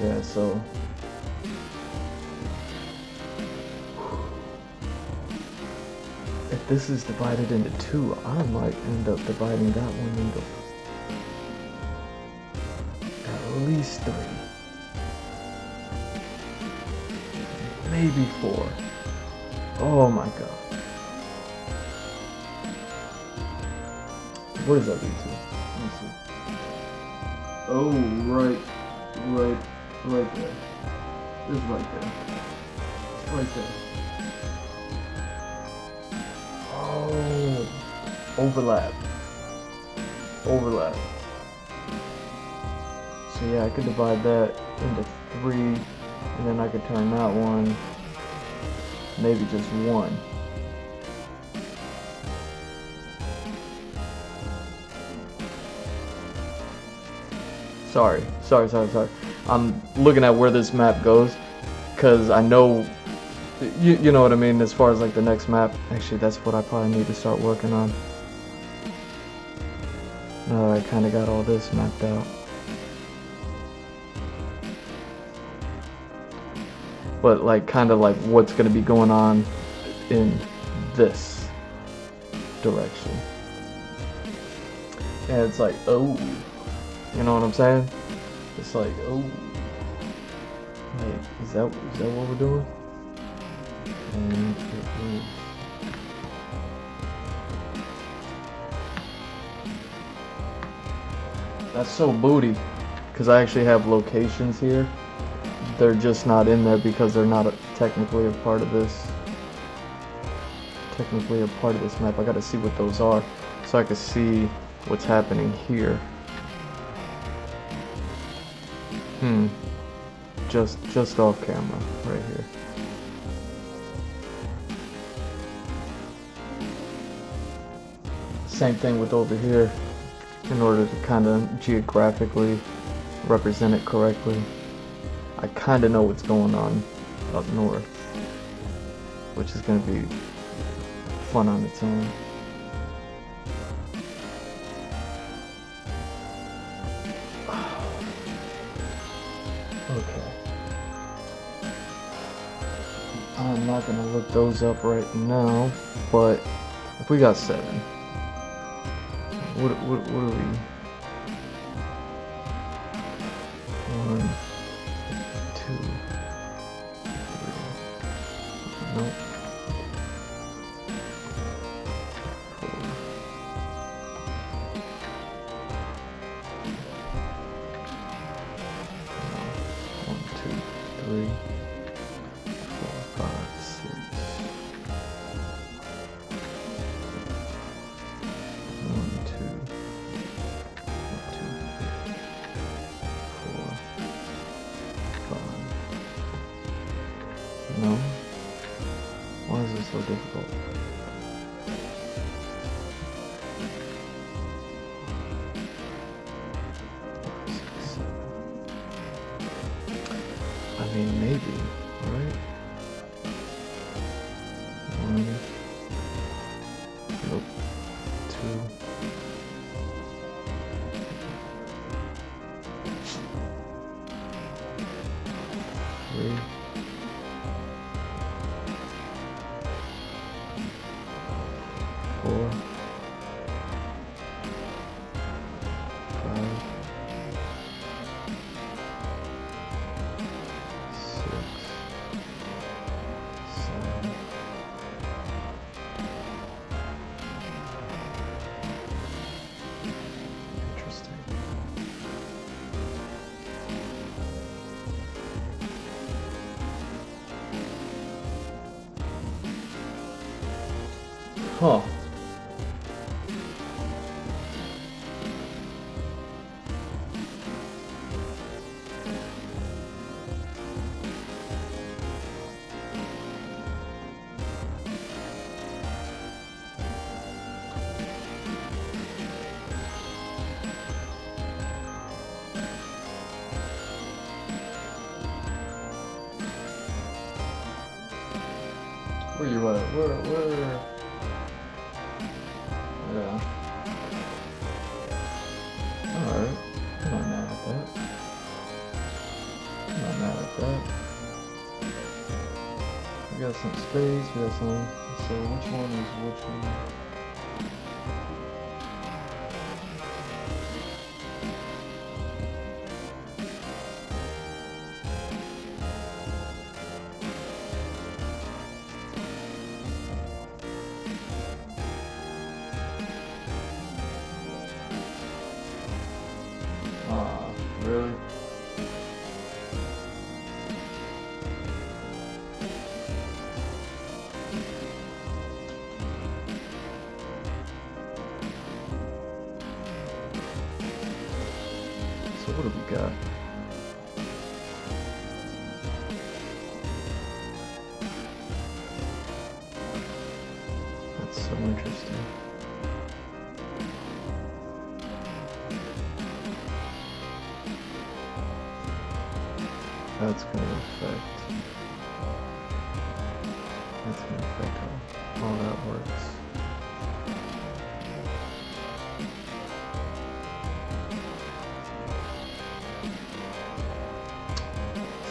Okay, so if this is divided into two, I might end up dividing that one into at least 3. Maybe 4. Oh my god. What does that lead to? Let me see. Oh, right there. It's right there. It's right there. Oh, overlap. So yeah, I could divide that into 3, and then I could turn that one maybe just 1. Sorry. I'm looking at where this map goes, because I know, you know what I mean, as far as like the next map. Actually, that's what I probably need to start working on. Now that I kind of got all this mapped out. But like, kind of like what's going to be going on in this direction. And it's like, oh. You know what I'm saying? It's like, oh, like, is that what we're doing? And that's so booty, because I actually have locations here. They're just not in there because they're not technically a part of this. Map. I gotta see what those are, so I can see what's happening here. Just off camera, right here. Same thing with over here, in order to kind of geographically represent it correctly. I kind of know what's going on up north, which is going to be fun on its own. Okay. I'm not gonna look those up right now, but if we got 7, what are we? 1, 2, 3. Nope. 4. 1, 2, 3. 4, 5, 6. 1, 2, 4, 5. No? Why is this so difficult? I mean, maybe, right? 1, nope, 2, 3, 4, 5, 6, 7. Interesting. Huh. Where you at? Where? Yeah. Alright. I'm not mad at that. I'm some space, we got some, so which one is which one? Really? So what do we got? That's so interesting. That's going to affect how that works.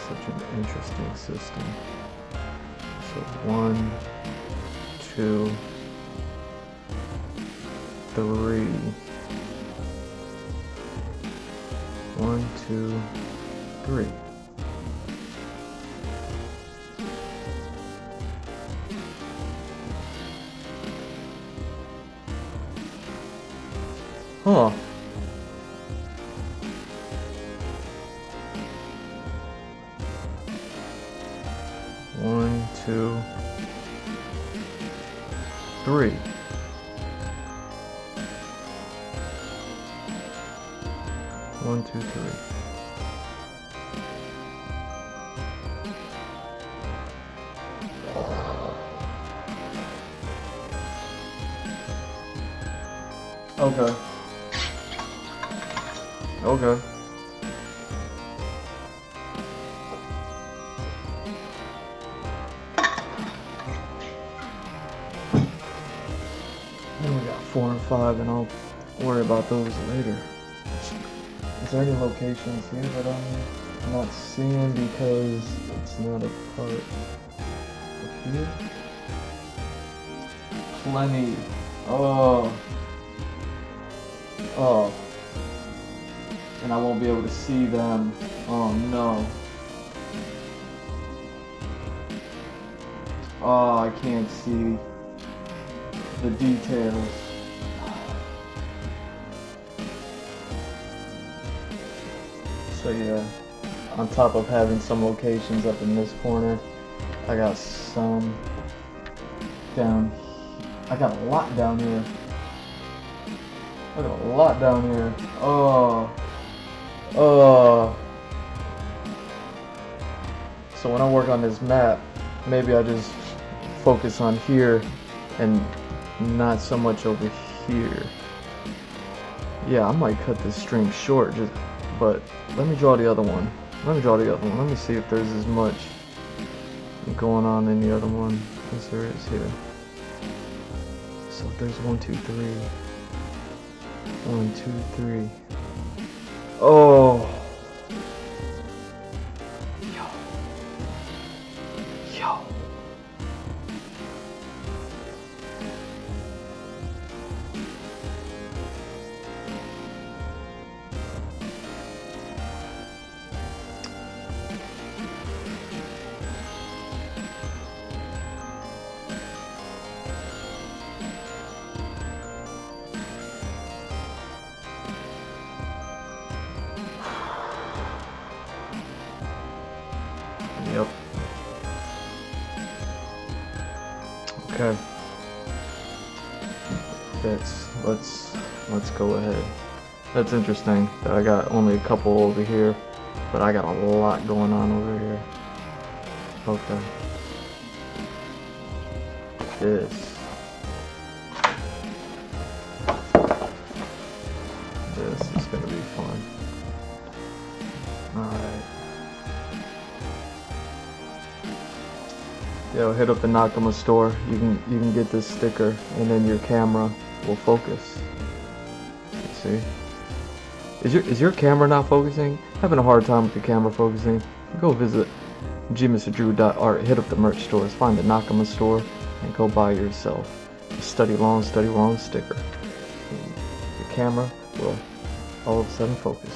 Such an interesting system. So 1, 2, 3. 1, 2, 3. Huh. One, two, three. One, two, three. Okay. Okay. Then we got 4 and 5, and I'll worry about those later. Is there any locations here that I'm not seeing because it's not a part of here? Plenty. Oh. Oh. And I won't be able to see them. Oh no. Oh, I can't see the details. So yeah, on top of having some locations up in this corner, I got some down here. I got a lot down here. I got a lot down here. Oh. So when I work on this map, maybe I just focus on here and not so much over here. Yeah, I might cut this string short, but let me draw the other one. Let me see if there's as much going on in the other one as there is here. So if there's 1, 2, 3. 1, 2, 3. Oh. Yo. Yep. Okay. Let's go ahead. That's interesting that I got only a couple over here, but I got a lot going on over here. Okay. This is gonna be fun. Alright. Yo, hit up the Nakama store. You can get this sticker, and then your camera will focus. Let's see. Is your camera not focusing? Having a hard time with the camera focusing? Go visit gmrdrew.art. Hit up the merch stores, find the Nakama store, and go buy yourself a Study Long, Study Wrong sticker. Your camera will all of a sudden focus.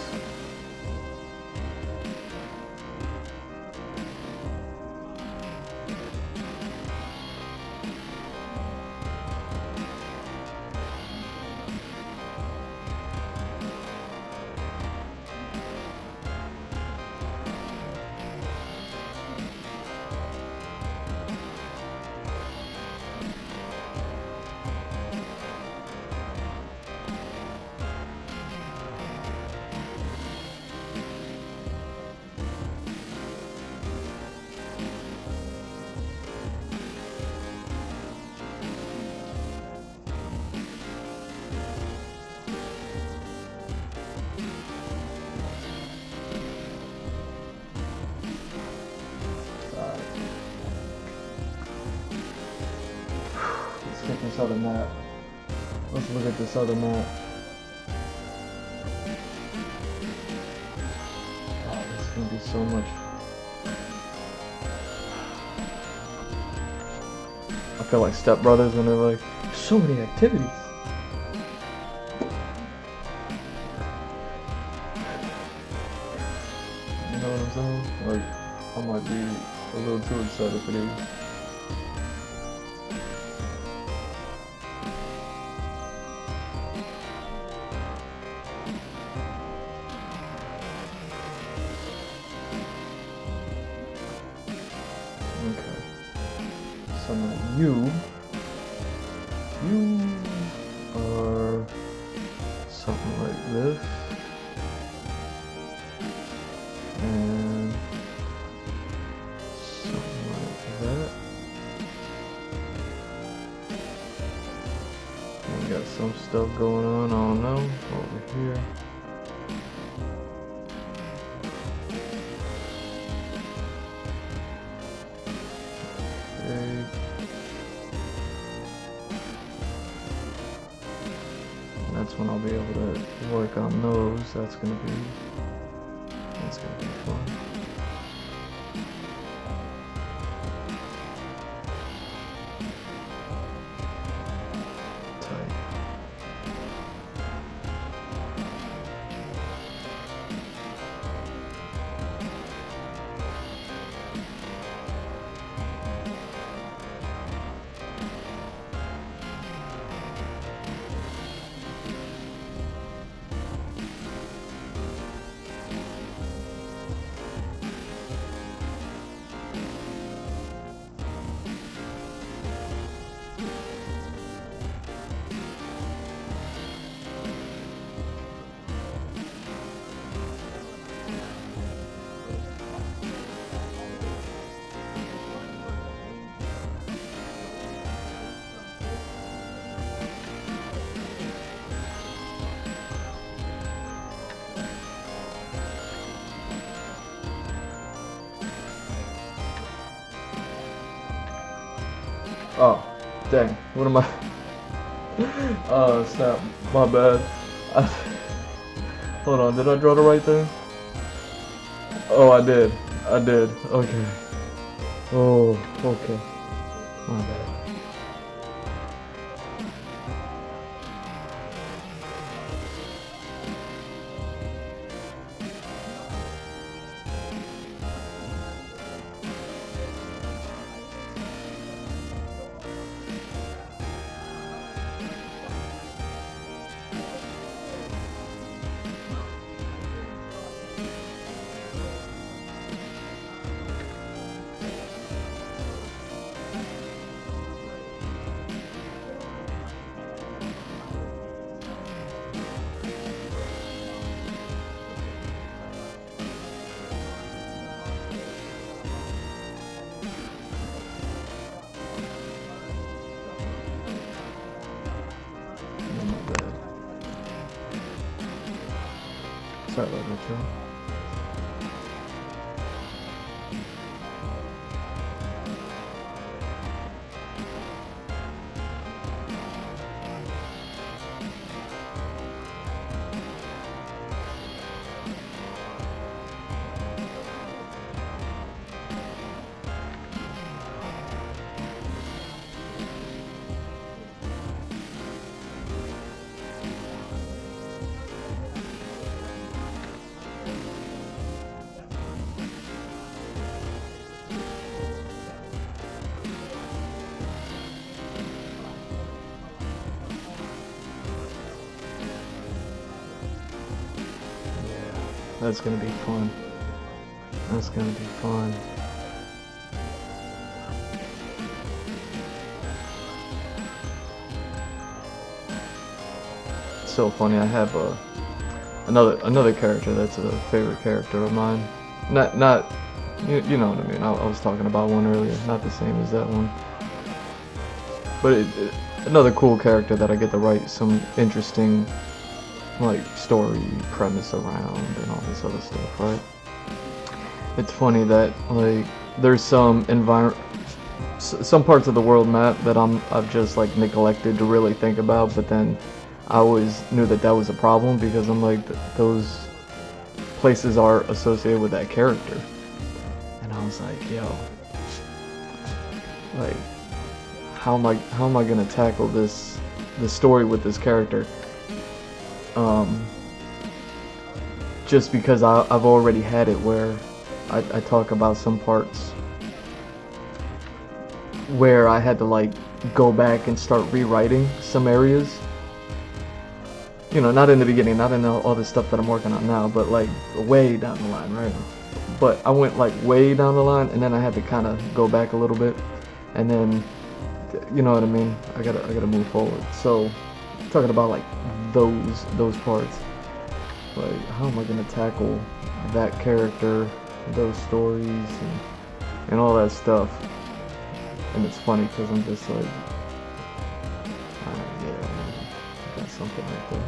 Let's get this other map. Let's look at this other map. Oh, this is gonna be so much. I feel like Step Brothers when they're like, so many activities. You know what I'm saying? Like, I might be a little too excited for these. Okay. So now you are something like this. And something like that. And we got some stuff going on, I don't know, over here. Okay. And that's when I'll be able to work on those. That's gonna be fun. Tight. Oh, dang. What am I? Oh, snap. My bad. Hold on, did I draw the right thing? Oh, I did. Okay. Oh, okay. My bad. Sorry about that, y'all. That's gonna be fun. That's gonna be fun. It's so funny. I have another character that's a favorite character of mine. Not you know what I mean. I was talking about one earlier. Not the same as that one. But another cool character that I get to write some interesting like story premise around and all this other stuff, right? It's funny that like there's some some parts of the world map that I've just like neglected to really think about, but then I always knew that that was a problem because I'm like those places are associated with that character, and I was like, yo, like how am I gonna tackle this story with this character? Just because I've already had it where I talk about some parts where I had to like go back and start rewriting some areas. You know, not in the beginning, not in all the stuff that I'm working on now, but like way down the line, right? But I went like way down the line, and then I had to kind of go back a little bit, and then, you know what I mean? I gotta move forward. So, talking about like those parts, like how am I gonna tackle that character, those stories, and all that stuff? And it's funny because I'm just like, yeah, I got something right there.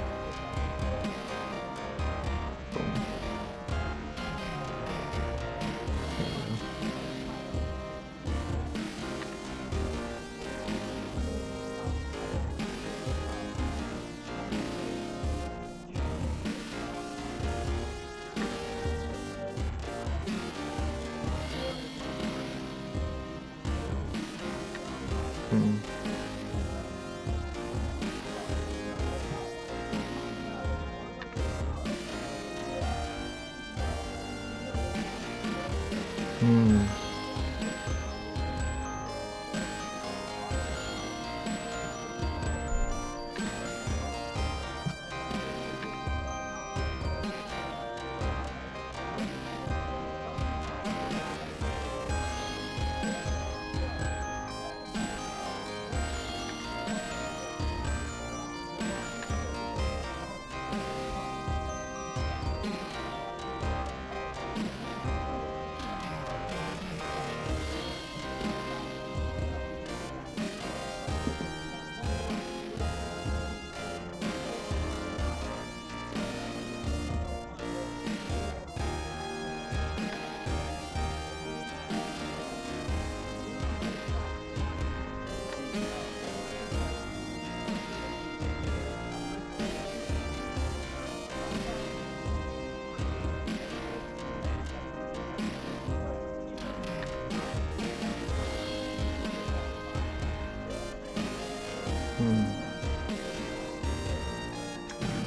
Boom.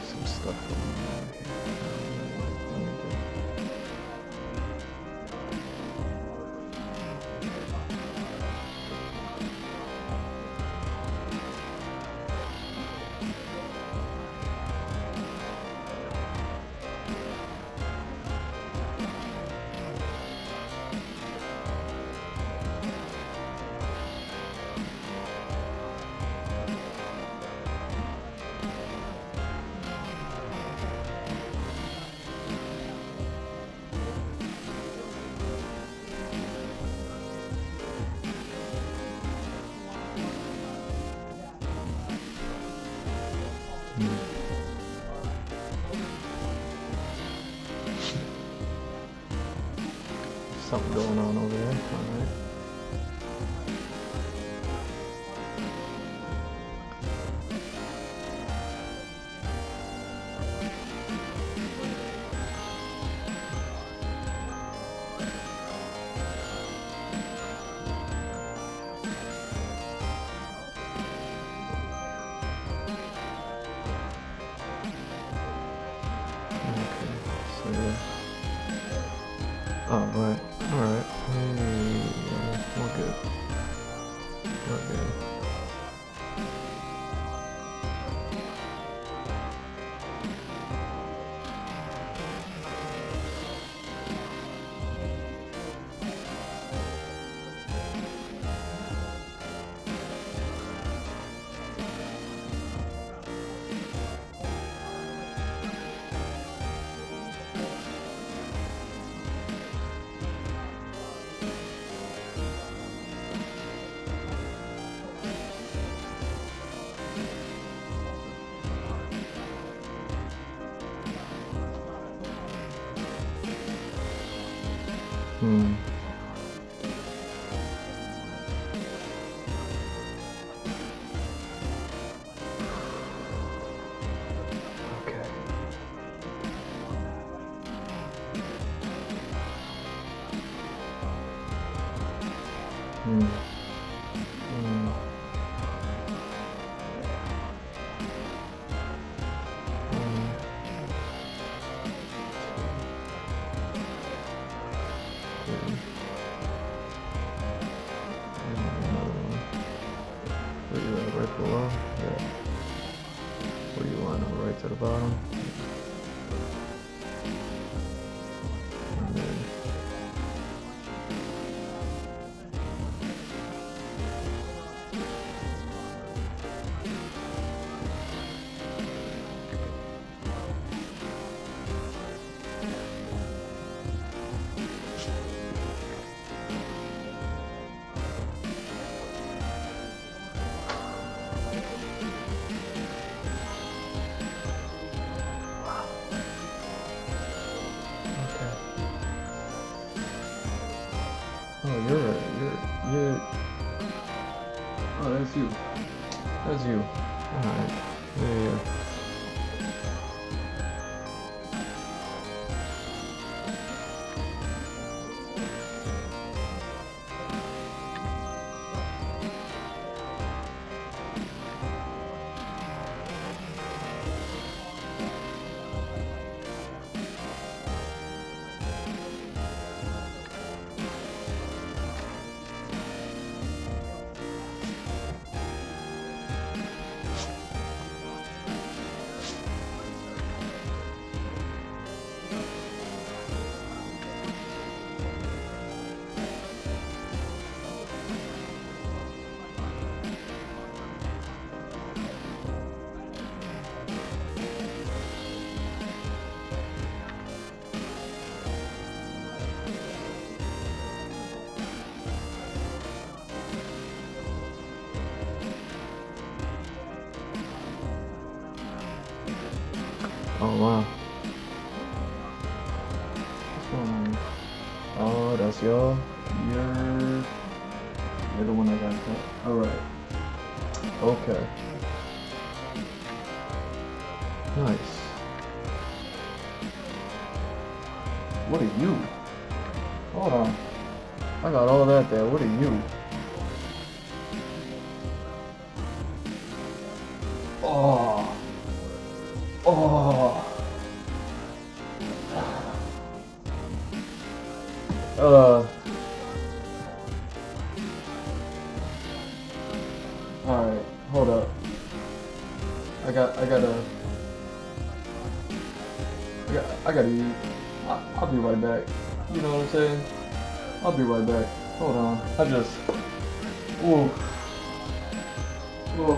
Some stuff going on here. Something going on over there. All right. Alright, alright. Hey, we're good. We're good. Hmm. Okay. Hmm. Hmm. Hmm. Okay. Where you at? Right below? Yeah. Where you want? Right to the bottom. And then okay. Oh, you're. Oh, that's you. That's you. Alright. Yeah, yeah. Oh, wow. What's going on? Oh, that's y'all. You're the one that got cut. Alright. Okay. Nice. What are you? Hold on. I got all that there. What are you? Oh. Oh. Alright, hold up. I gotta eat. I'll be right back. You know what I'm saying? I'll be right back. Hold on. Ooh. Ooh.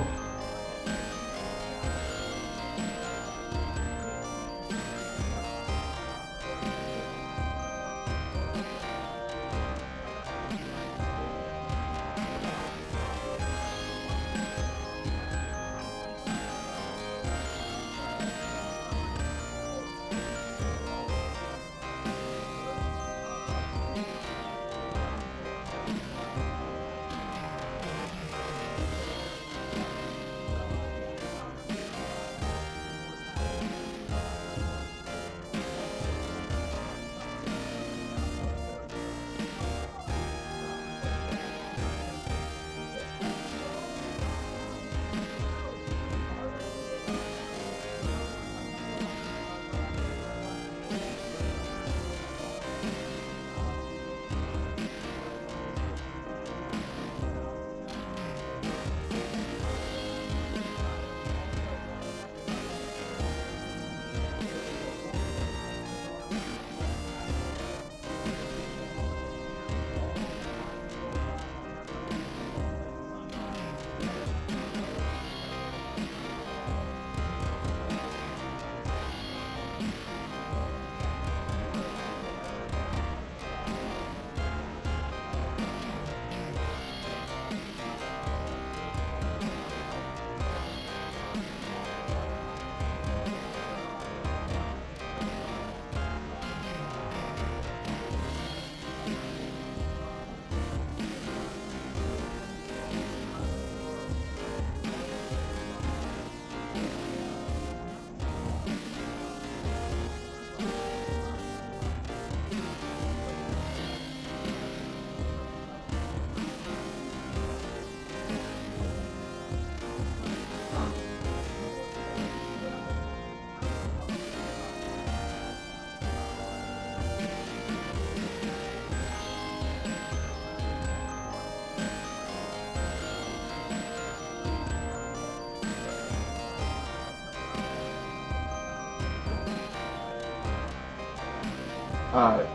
Alright.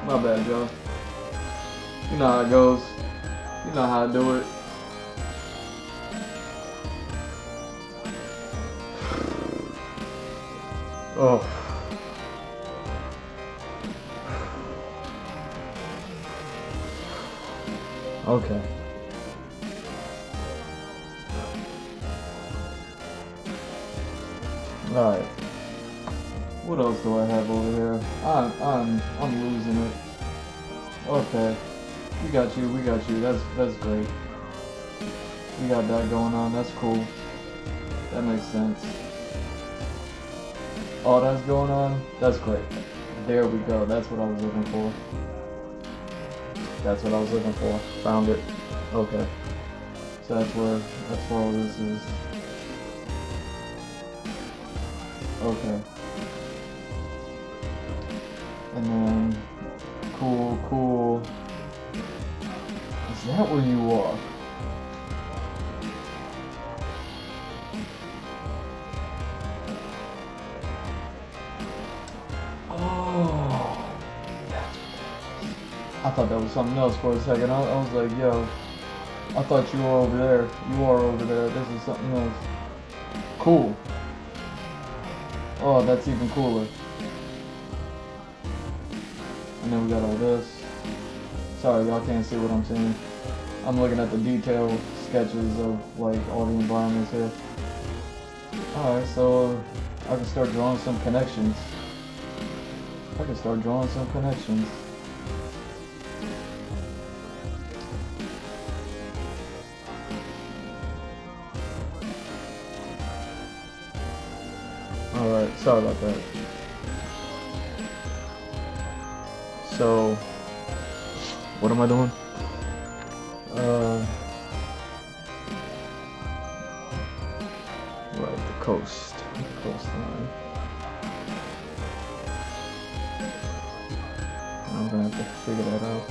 My bad, y'all. You know how it goes. You know how I do it. Oh. Okay. Alright. What else do I have over here? I'm losing it. Okay. We got you, That's great. We got that going on, that's cool. That makes sense. Oh, that's going on? That's great. There we go, that's what I was looking for. That's what I was looking for. Found it. Okay. So that's where all this is. Okay. And then, cool. Is that where you are? Oh. I thought that was something else for a second. I was like, yo, I thought you were over there. You are over there. This is something else. Cool. Oh, that's even cooler. And then we got all this. Sorry, y'all can't see what I'm seeing. I'm looking at the detailed sketches of like all the environments here. Alright, so I can start drawing some connections. Alright, sorry about that. So, what am I doing? Right, the coastline. I'm gonna have to figure that out.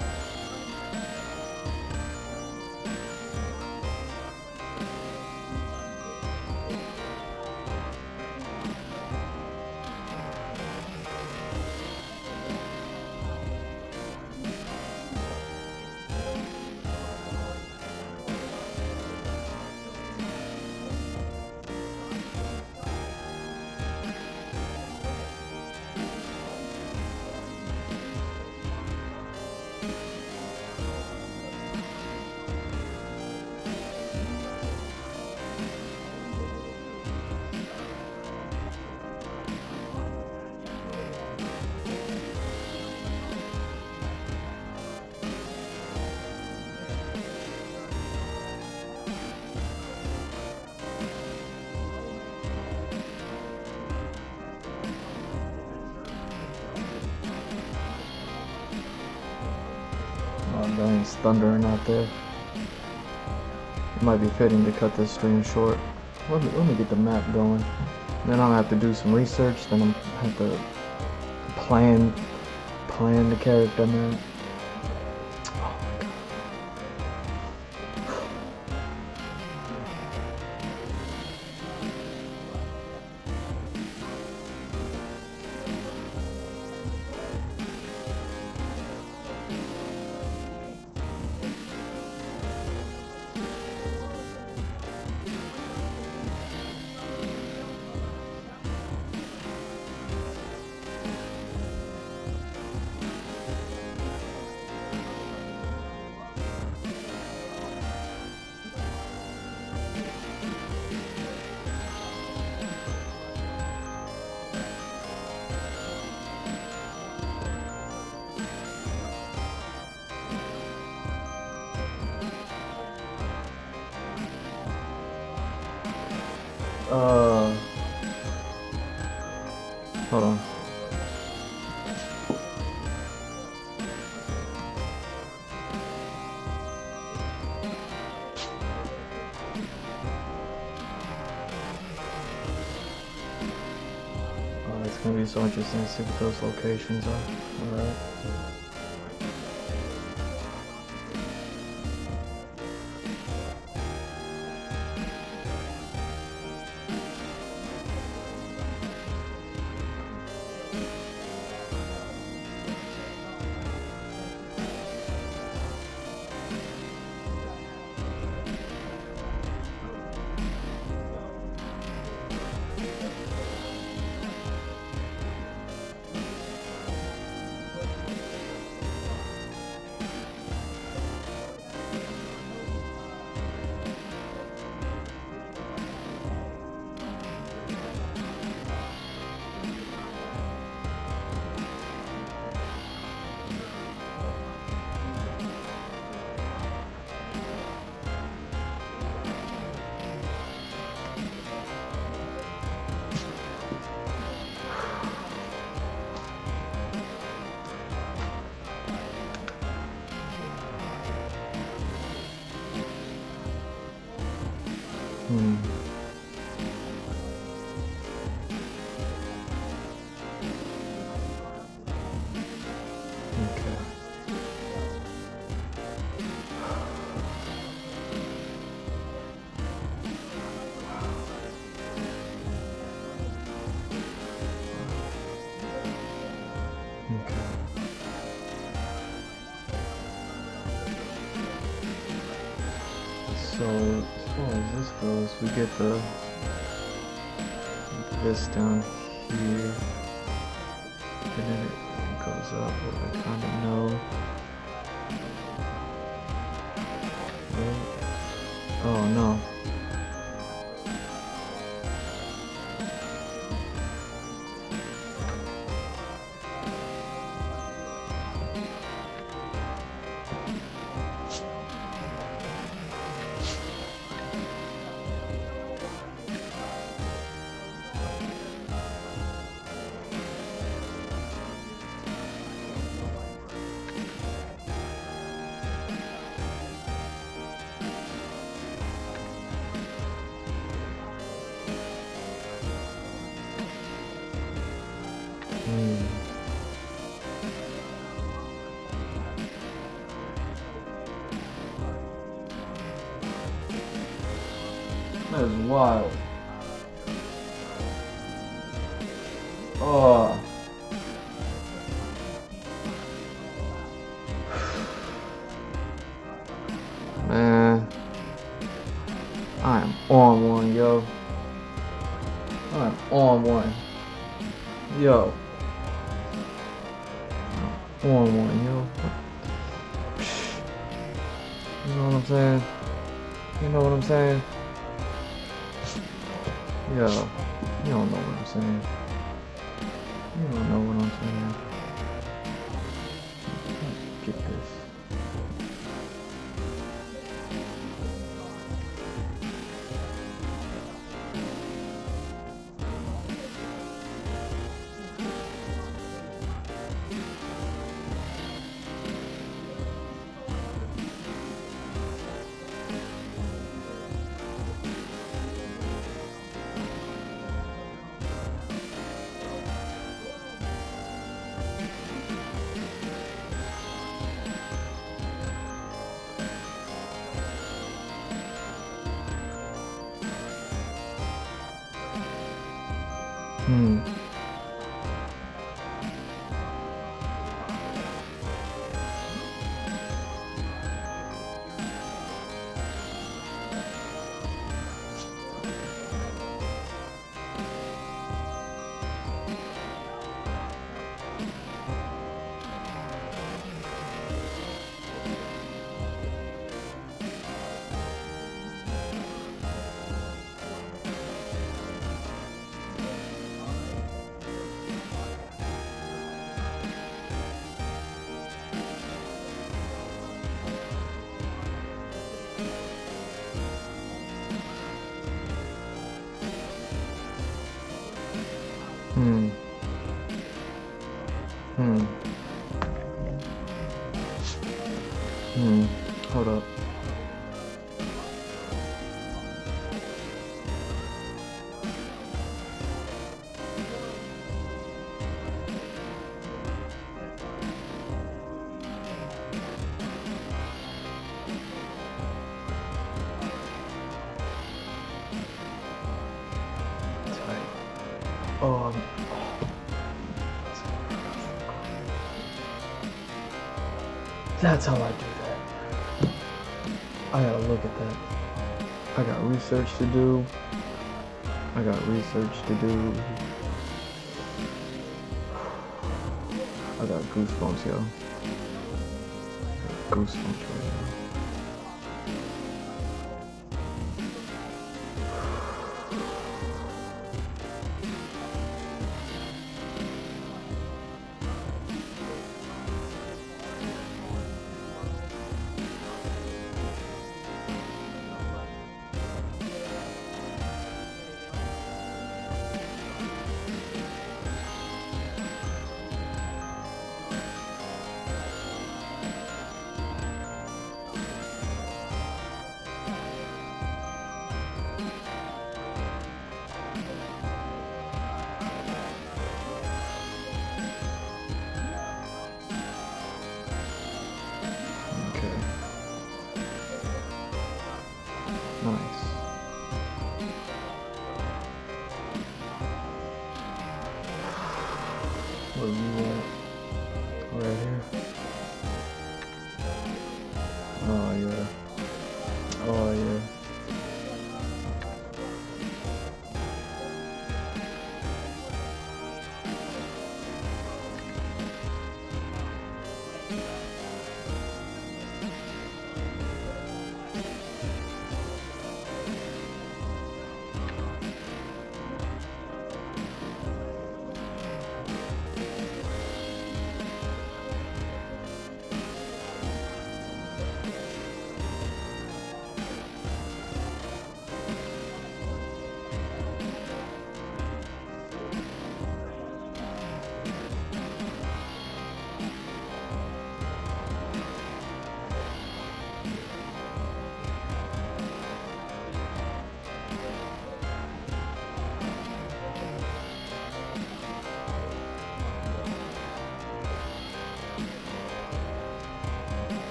Dang, it's thundering out there. It might be fitting to cut this stream short. Let me get the map going. Then I'll have to do some research. Then I'll have to plan the character, man. Hold on. Oh, it's gonna be so interesting to see what those locations are. Alright. Hmm. Okay. Okay. So as far as this goes, we get this down here, and then it goes up. I kind of know. Right? Oh no. That is wild. Oh. Man. I am on one, yo. I'm on one. Yo. I'm on one, yo. You know what I'm saying? You know what I'm saying? Yo, you don't know what I'm saying. You don't know what I'm saying. Get this. Hmm. Hmm. Hmm. Hmm. Hold up. Tight. Oh, that's how I do that. I gotta look at that. I got research to do. I got research to do. I got goosebumps, yo. Goosebumps right now. Where you at? Right here. Oh yeah. Oh yeah.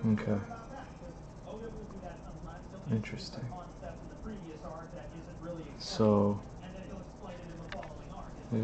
Okay. Interesting. So, yeah.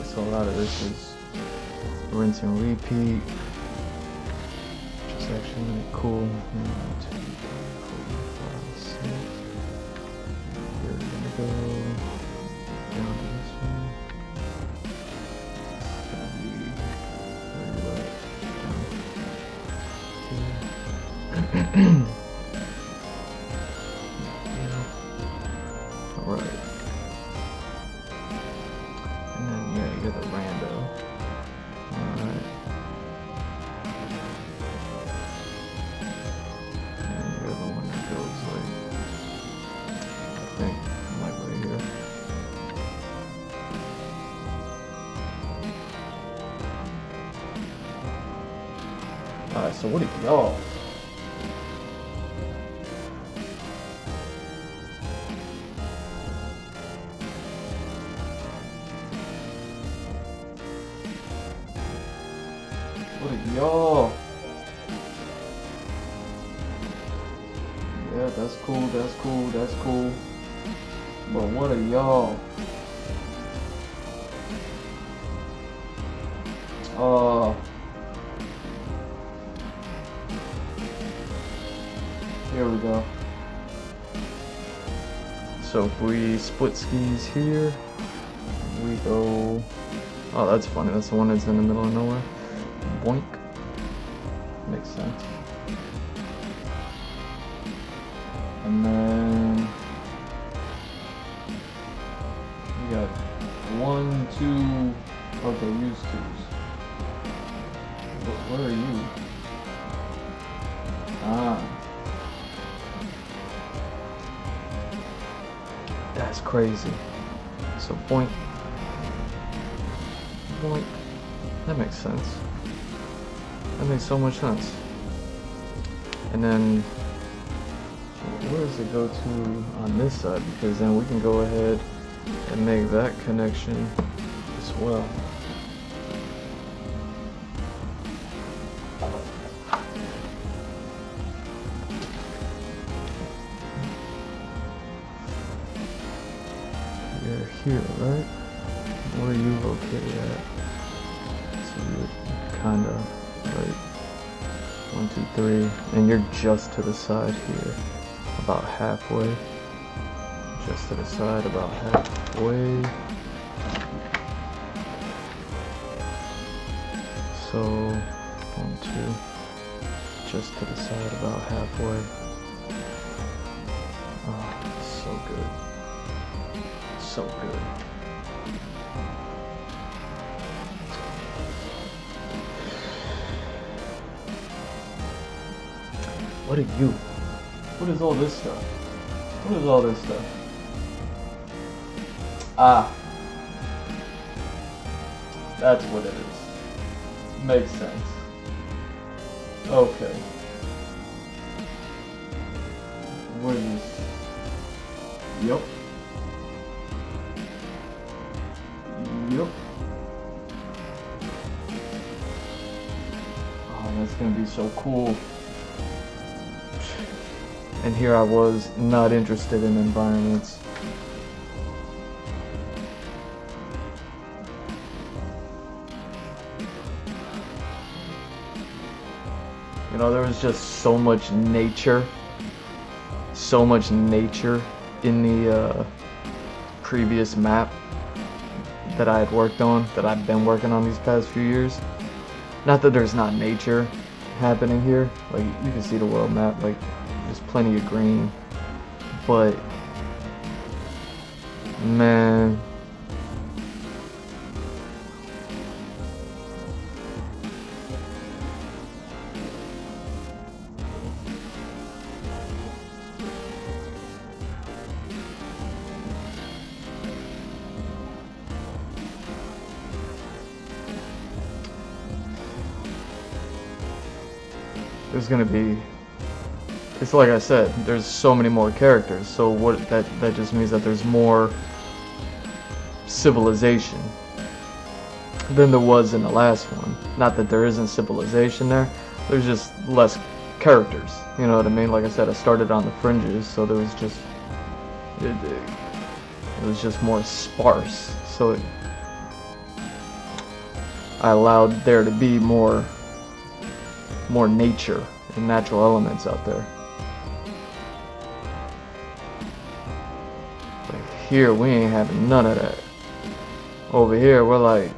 So a lot of this is rinse and repeat, which is actually really cool. Here we're gonna go down to this one. It's gonna be where you at? All right. And then yeah, you got the rando. Alright. And you're the one that goes like, I think, like right here. Alright, so what do y'all? What are y'all? Yeah, that's cool, that's cool, that's cool. But what are y'all? Oh. Here we go. So if we split skis here, we go... Oh, that's funny. That's the one that's in the middle of nowhere. Boink. Makes sense. And then... we got 1, 2... Okay, use 2s. Where are you? Ah. That's crazy. So boink. Boink. That makes sense. That makes so much sense. And then where does it go to on this side? Because then we can go ahead and make that connection as well. You're here, right? Where are you located at? So you're kinda like 1, 2, 3, and you're just to the side here, about halfway. Just to the side, about halfway. So 1, 2, just to the side, about halfway. Oh, so good. So good. What are you? What is all this stuff? What is all this stuff? Ah. That's what it is. Makes sense. Okay. What is this? Yup. Yup. Oh, that's gonna be so cool. And here I was, not interested in environments. You know, there was just so much nature in the previous map that I had worked on, that I've been working on these past few years. Not that there's not nature happening here, like you can see the world map, like there's plenty of green, but man, there's gonna be, it's like I said, there's so many more characters, so what that just means that there's more civilization than there was in the last one. Not that there isn't civilization there, there's just less characters, you know what I mean? Like I said, I started on the fringes, so there was just it was just more sparse, so I allowed there to be more nature and natural elements out there. Like here, we ain't having none of that. Over here, we're like,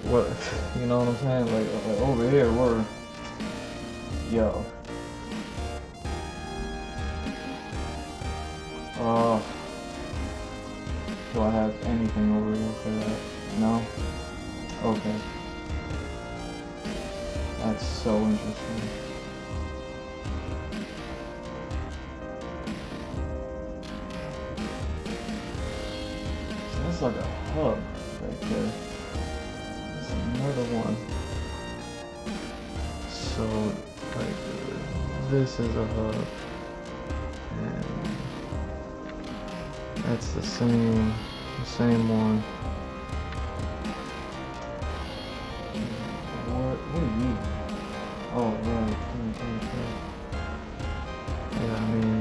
what you know what I'm saying? Like over here, we're, yo. Do I have anything over here for that? No? Okay. That's so interesting. So that's like a hub right there. There's another one. So, like, this is a hub. And that's the same one. What are you? Oh, right. Yeah, I mean,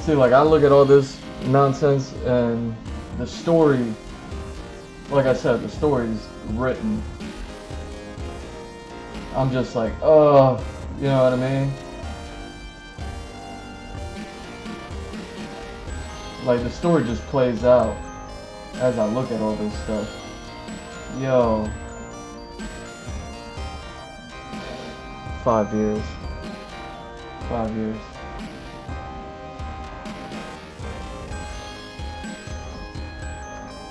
See, like, I look at all this nonsense and the story, like I said, the story's written. I'm just like, oh, you know what I mean? Like, the story just plays out as I look at all this stuff. Yo. 5 years. 5 years.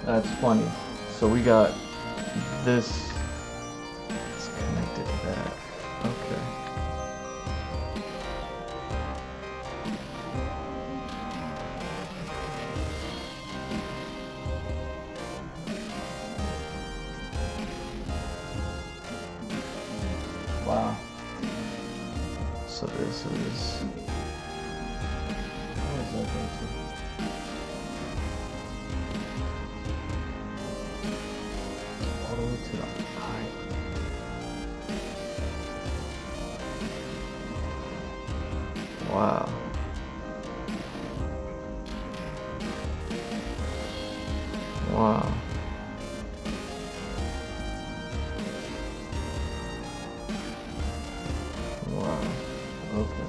That's funny. So we got this. It's connected to that. Okay. Wow. So this is. What is that going to? All the way to the eye. Wow. Wow. Wow. Okay.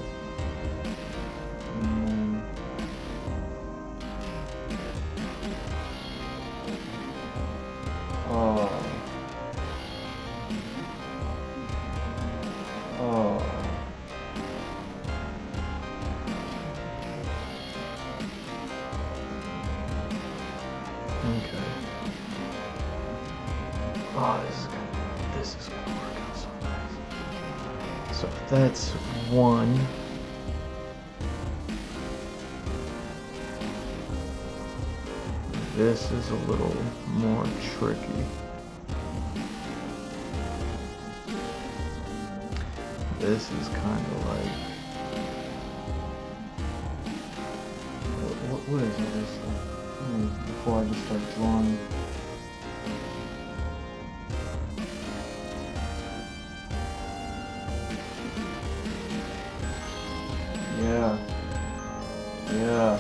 Oh. Oh. Okay. Oh, this is gonna work out so nice. So that's one. This is a little more tricky. This is kind of like, what is all this stuff? Before I just start drawing. Yeah. Yeah.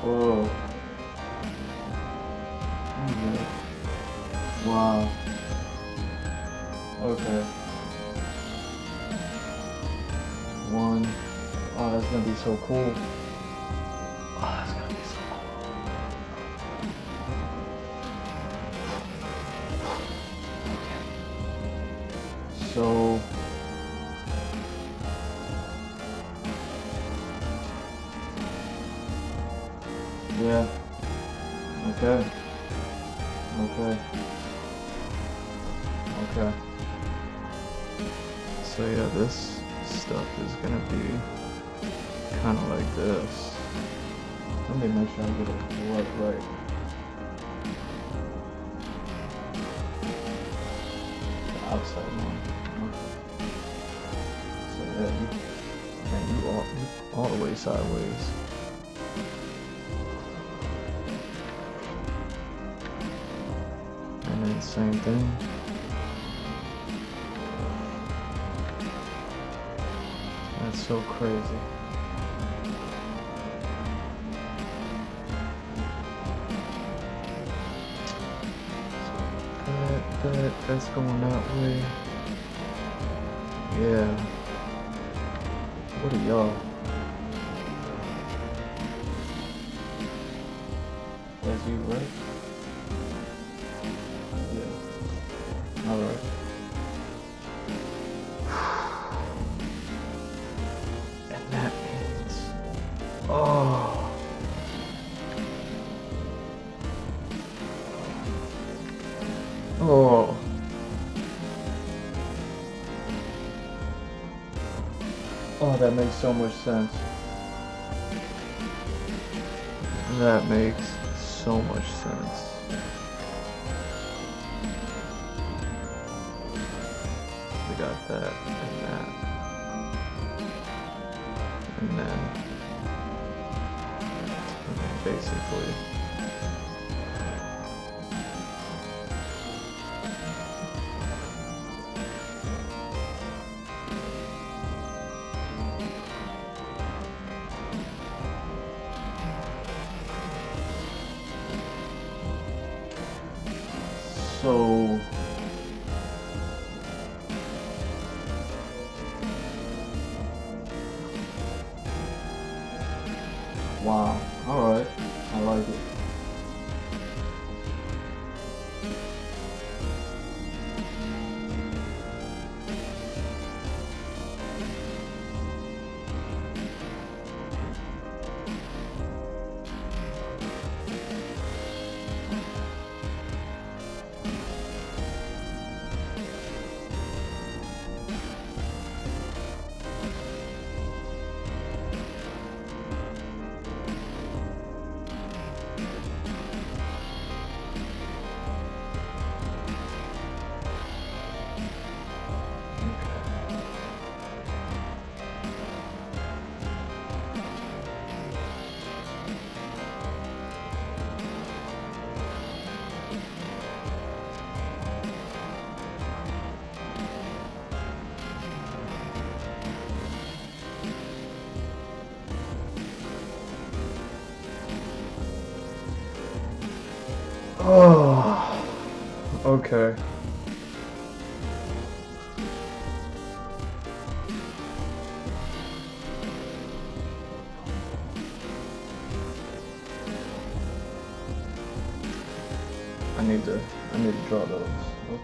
Whoa. Okay. Wow. Okay. One. Oh, that's gonna be so cool. Oh, that's gonna be so cool. Okay. So. Yeah. Okay. Okay. Okay. So yeah, this stuff is gonna be kind of like this. Let me make sure I get it right. The outside one. Okay. So yeah, man, you all the way sideways. And then same thing. That's so crazy. That's going that way. Yeah. What are y'all? That's you, right? Yeah. Alright. And that means... Oh. Oh. Oh, that makes so much sense. That makes so much sense. We got that and that. And then basically So wow, alright, I like it. Oh, okay. I need to draw those. Okay.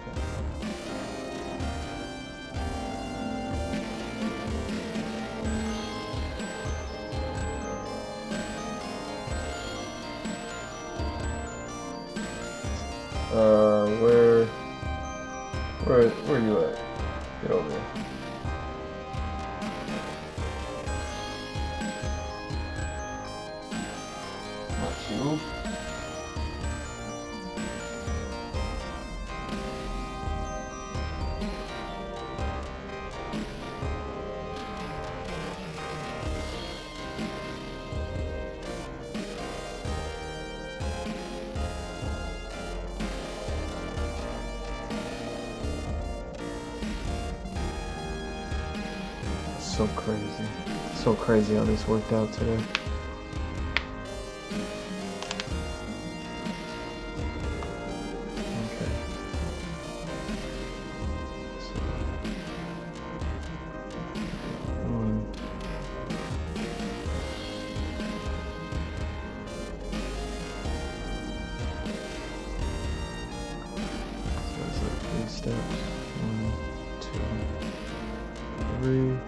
Where you at? Get over here. Not you. So crazy. So crazy how this worked out today. Okay. So, so it's like 3 steps. 1, 2, 3.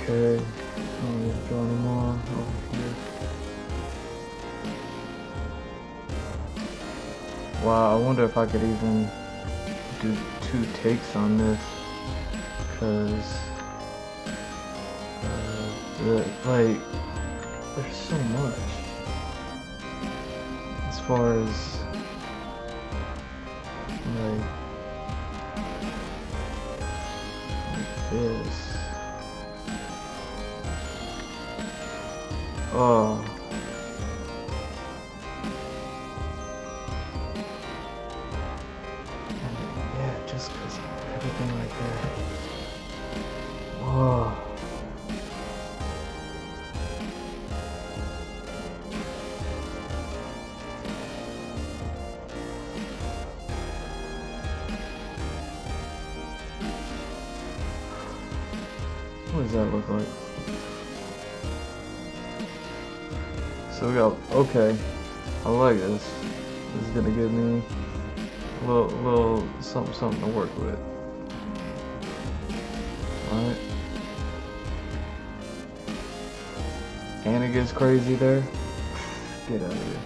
Okay, let me draw any more over here. Wow, I wonder if I could even do 2 takes on this, because like there's so much as far as like this. Oh. Yeah, just because everything like that. Oh. What does that look like? So we got, okay, I like this. This is gonna give me a little something to work with. Alright. And it gets crazy there. Get out of here.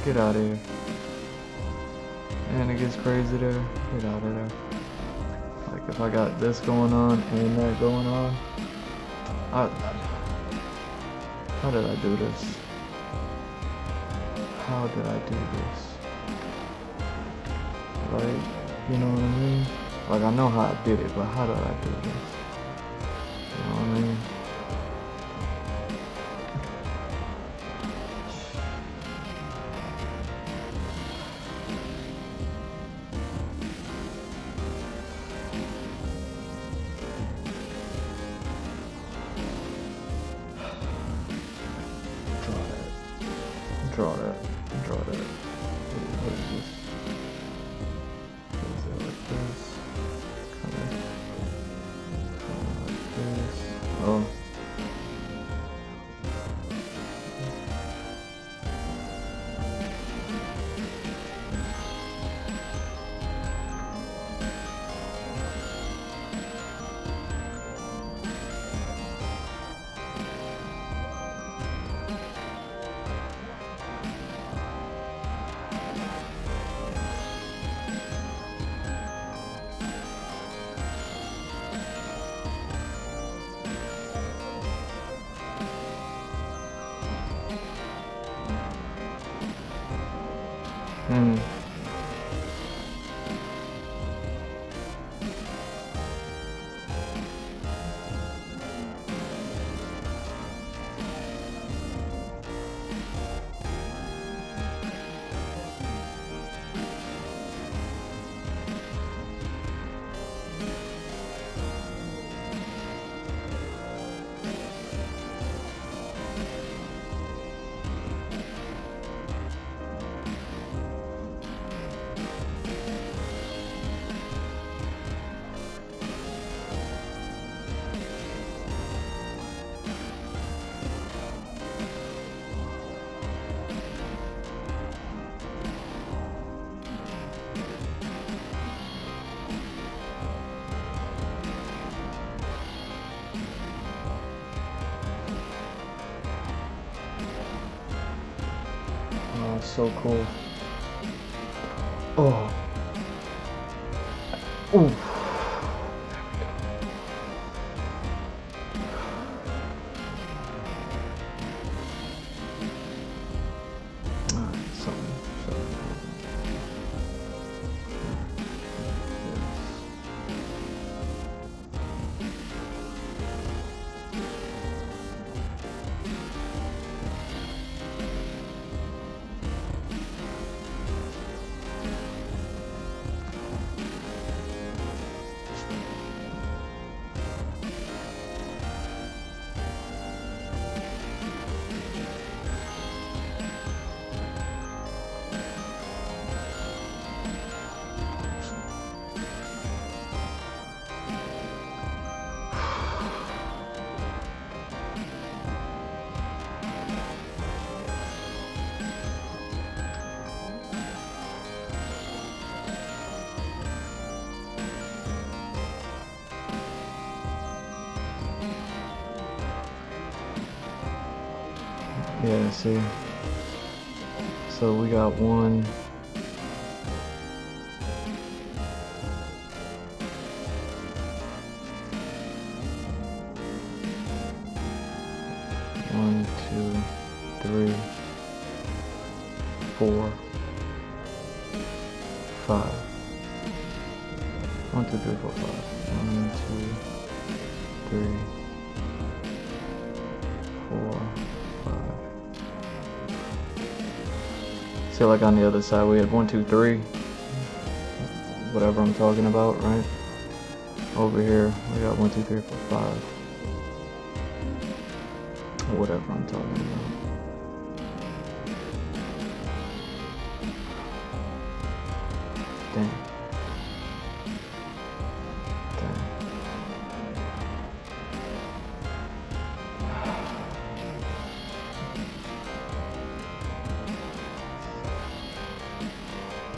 Get out of here. And it gets crazy there. Get out of there. Like if I got this going on and that going on. How did I do this? How did I do this? Like, you know what I mean? Like I know how I did it, but how did I do this? You know what I mean? Draw that. What is this? Is it like this? Kind of like this. Oh. Hmm. Oh, so cool. Oh. Ooh. Yeah, see. So we got one. One, two, three, 4, 5. 1, 2, 3, 4, 5. 1, 2, 3, 4, 5. See, like on the other side, we had 1, 2, 3. Whatever I'm talking about, right? Over here, we got 1, 2, 3, 4, 5. Whatever I'm talking about. Dang.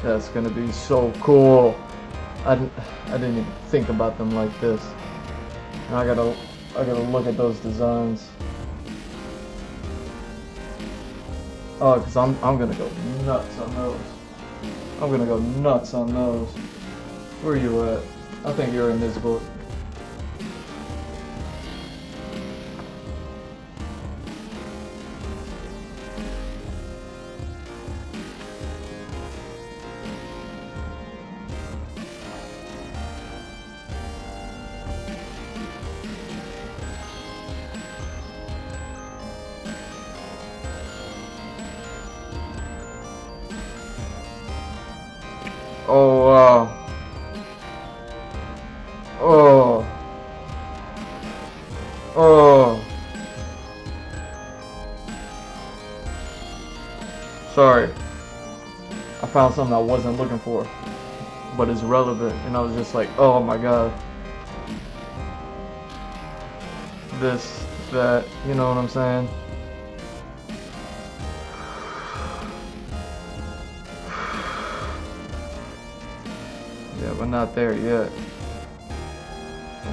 That's gonna be so cool. I didn't even think about them like this. And I gotta look at those designs. Oh, cause I'm gonna go nuts on those. I'm gonna go nuts on those. Where are you at? I think you're in this book. Oh, wow. Oh. Oh. Sorry. I found something I wasn't looking for, but it's relevant, and I was just like, oh my god. This, that, you know what I'm saying? Yeah, we're not there yet.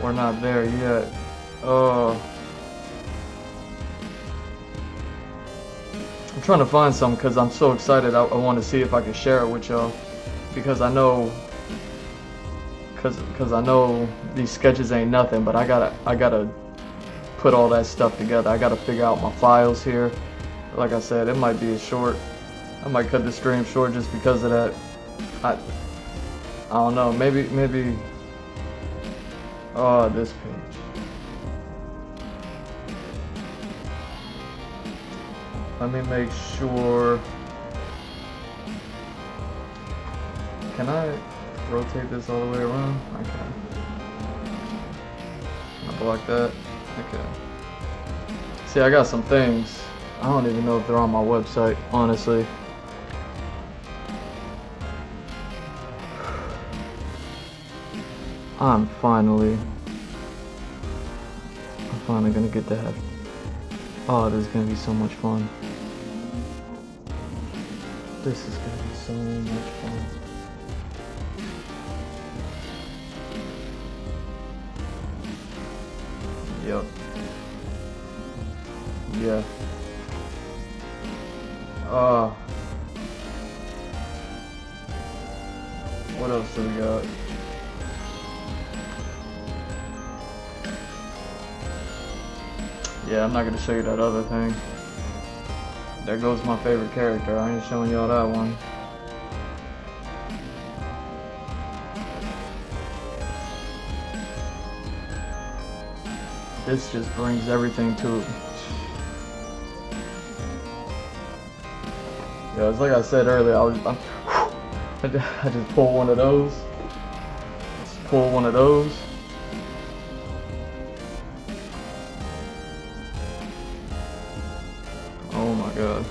We're not there yet. Oh. I'm trying to find some because I'm so excited. I want to see if I can share it with y'all, because I know, because I know these sketches ain't nothing, but I gotta put all that stuff together. I gotta figure out my files here. Like I said, it might be a short. I might cut the stream short just because of that. I don't know. Maybe. Oh, this page. Let me make sure. Can I rotate this all the way around? I can. Can I block that? Okay. See, I got some things. I don't even know if they're on my website, honestly. I'm finally gonna get to have. Oh, this is gonna be so much fun. This is gonna be so much fun. Yep. Yeah. What else do we got? Yeah, I'm not gonna show you that other thing. There goes my favorite character. I ain't showing y'all that one. This just brings everything to it. Yeah, it's like I said earlier. I just pulled one of those. Just pull one of those. Oh my god.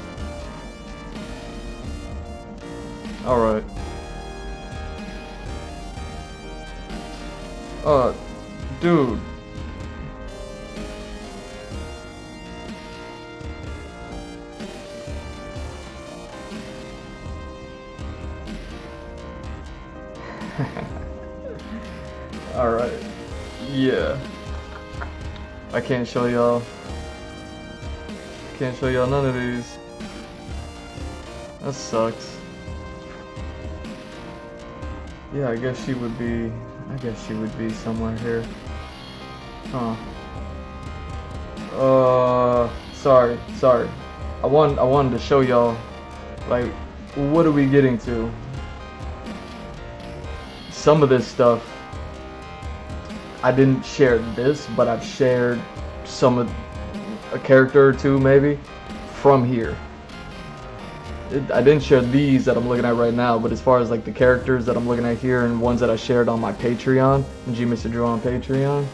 Alright. Dude. Alright. Yeah. I can't show y'all. Can't show y'all none of these. That sucks. Yeah, I guess she would be somewhere here. Huh. Sorry. I wanted to show y'all, like, what are we getting to? Some of this stuff, I didn't share this, but I've shared some of a character or two maybe from here. I didn't share these that I'm looking at right now, but as far as like the characters that I'm looking at here and ones that I shared on my Patreon, G Mr. Drew on Patreon.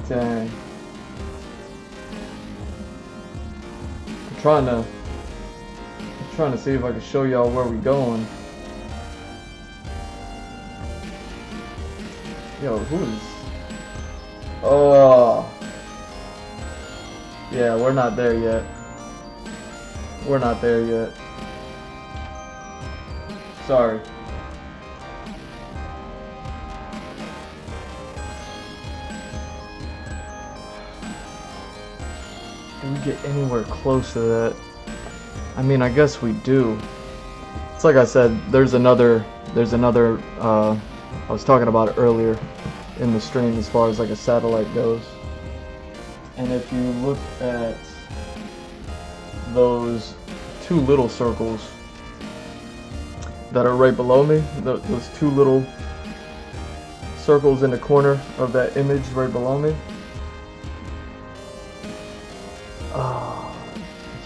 Dang. I'm trying to see if I can show y'all where we going. Yo, who's? Oh. Yeah, we're not there yet. We're not there yet. Sorry. get anywhere close to that. I mean, I guess we do. It's like I said, there's another, I was talking about it earlier in the stream as far as like a satellite goes. And if you look at those two little circles that are right below me, those two little circles in the corner of that image right below me.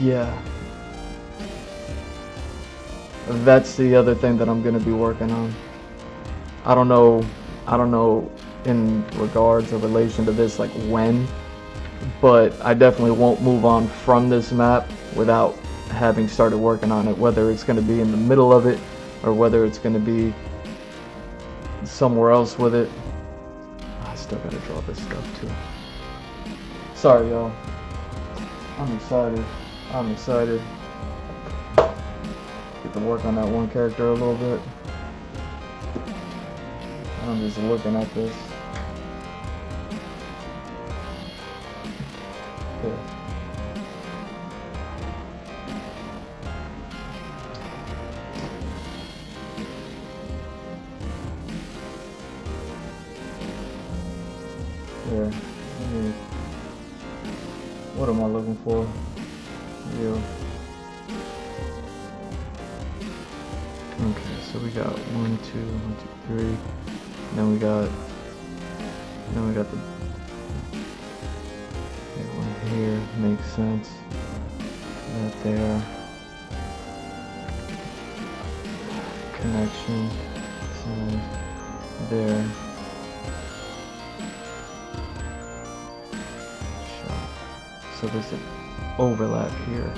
Yeah. That's the other thing that I'm gonna be working on. I don't know in regards or relation to this, like when, but I definitely won't move on from this map without having started working on it, whether it's gonna be in the middle of it or whether it's gonna be somewhere else with it. I still gotta draw this stuff too. Sorry, y'all. I'm excited. Get to work on that one character a little bit. I'm just looking at this. Yeah. Yeah. What am I looking for? Yeah. Okay, so we got 1, 2, 3. Then we got the one here, makes sense. That there. Connection. So there. So there's an overlap here.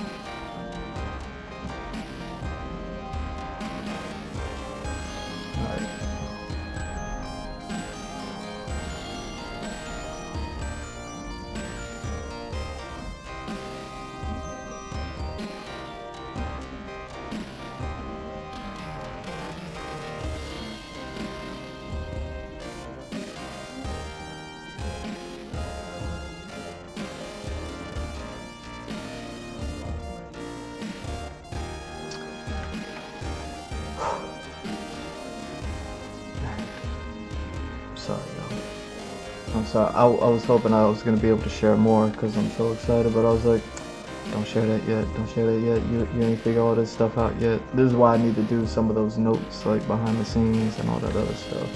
Alright. Sorry, y'all. I'm sorry. I was hoping I was going to be able to share more because I'm so excited, but I was like, don't share that yet. Don't share that yet. You ain't figure all this stuff out yet. This is why I need to do some of those notes, like behind the scenes and all that other stuff.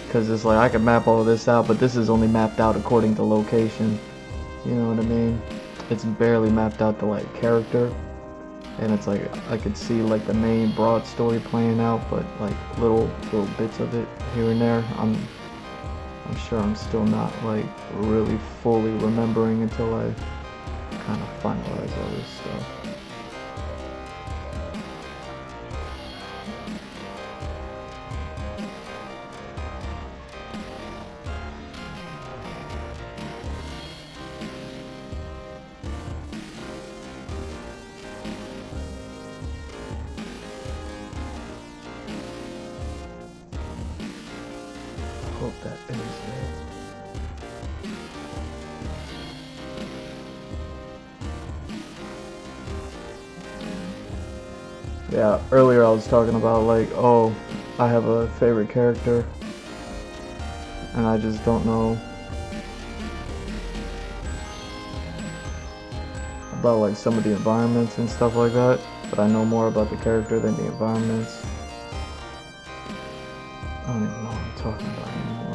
Because it's like I can map all of this out, but this is only mapped out according to location. You know what I mean? It's barely mapped out to like character. And it's like I could see like the main broad story playing out, but like little bits of it here and there. I'm sure I'm still not like really fully remembering until I kind of finalize all this stuff. Hope that is it. Yeah, earlier I was talking about like, oh, I have a favorite character and I just don't know about like some of the environments and stuff like that, but I know more about the character than the environments. I don't even know what I'm talking about anymore.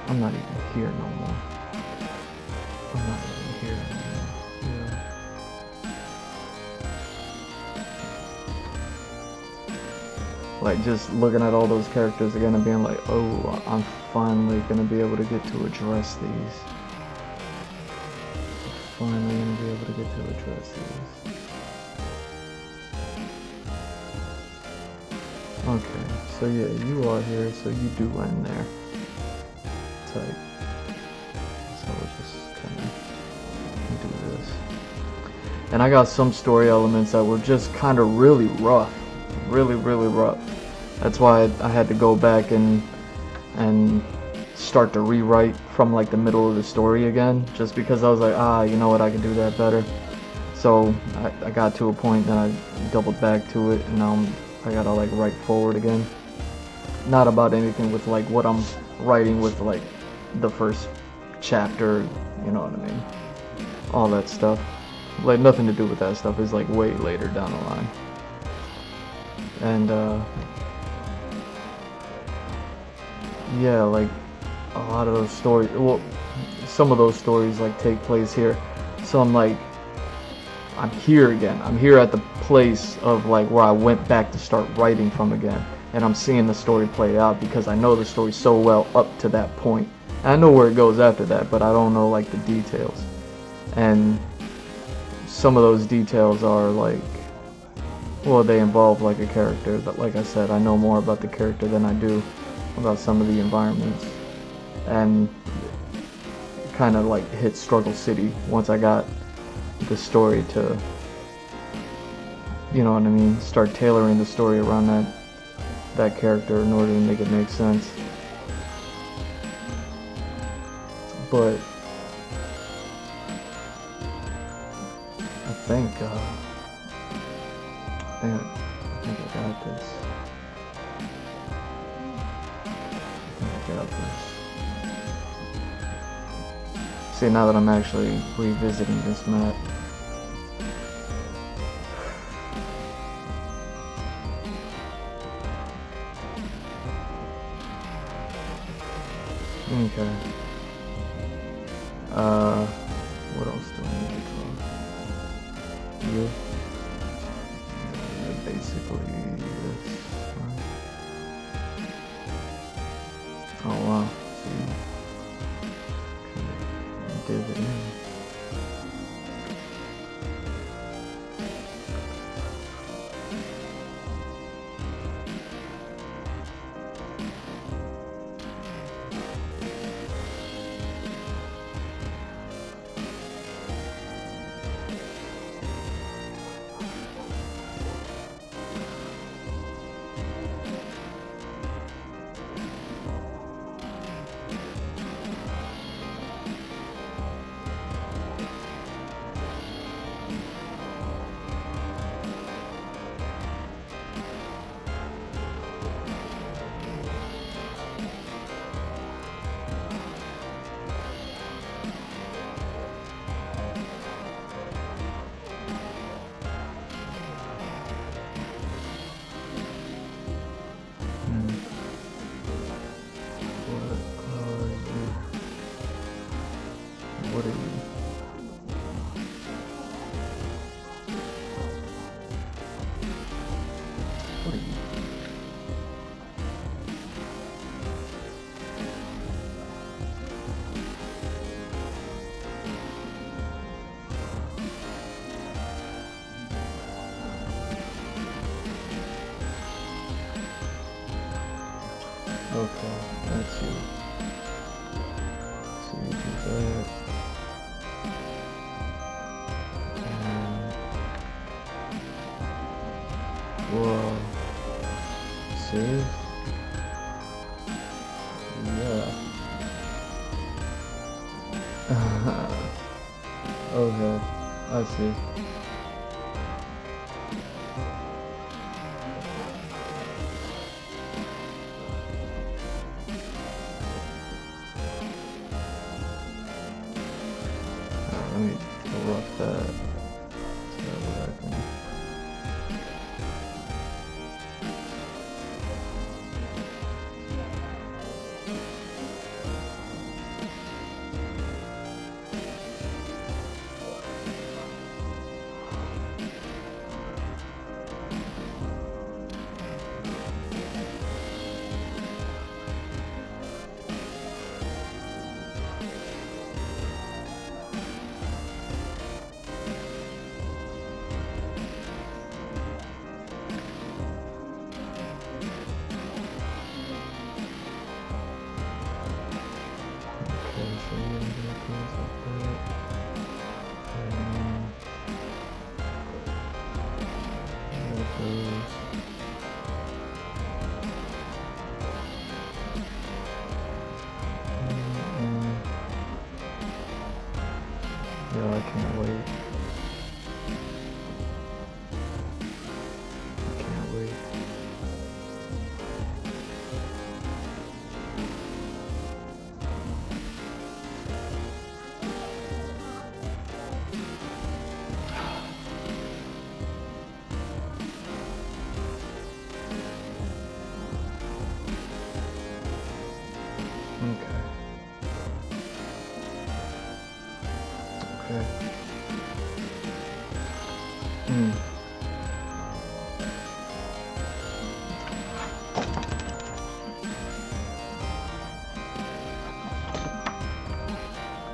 I'm not even here no more. I'm not even here no more. Yeah. Like just looking at all those characters again and being like, oh, I'm finally gonna be able to get to address these. I'm finally gonna be able to get to address these. Okay, so yeah, you are here, so you do end there. Type. So we'll just kind of do this. And I got some story elements that were just kind of really rough. Really rough. That's why I had to go back and start to rewrite from like the middle of the story again, just because I was like, you know what, I can do that better. So I got to a point, then I doubled back to it, and now I gotta like write forward again. Not about anything with like what I'm writing with like the first chapter, you know what I mean? All that stuff. Like nothing to do with that stuff. Is like way later down the line. And yeah, like a lot of those stories, well, some of those stories like take place here. So I'm like, I'm here again. I'm here at the place of like where I went back to start writing from again. And I'm seeing the story play out because I know the story so well up to that point. And I know where it goes after that, but I don't know like the details. And some of those details are like, well, they involve like a character, but like I said, I know more about the character than I do about some of the environments. And kind of like hit Struggle City once I got the story to, you know what I mean, start tailoring the story around that character in order to make it make sense. But I think I got this. I got this. See, now that I'm actually revisiting this map, okay. What else do I need to draw? You? Basically this. Oh wow. See. Okay. Div it in. What are you? What are you? Okay, that's you. So you do that. Whoa. Serious? Yeah. Okay, I see. Let me corrupt that. So that I can...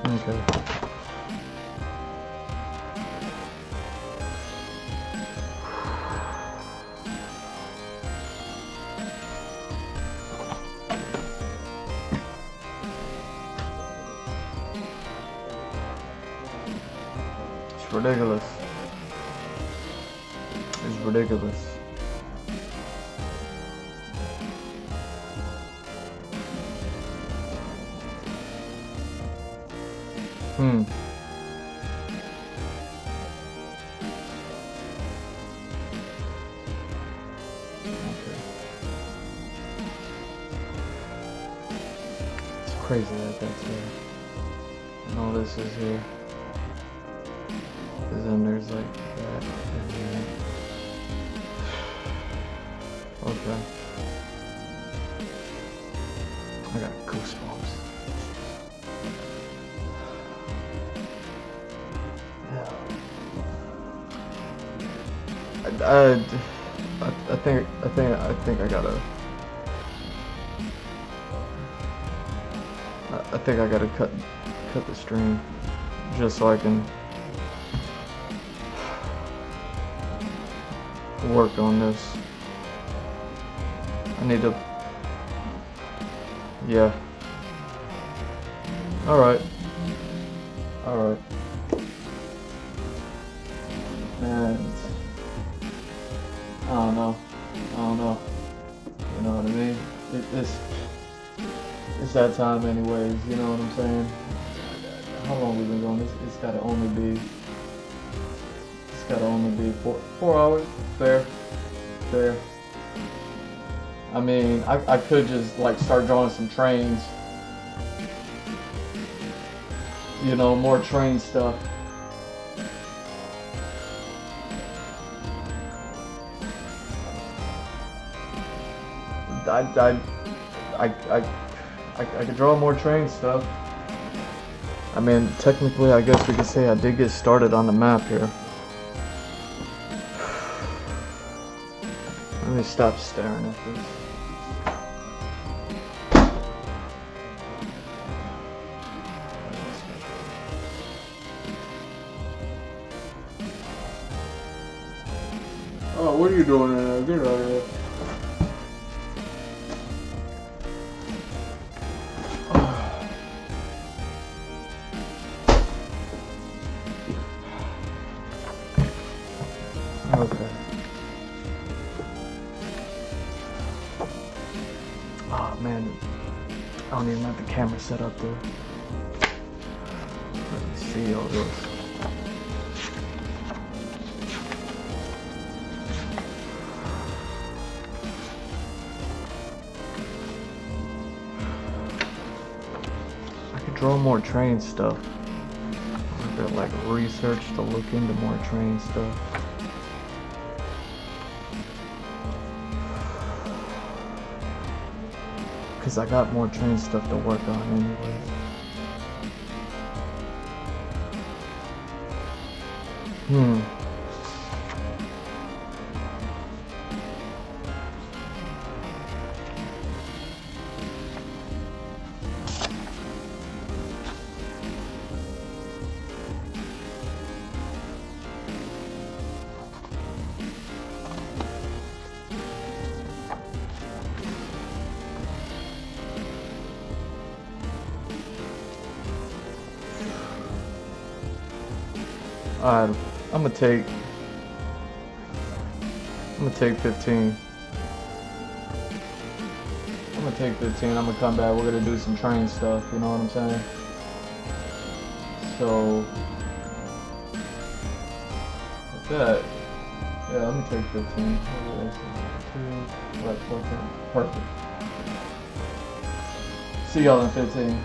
Okay. It's ridiculous. It's ridiculous. Hmm. It's crazy that that's here. And all this is here. Because then there's like that and that. Okay. I got goosebumps. Yeah. I think I gotta cut the stream just so I can work on this. I need to, yeah. Alright. And I don't know. You know what I mean? It's that time anyways, you know what I'm saying? How long we been going? It's gotta only be 4 hours. Fair. I mean, I could just like start drawing some trains. You know, more train stuff. I could draw more train stuff. I mean, technically, I guess we could say I did get started on the map here. Let me stop staring at this. Oh, what are you doing in there? Get out of here. Okay. Oh man, I don't even have the camera set up there. Let me see all this. I could draw more train stuff. I could like research to look into more train stuff. Because I got more train stuff to work on anyways. Alright, I'm gonna take 15. I'm gonna come back. We're gonna do some train stuff, you know what I'm saying? So with that, yeah, I'm gonna take 15. Two, right, 14. Perfect. See y'all in 15.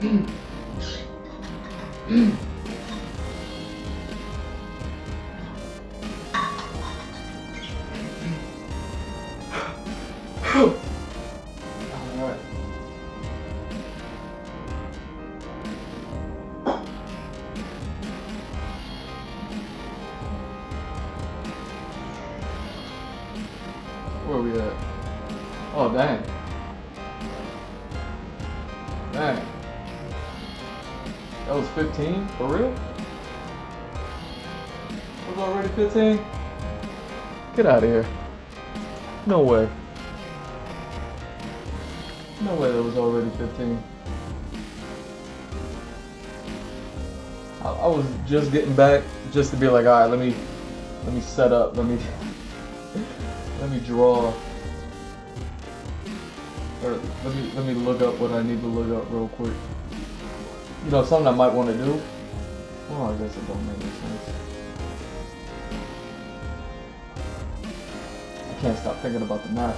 Alright. Where we at? Oh, dang. Dang. That was 15? For real? It was already 15? Get out of here. No way. No way that was already 15. I was just getting back just to be like, alright, let me set up, let me draw. Or let me look up what I need to look up real quick. You know, something I might want to do. Oh, I guess it don't make any sense. I can't stop thinking about the map.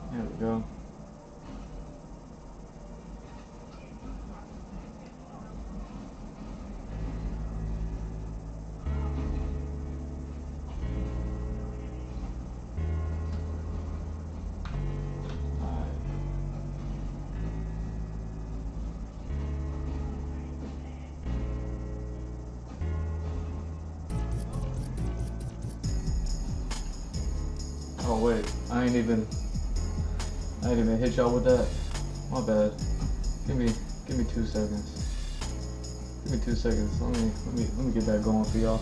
There we go. Oh wait, I ain't even hit y'all with that. My bad. Give me 2 seconds. Give me 2 seconds. Let me get that going for y'all.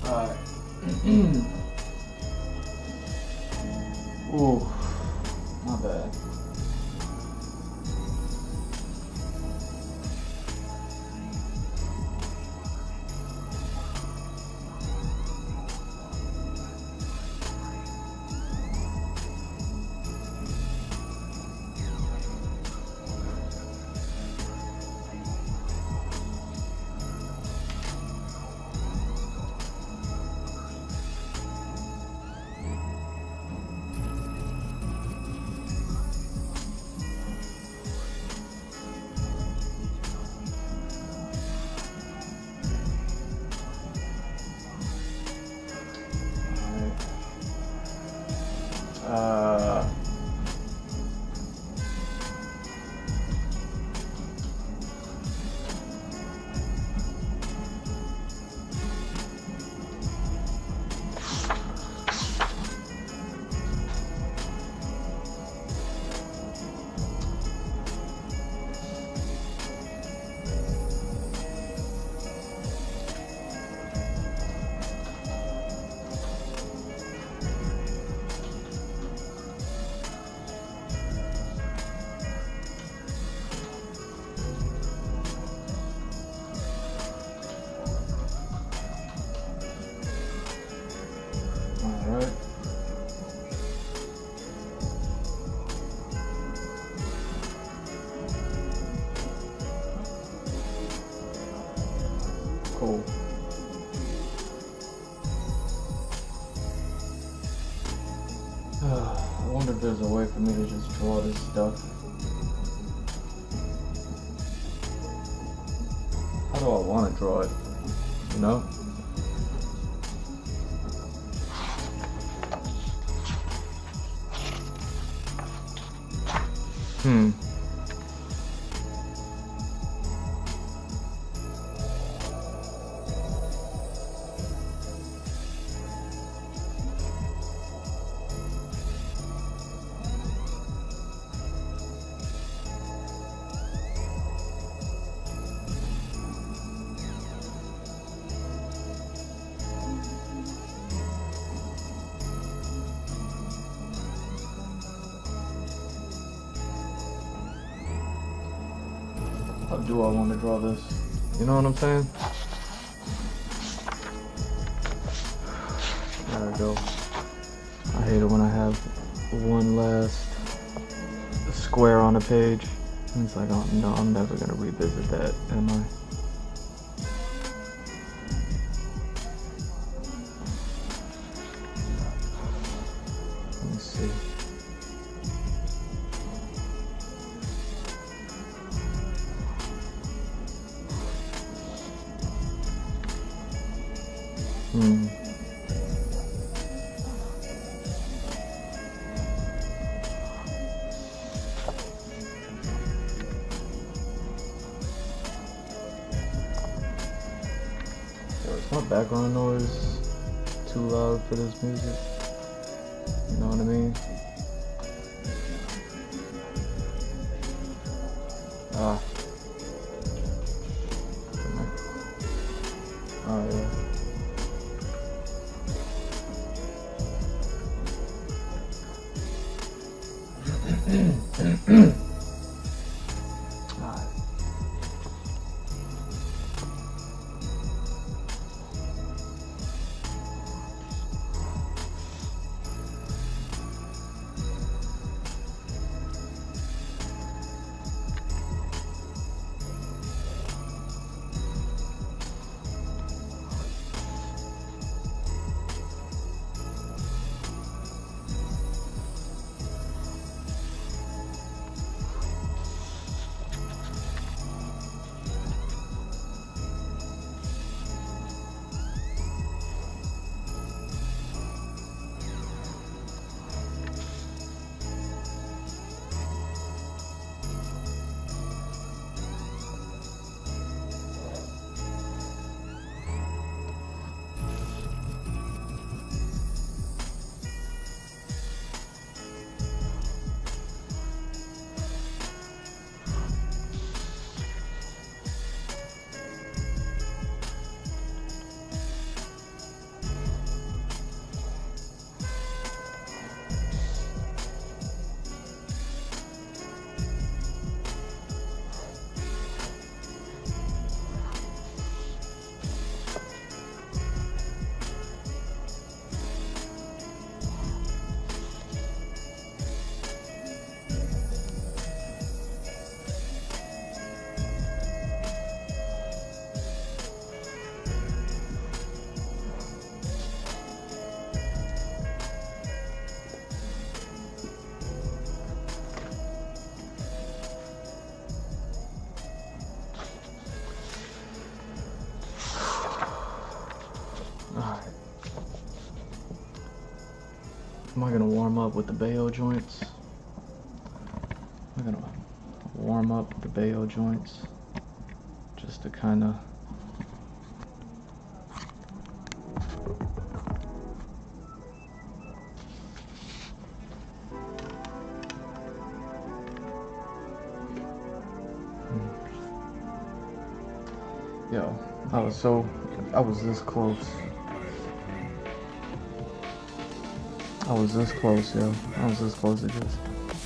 Alright. Ooh, my bad. Uh, Alright. Cool. I wonder if there's a way for me to just draw this stuff. How do I want to draw it? You know? How do I want to draw this? You know what I'm saying? There we go. I hate it when I have one last square on a page. And it's like, oh no, I'm never gonna revisit that, am I? Let me see. Is my background noise too loud for this music? You know what I mean? Ah. Oh yeah. Am I gonna warm up with the Bayo joints? I'm gonna warm up the Bayo joints just to kind of yo, I was this close. I was this close, yo. I was this close to just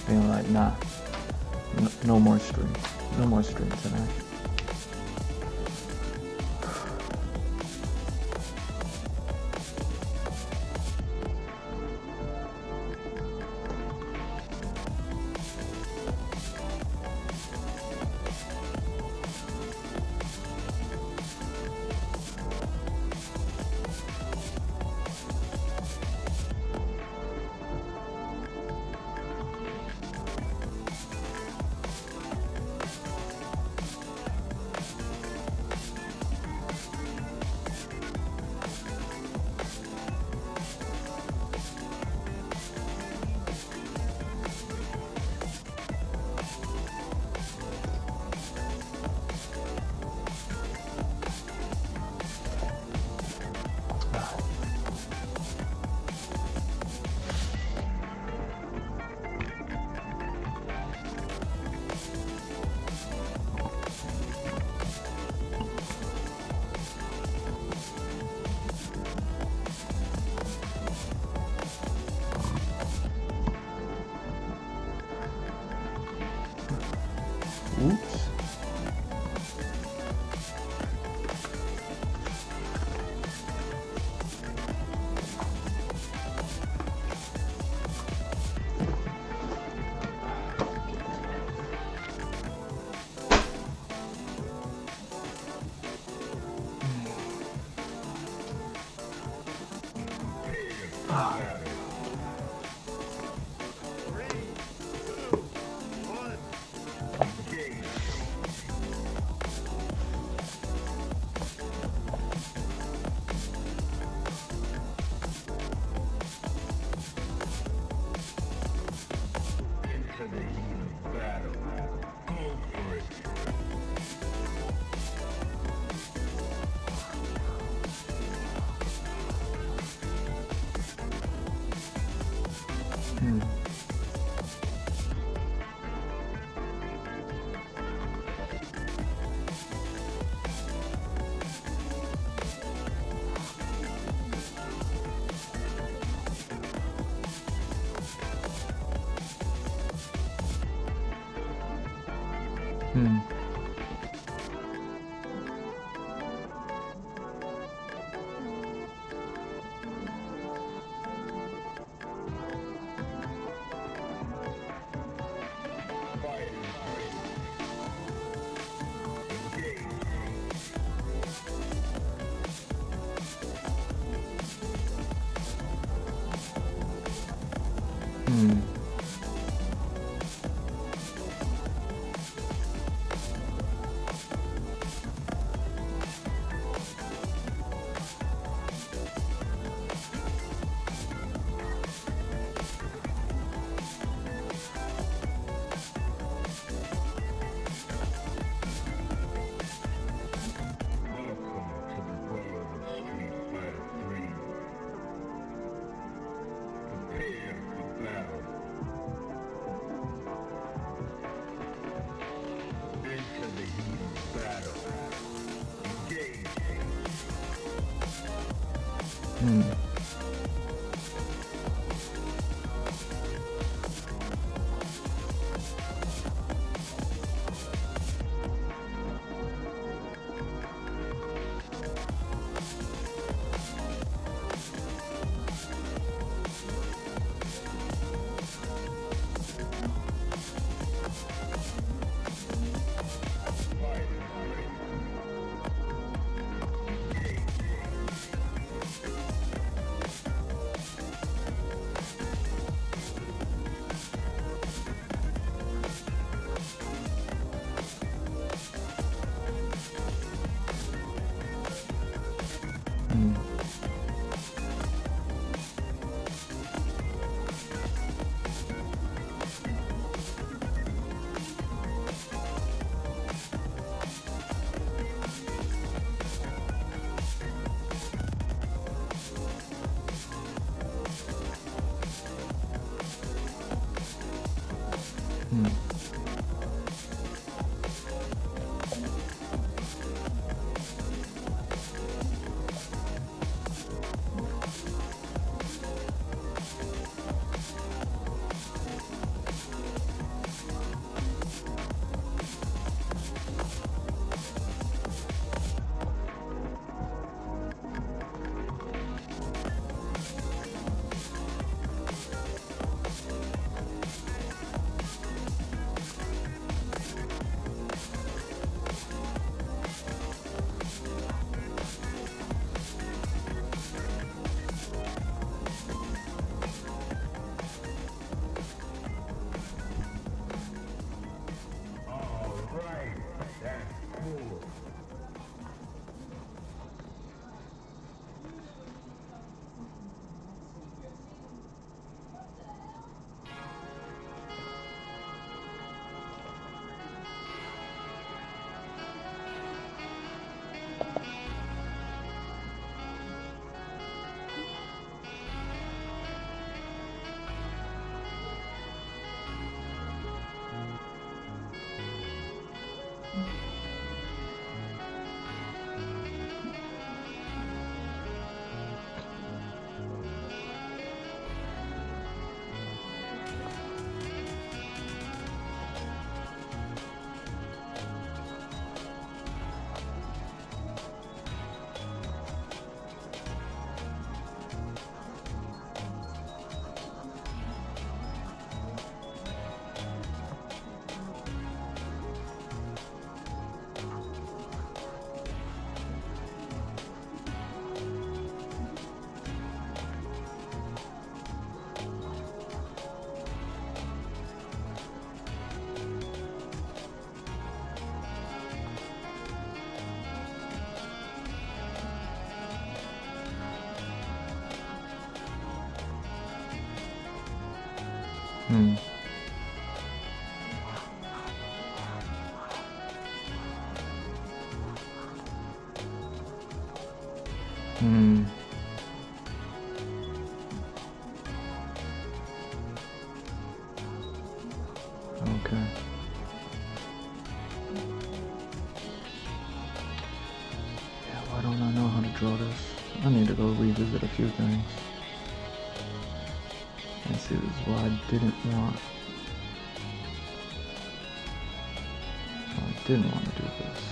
being like, nah, no more stream. No more stream tonight. Hmm. Hmm. Hmm. Hmm. Hmm. Hmm. Hmm. Hmm. Okay. Yeah, why don't I know how to draw this? I need to go revisit a few things. And see, this is what I didn't want. I didn't want to do this.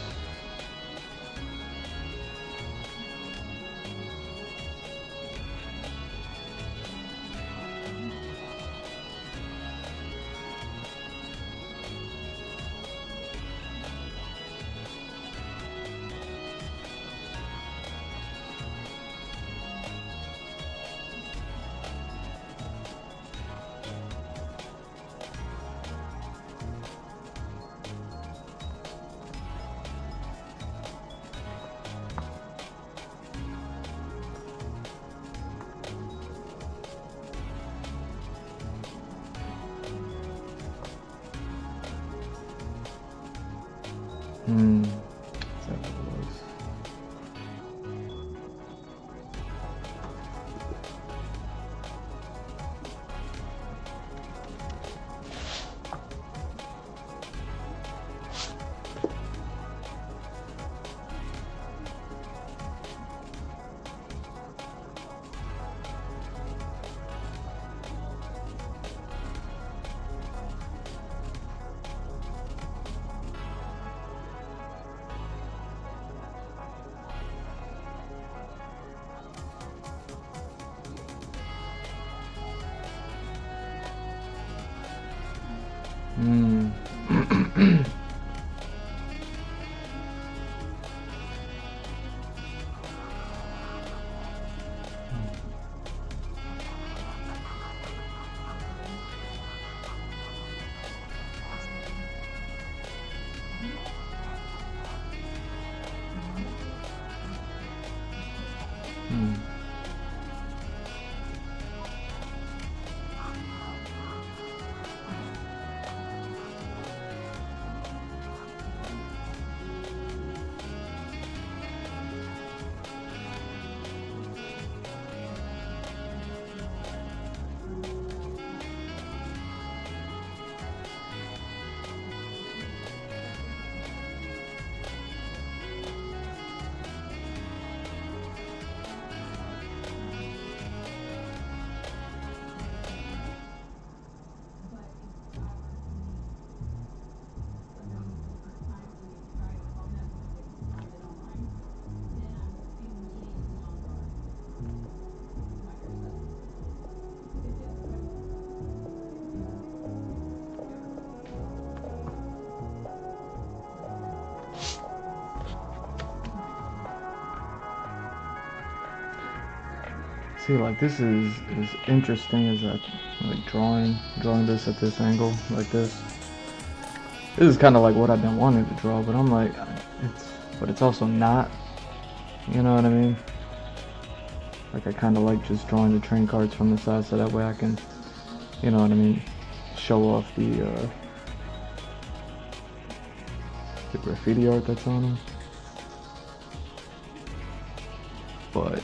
Is that what it was? See, like, this is as interesting as that, like, drawing this at this angle, like this. This is kind of like what I've been wanting to draw, but I'm like, it's also not, you know what I mean? Like, I kind of like just drawing the train cards from the side so that way I can, you know what I mean, show off the graffiti art that's on them. But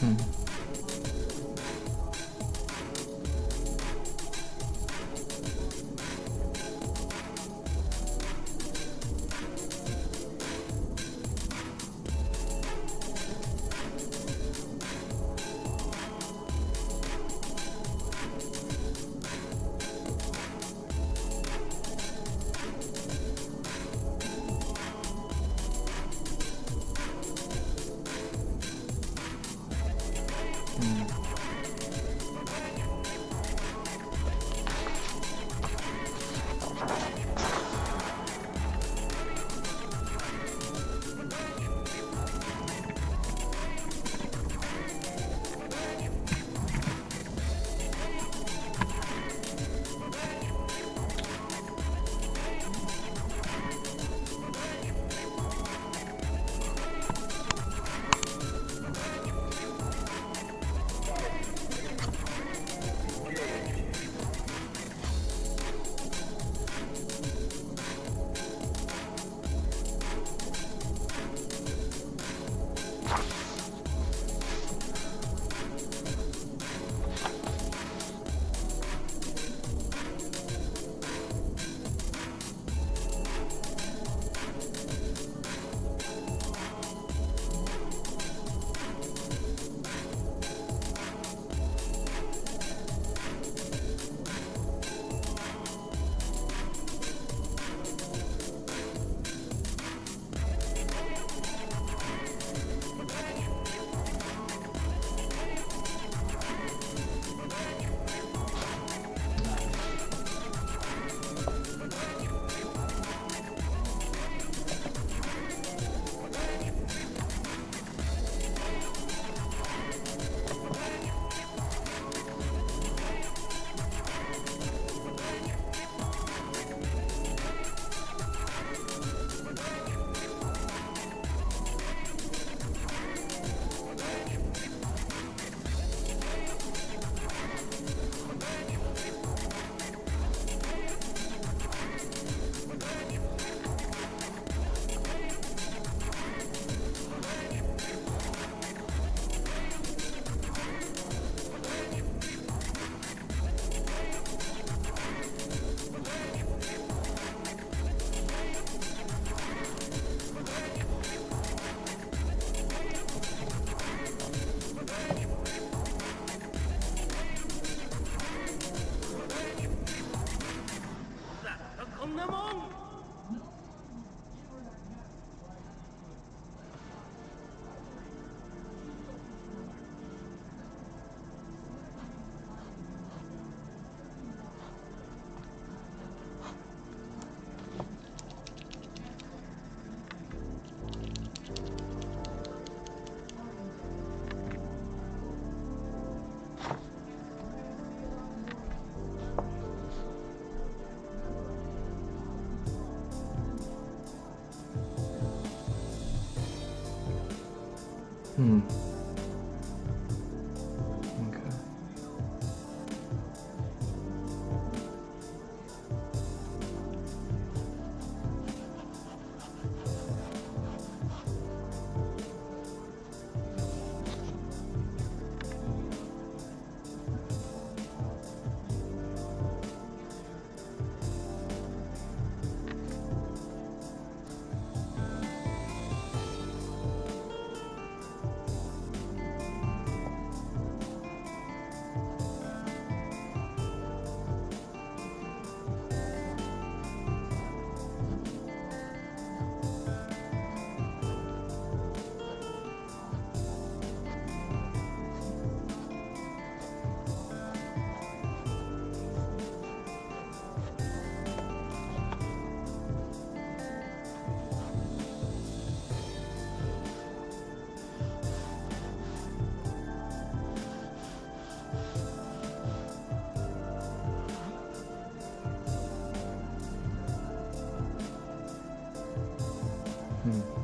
Hmm. Hmm. Okay. Hmm.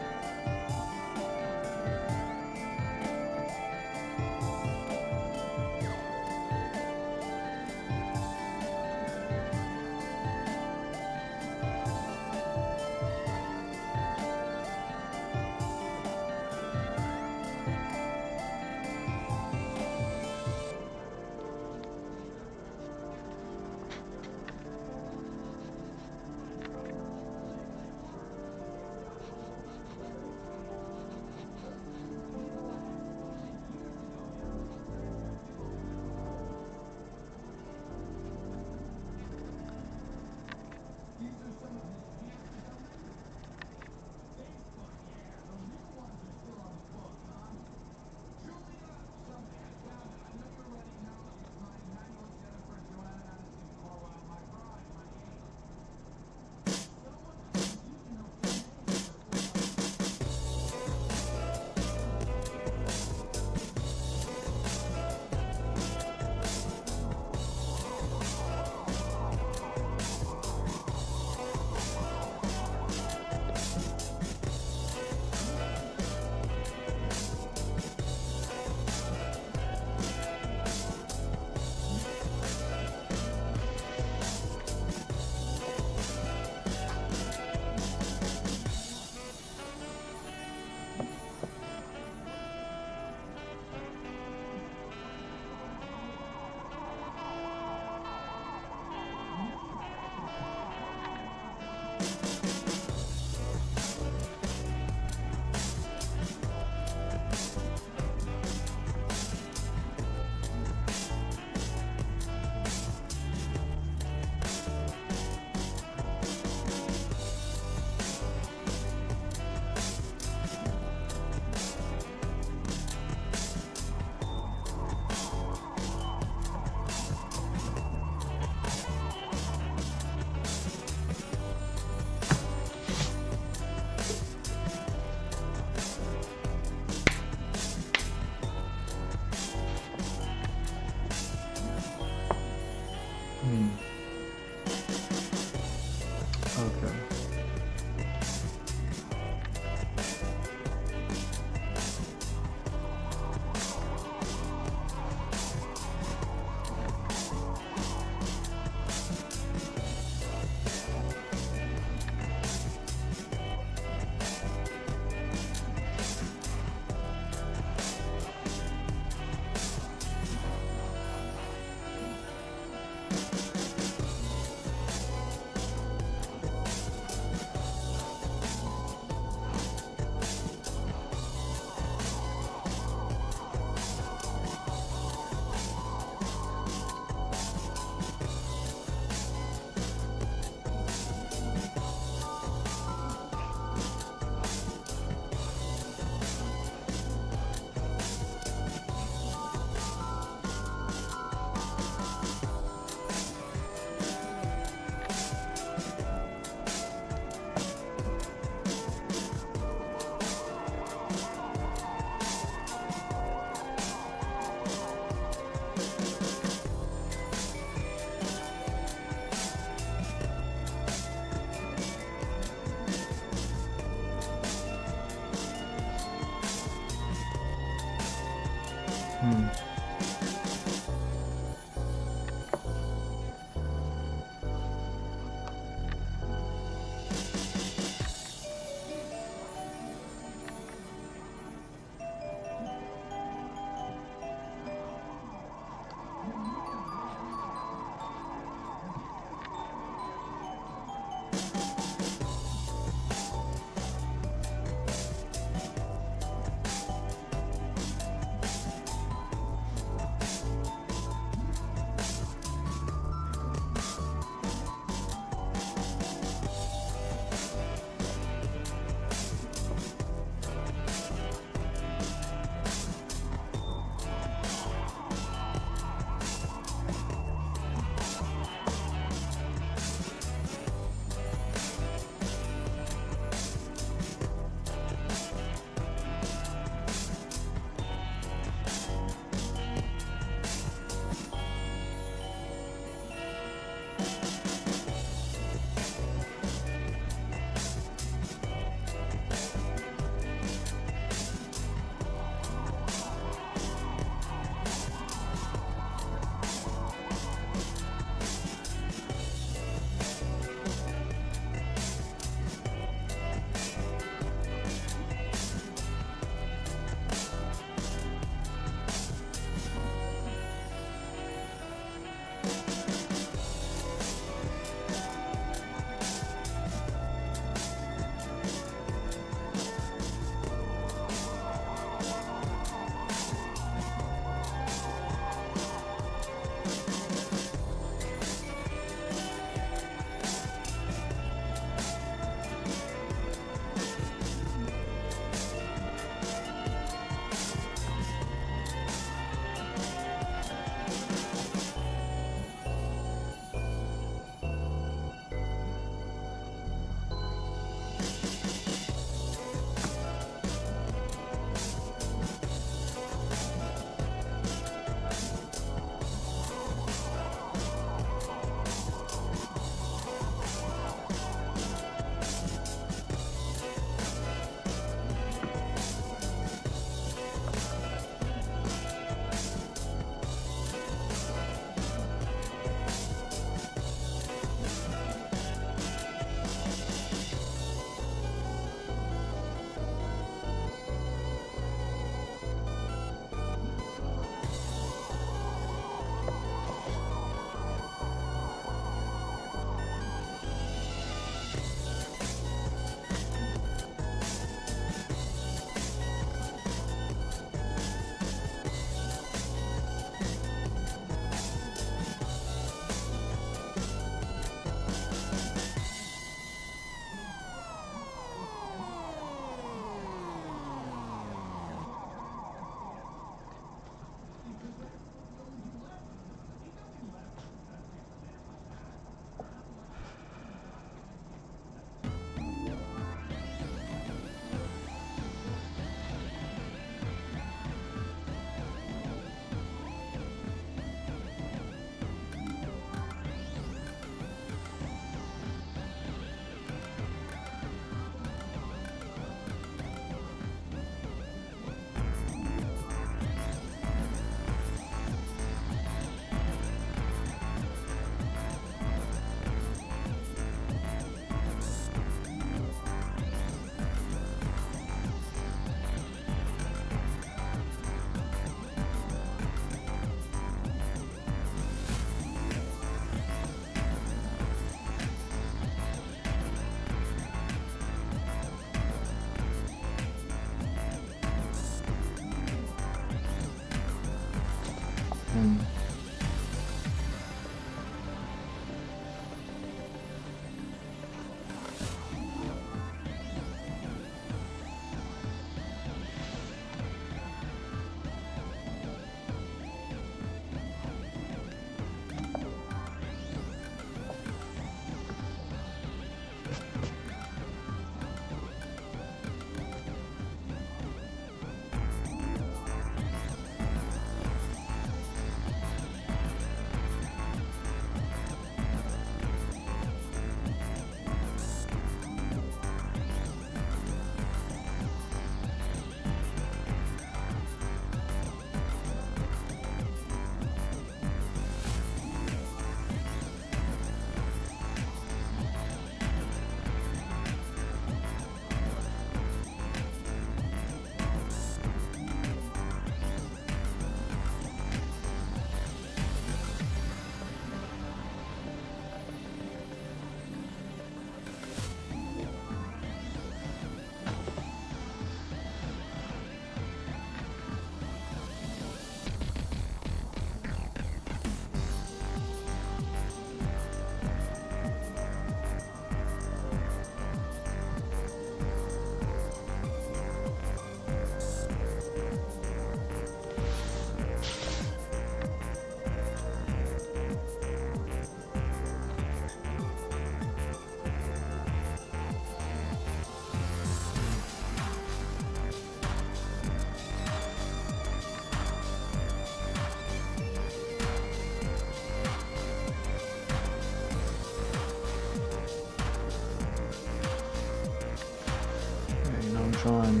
drawing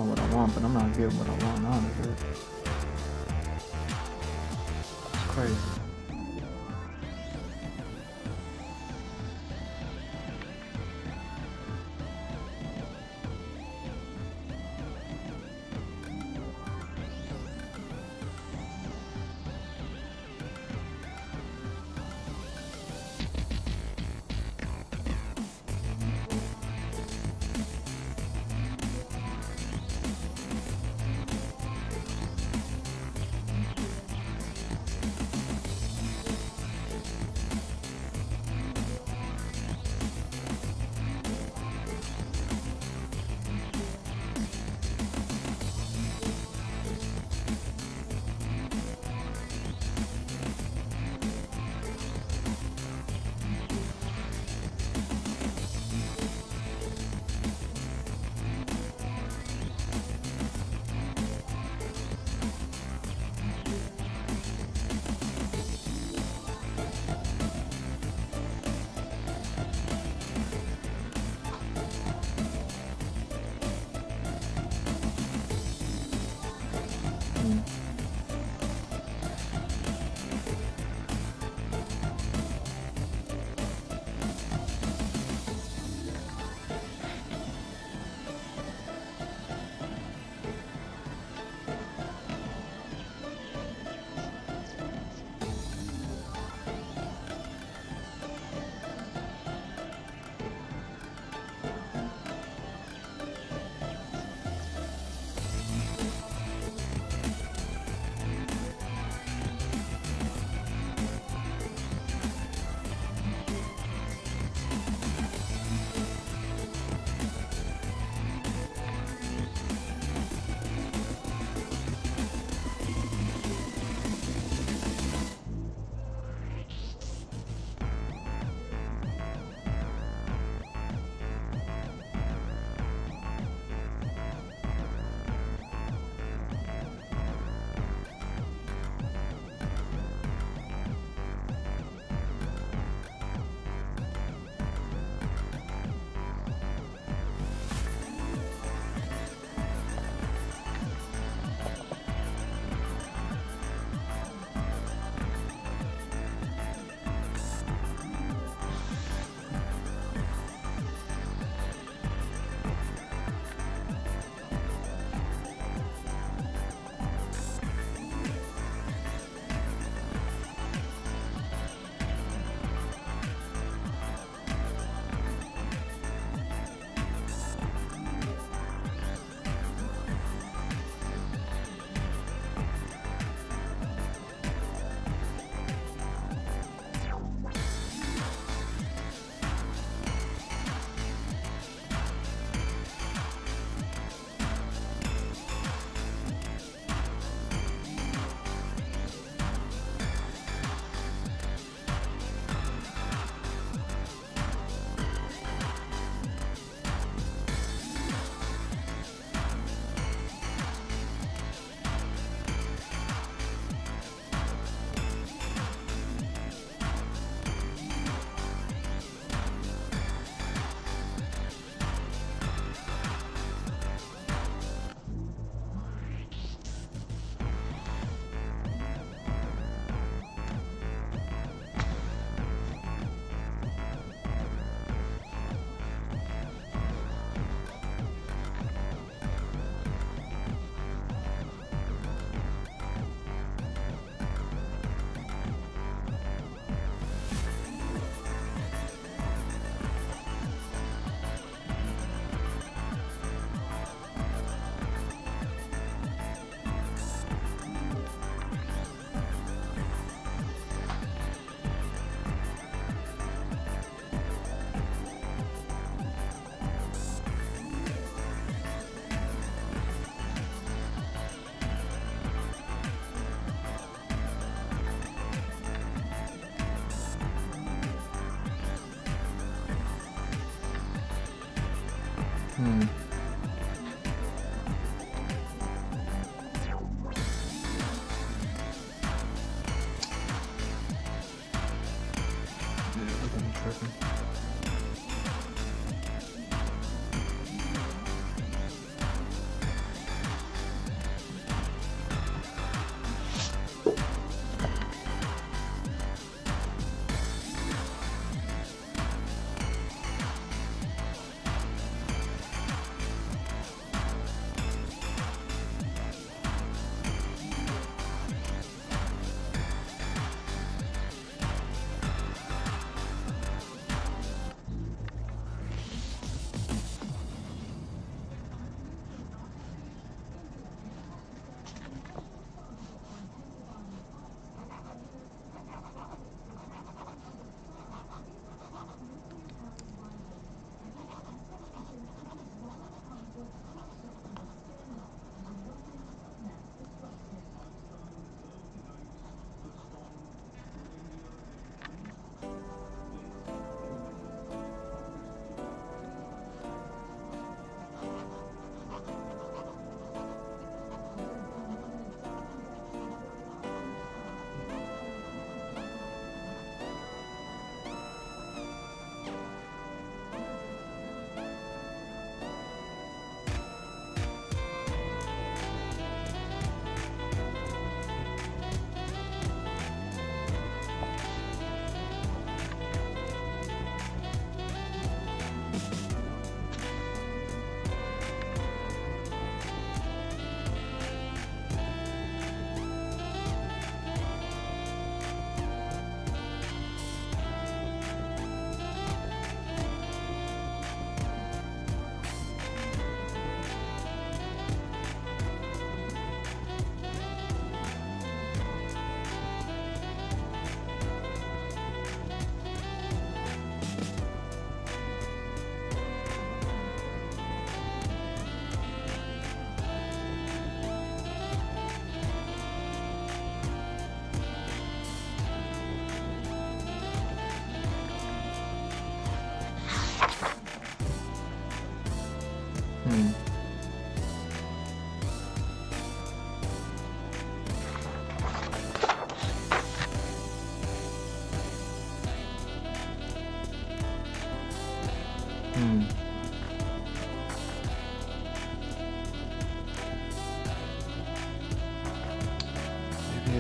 what I want, but I'm not getting what I want out of it. It's crazy.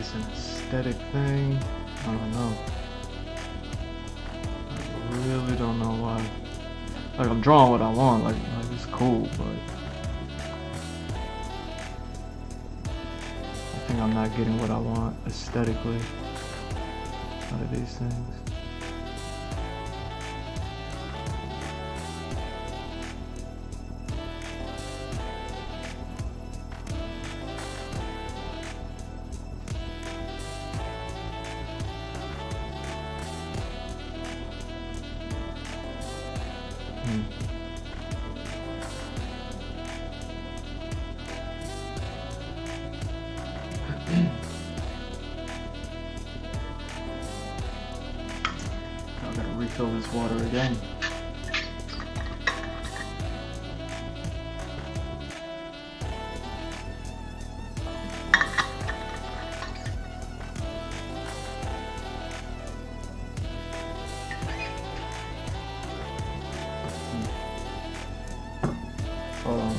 it's an aesthetic thing. I don't know. I really don't know why. Like, I'm drawing what I want, like it's cool, but I think I'm not getting what I want aesthetically out of these things. I gotta refill this water again. Hold on.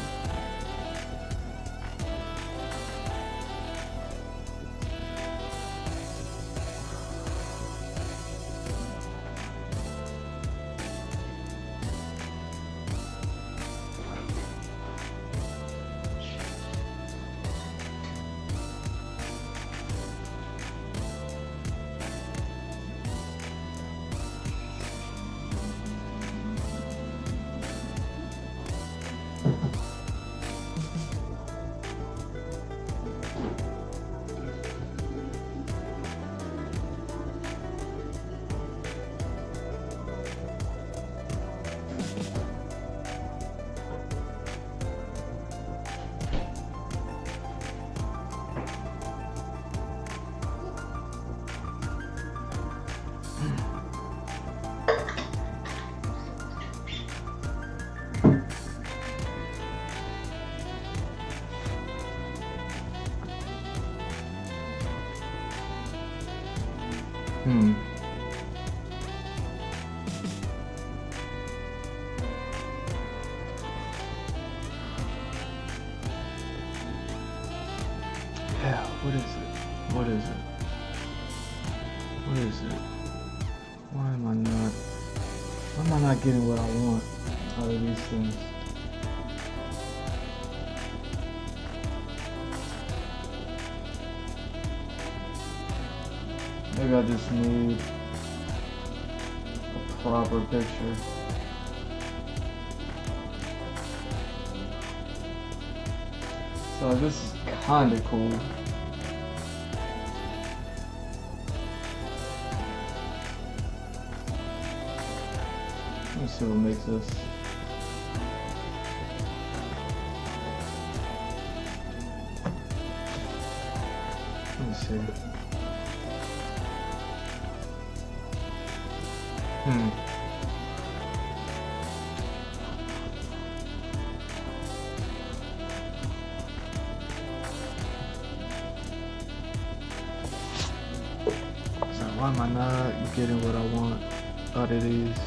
Yeah, what is it? What is it? What is it? Why am I not getting what I want out of these things? Maybe I just need a proper picture. So this is kinda cool. Let me see what makes this. Let me see. So why am I not getting what I want out of these?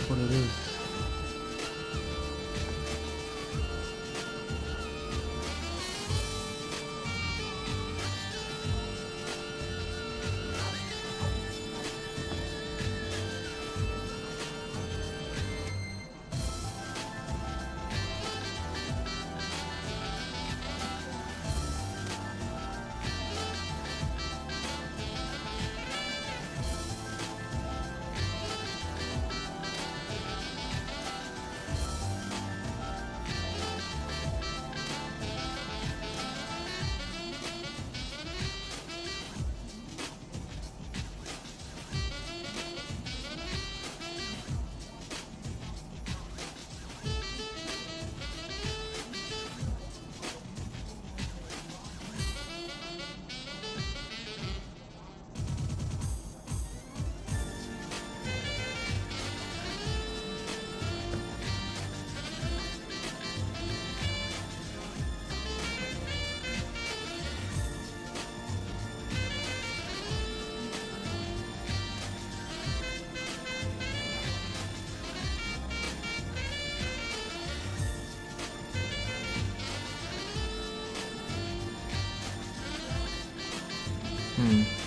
That's what it is. Hmm.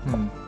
Hmm.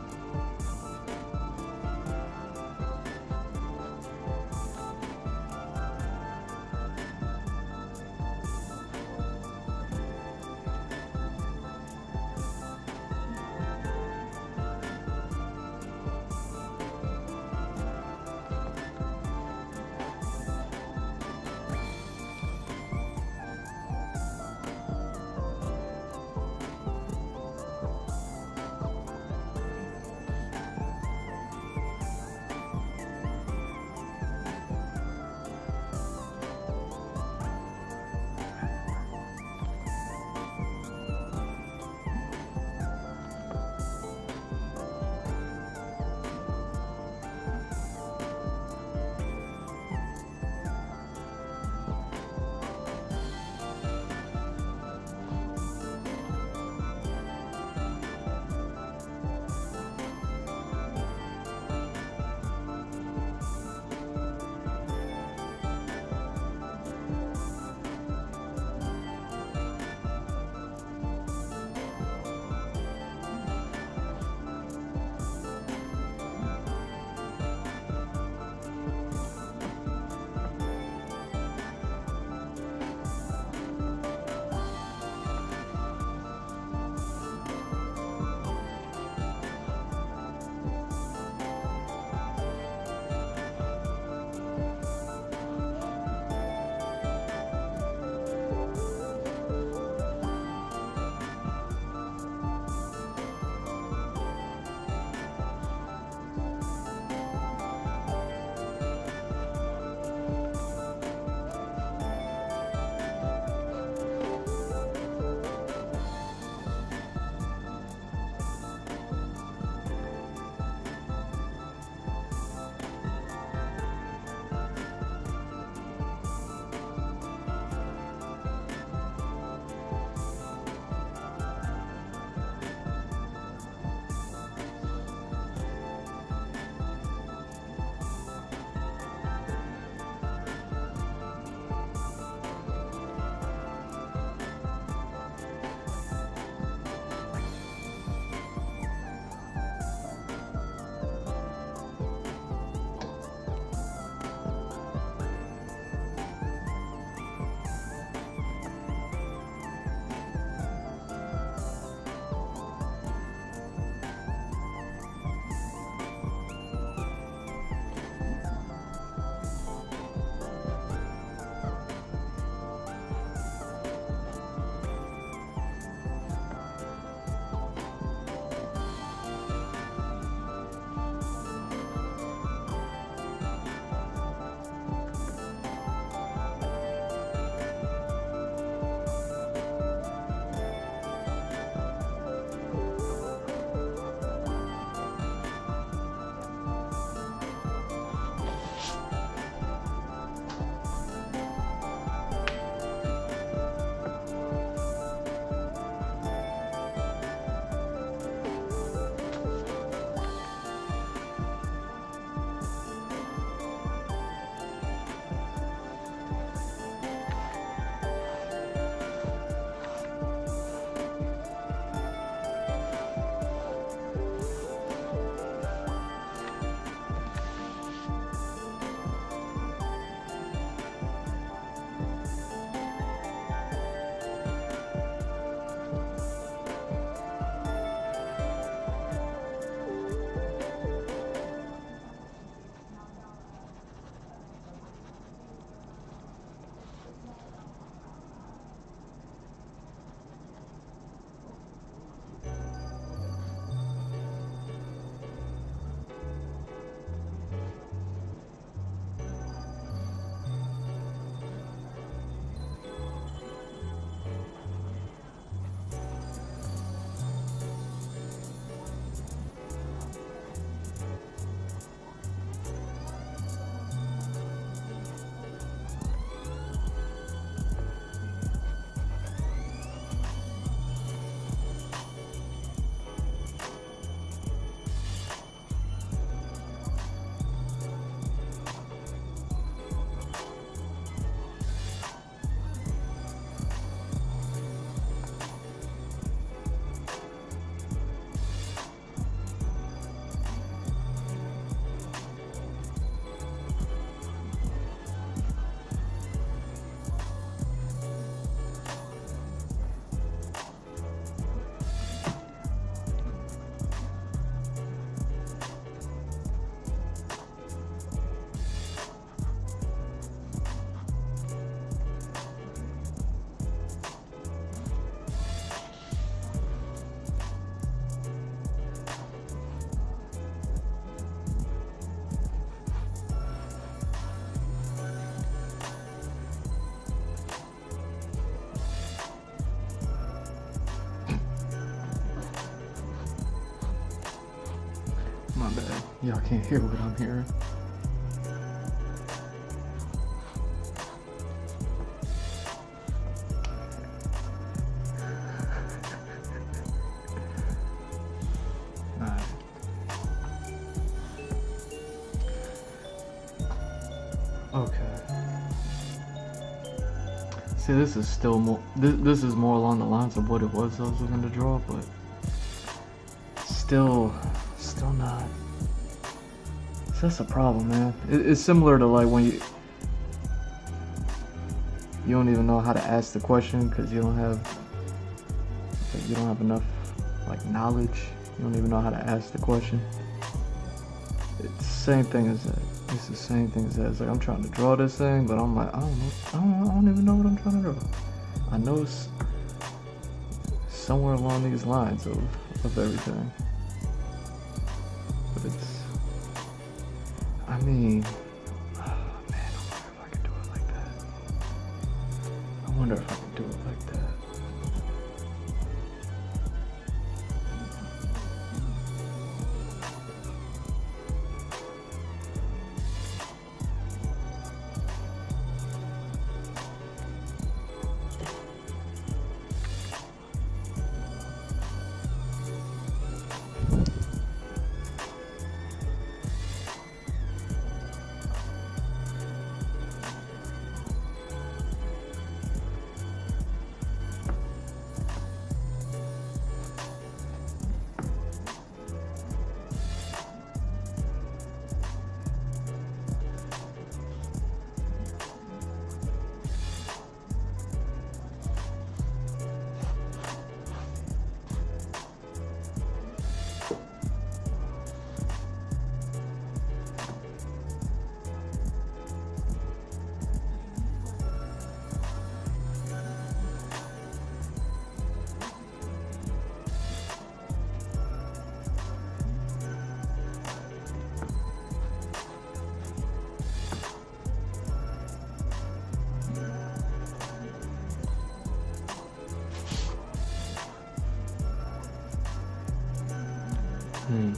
My bad. Y'all can't hear what I'm hearing. Alright. Okay. See, this is still more. This is more along the lines of what it was I was looking to draw, but still not. So that's a problem, man. It's similar to like when you don't even know how to ask the question because you don't have enough like knowledge. You don't even know how to ask the question. It's the same thing as that. It's the same thing as that. It's like I'm trying to draw this thing, but I'm like, I don't know. I don't even know what I'm trying to draw. I know it's somewhere along these lines of everything. But it's, I mean, oh man, I wonder if I could do it like that. I wonder if I could do it like that. Dang.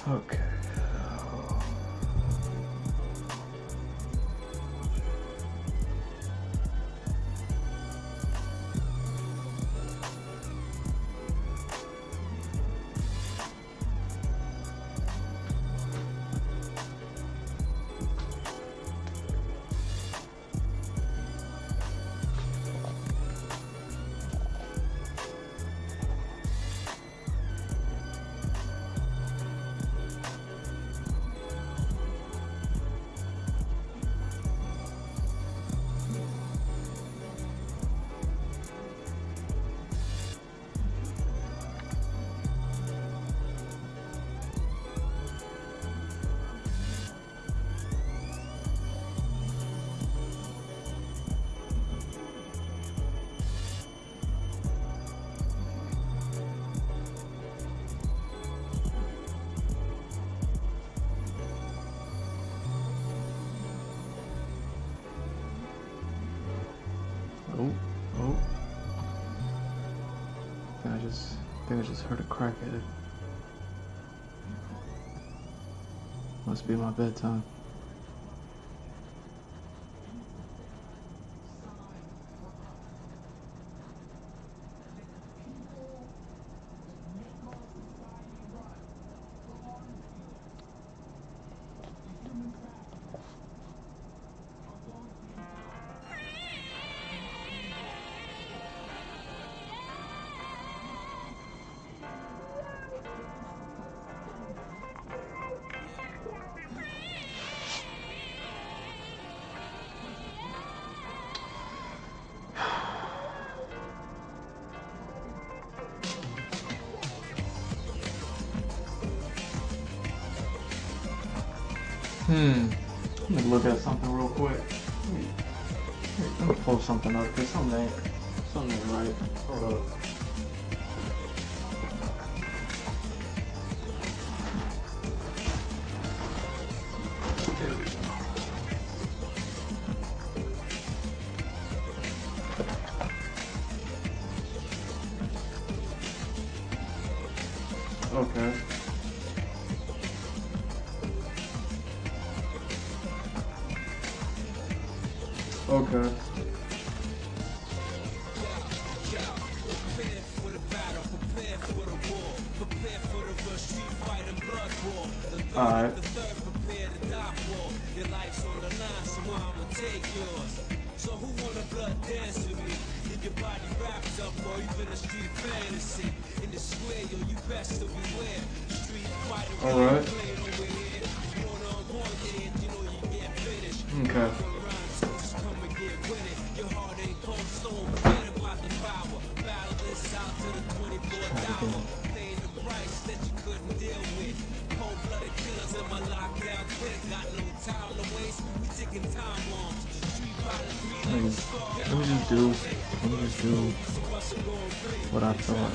Okay. Oh. I think I just heard a crackhead. Must be my bedtime. Let me look at something real quick. Let me pull something up because something ain't right. Hold up. Okay. Okay. Alright. So who wanna blood dance with me? If your body wrapped up or even a street fantasy. In the square, yo, you best to beware. Street fighter, alright. You know you get finished. Okay. Just come and get with it. Your heart ain't cold stone, forget about the power. Battle this out to the 24th hour. Paying the price that you couldn't deal with. Cold-blooded killers in my lockdown clique. Got no time to waste, we taking time bombs. Let me just do what I thought.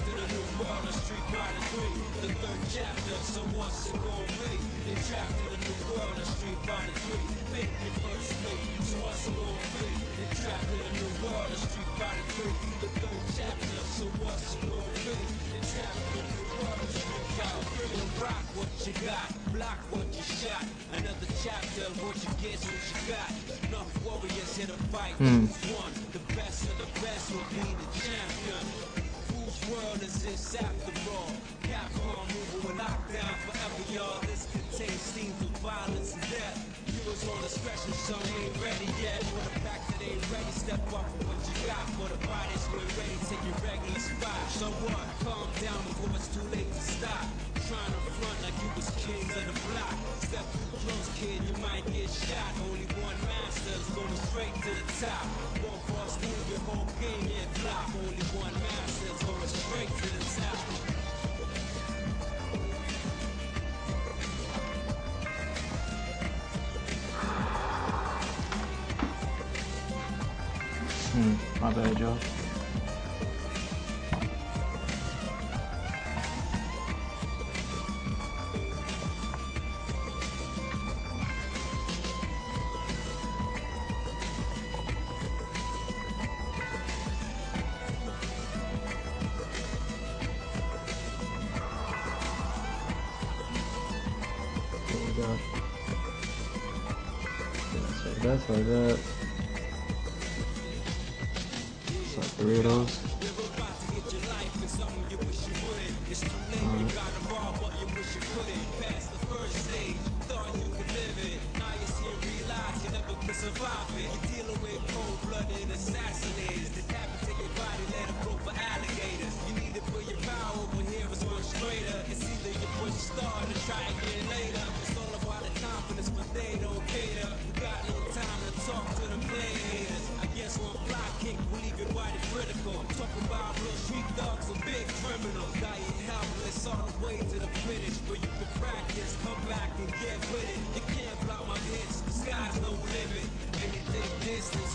Rock what you got, block what you shot. Another chapter of what you get, what you got. Enough warriors here to fight. Who's won? The best of the best will be the champion. Whose world is this after all? Capcom moving with lockdown forever, y'all. This contains scenes of violence and death. You was on a special show, ain't ready yet. For the fact that ain't ready, step up for what you got. For the bodies who ain't ready, take your regular spot. So what? Calm down before it's too late to stop. Trying to front like you was kings of the block. Step too close, kid, you might get shot. Only one master's going straight to the top. One false move, your whole game get blocked. Only one master's going straight to the top. My bad, y'all. That's like that. It's like 3 of those. Talking about real street dogs and big criminals. Dying helpless all the way to the finish. But you can practice, come back and get with it. You can't block my hits, the sky's no limit. Anything distance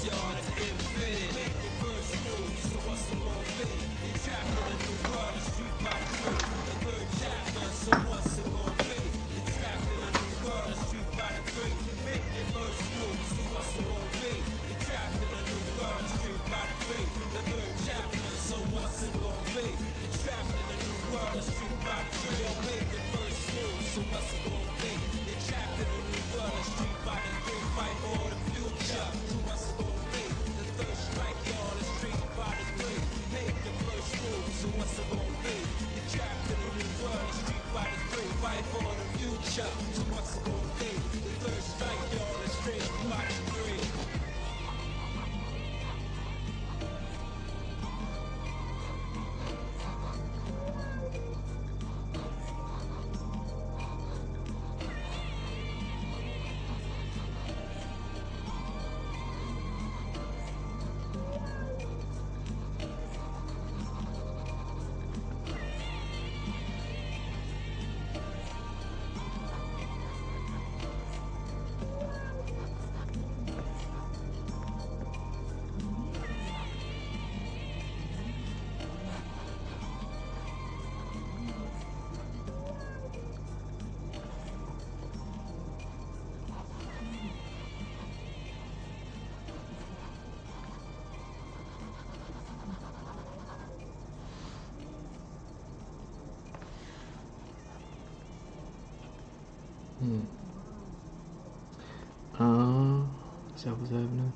Is that what's happening?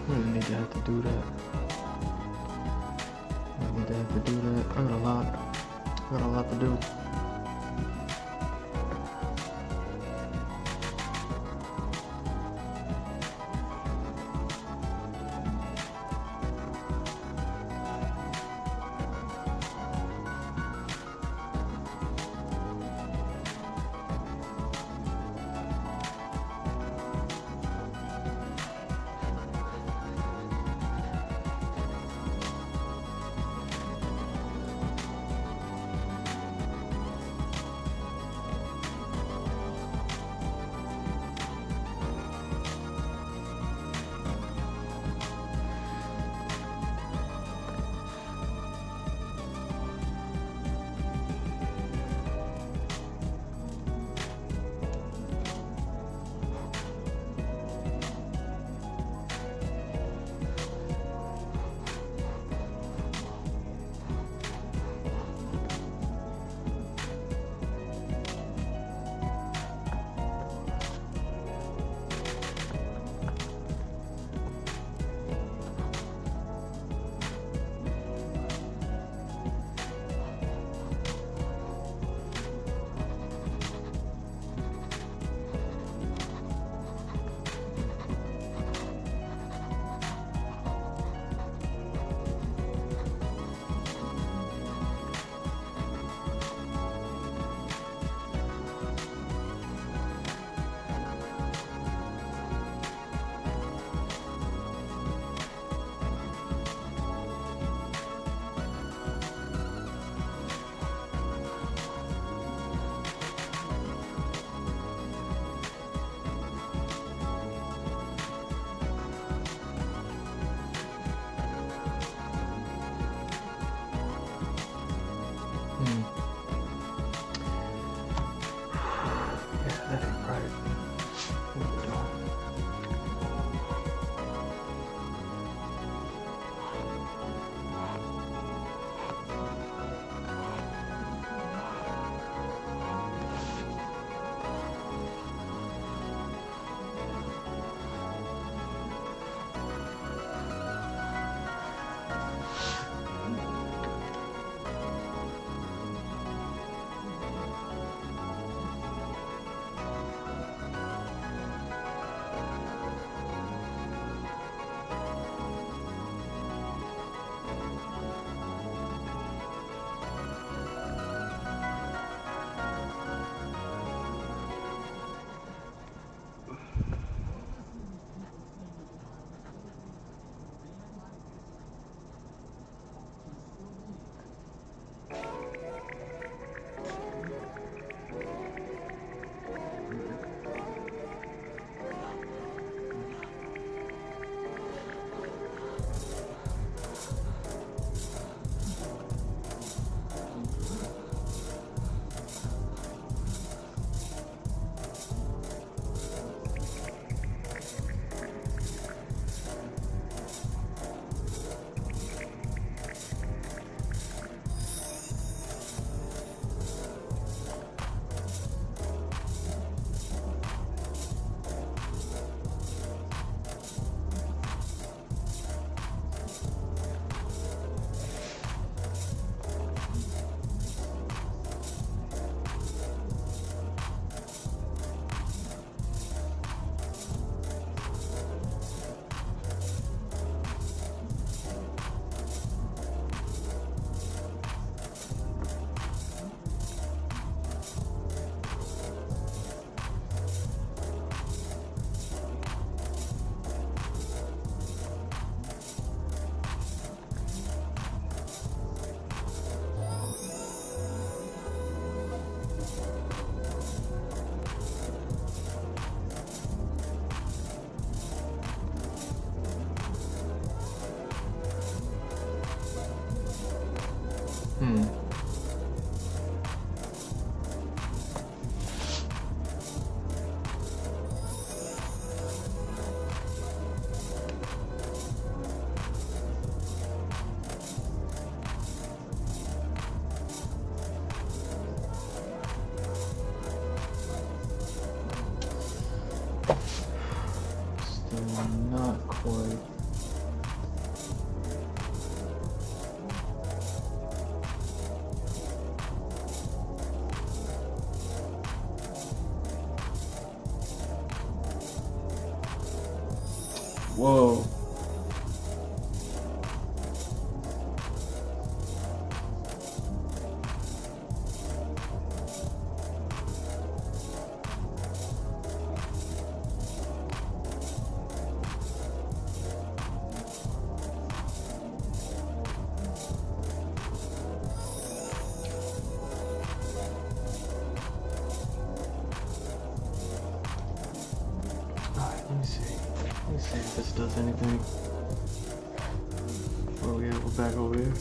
I don't need to have to do that. I don't need to have to do that. I got a lot to do. Boy. Whoa. Alright, let me see. Let me see if this does anything. Where we at? We're back over here.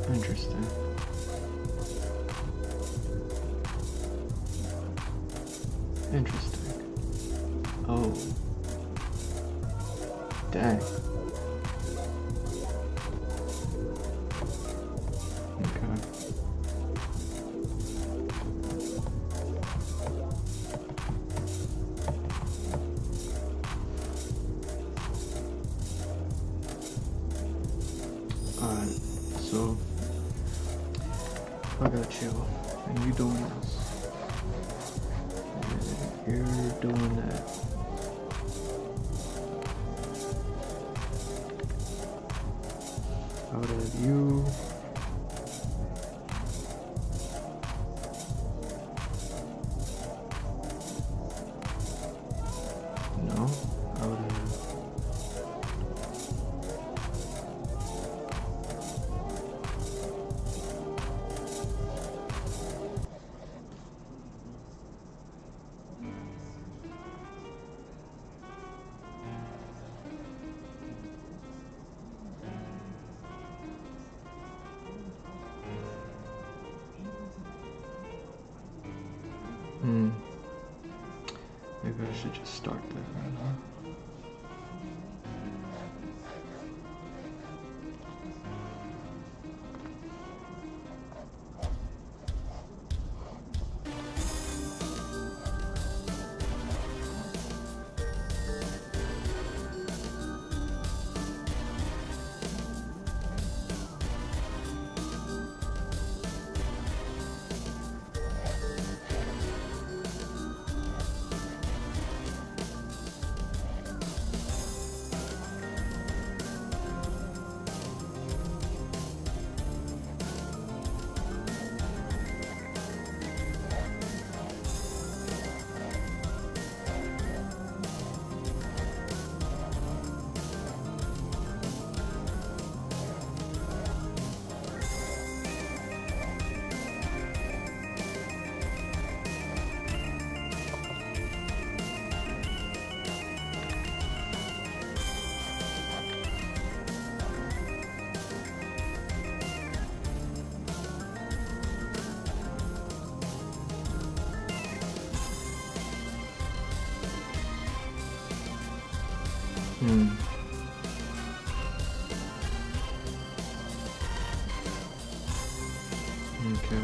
Interesting. Interesting. Oh. Dang. Okay. Alright, so I got you, and you doing this, and you're doing that. I would have you. No, I would have. Maybe I should just start there, huh? Okay.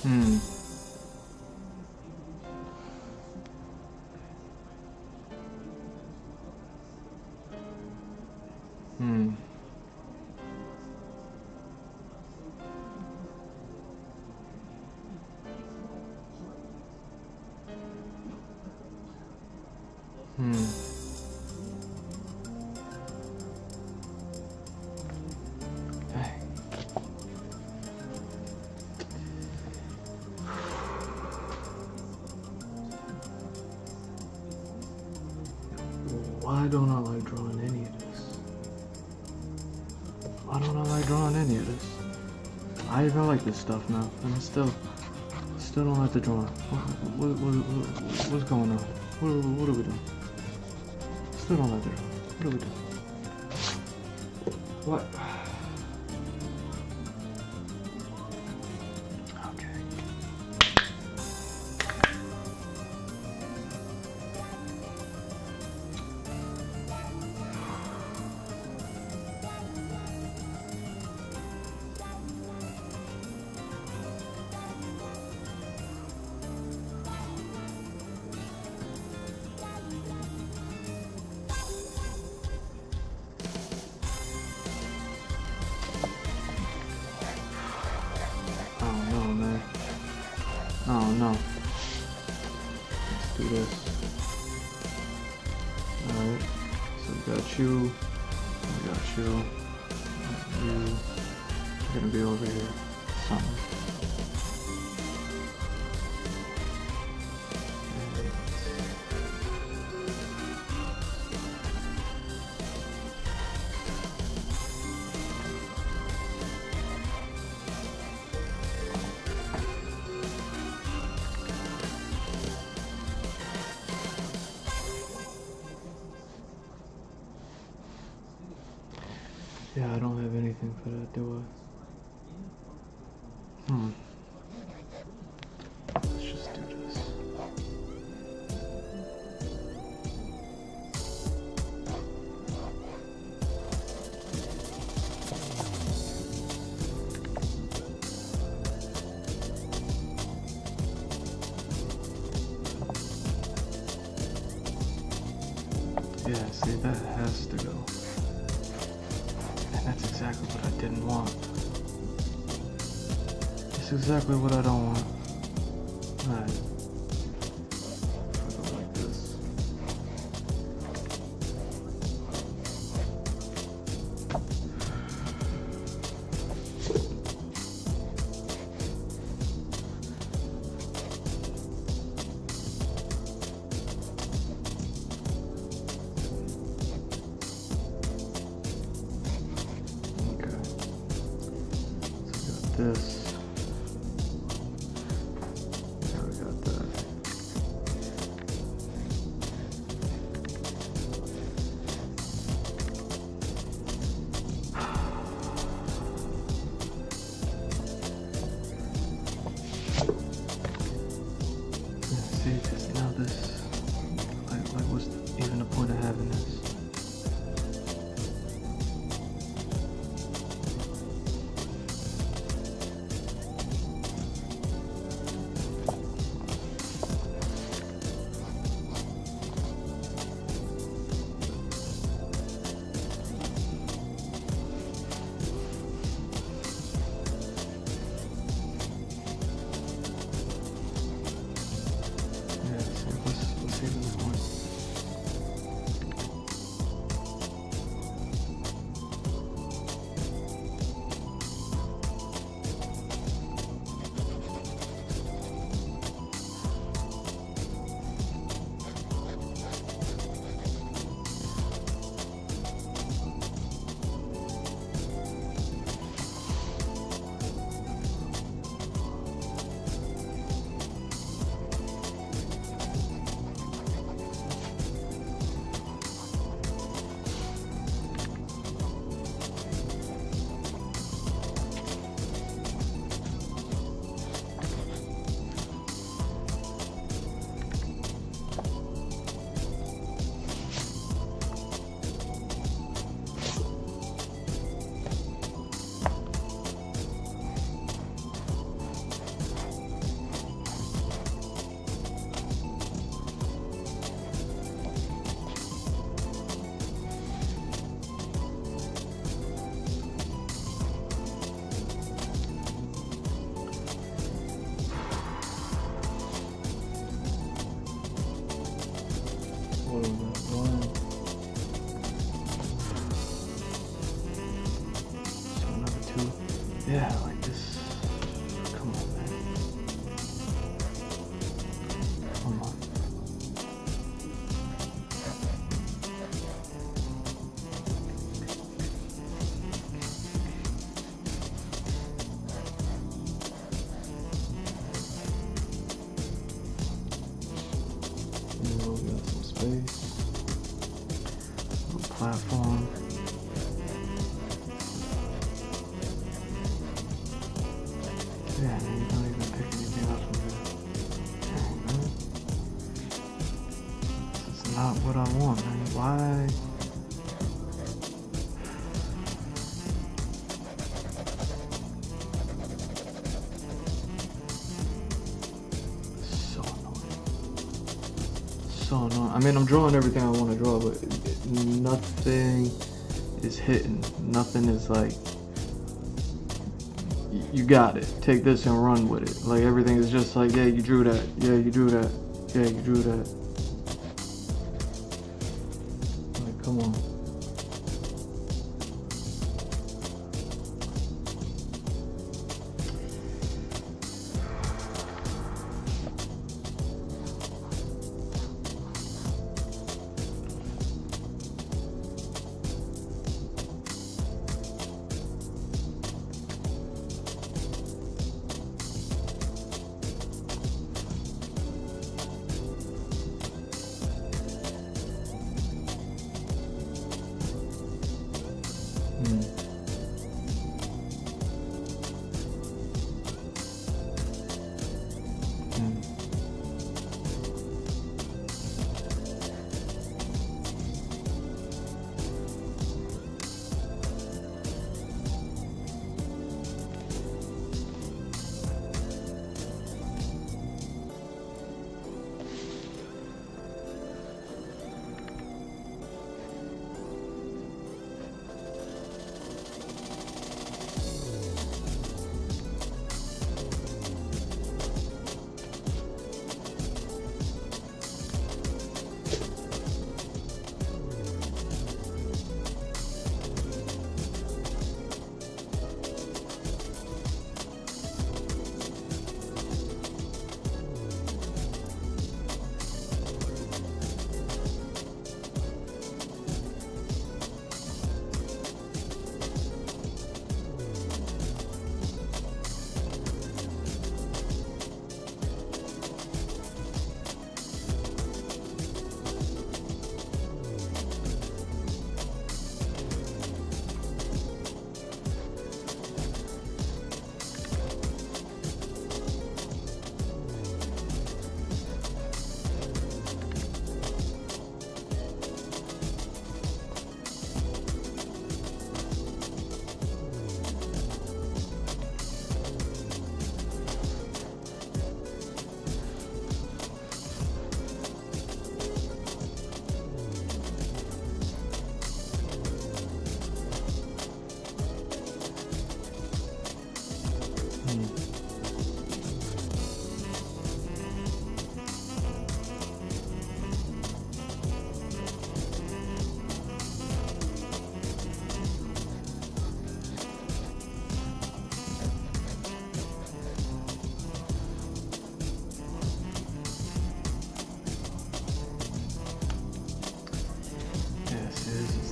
Hmm. Hmm. Hmm. Dang. Why don't I like drawing any of this? Why don't I like drawing any of this? I even like this stuff now, and I still don't like the drawing. What's going on? What are we doing? Still don't like the drawing. What are we doing? What? Okay. Oh no. Let's do this. Alright. So we got you. We got you. You're gonna be over here. Something. Yeah, I don't have anything for that, do I? Let's just do this. Yeah, see, that has to go. That's exactly what I didn't want. It's exactly what I don't want. Alright. If I go like this. This. Yeah, we got that. Yeah, see, because now this, like what's even the point of having this? Yeah, like this. Come on, man. Come on. We got some space. Little platform. Yeah, man, you don't even pick anything up from there. Dang, man. This is not what I want, man. Why? So annoying. So annoying. I mean, I'm drawing everything I want to draw, but nothing is hitting. Nothing is like, you got it. Take this and run with it. Like everything is just like, yeah, you drew that. Yeah, you drew that. Yeah, you drew that. Like, come on.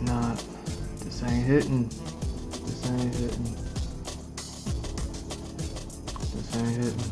Not. This ain't hitting. This ain't hitting. This ain't hitting.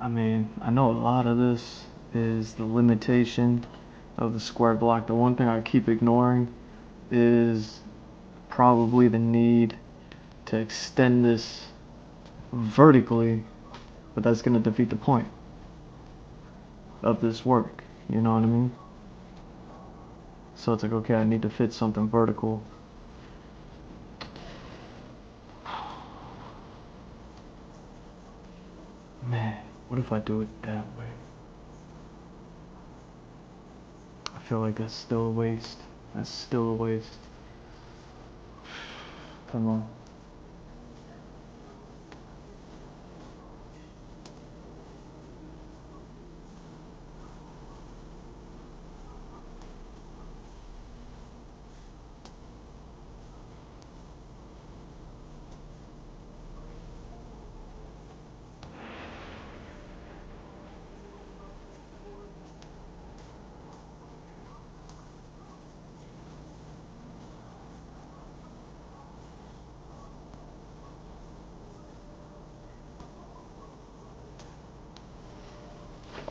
I mean, I know a lot of this is the limitation of the square block. The one thing I keep ignoring is probably the need to extend this vertically, but that's going to defeat the point of this work. You know what I mean? So it's like, okay, I need to fit something vertical. Man, what if I do it that way? I feel like that's still a waste. That's still a waste. Come on.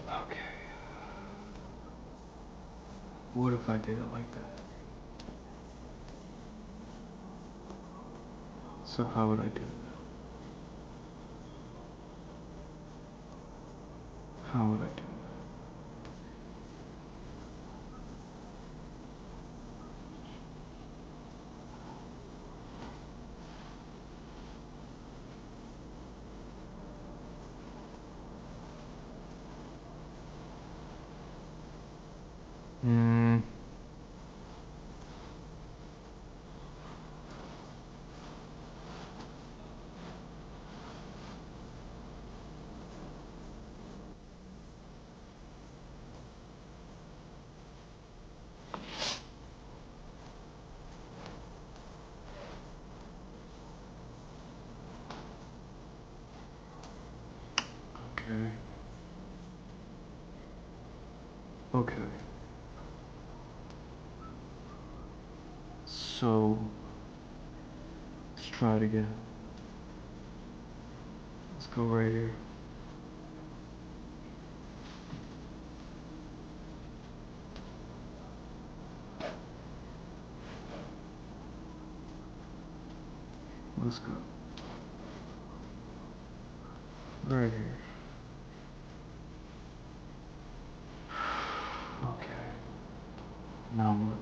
Okay. What if I did it like that? So how would I do it? How would I do it? Okay. Okay. So let's try it again. Let's go right here. Let's go. Right here. Okay. Now what?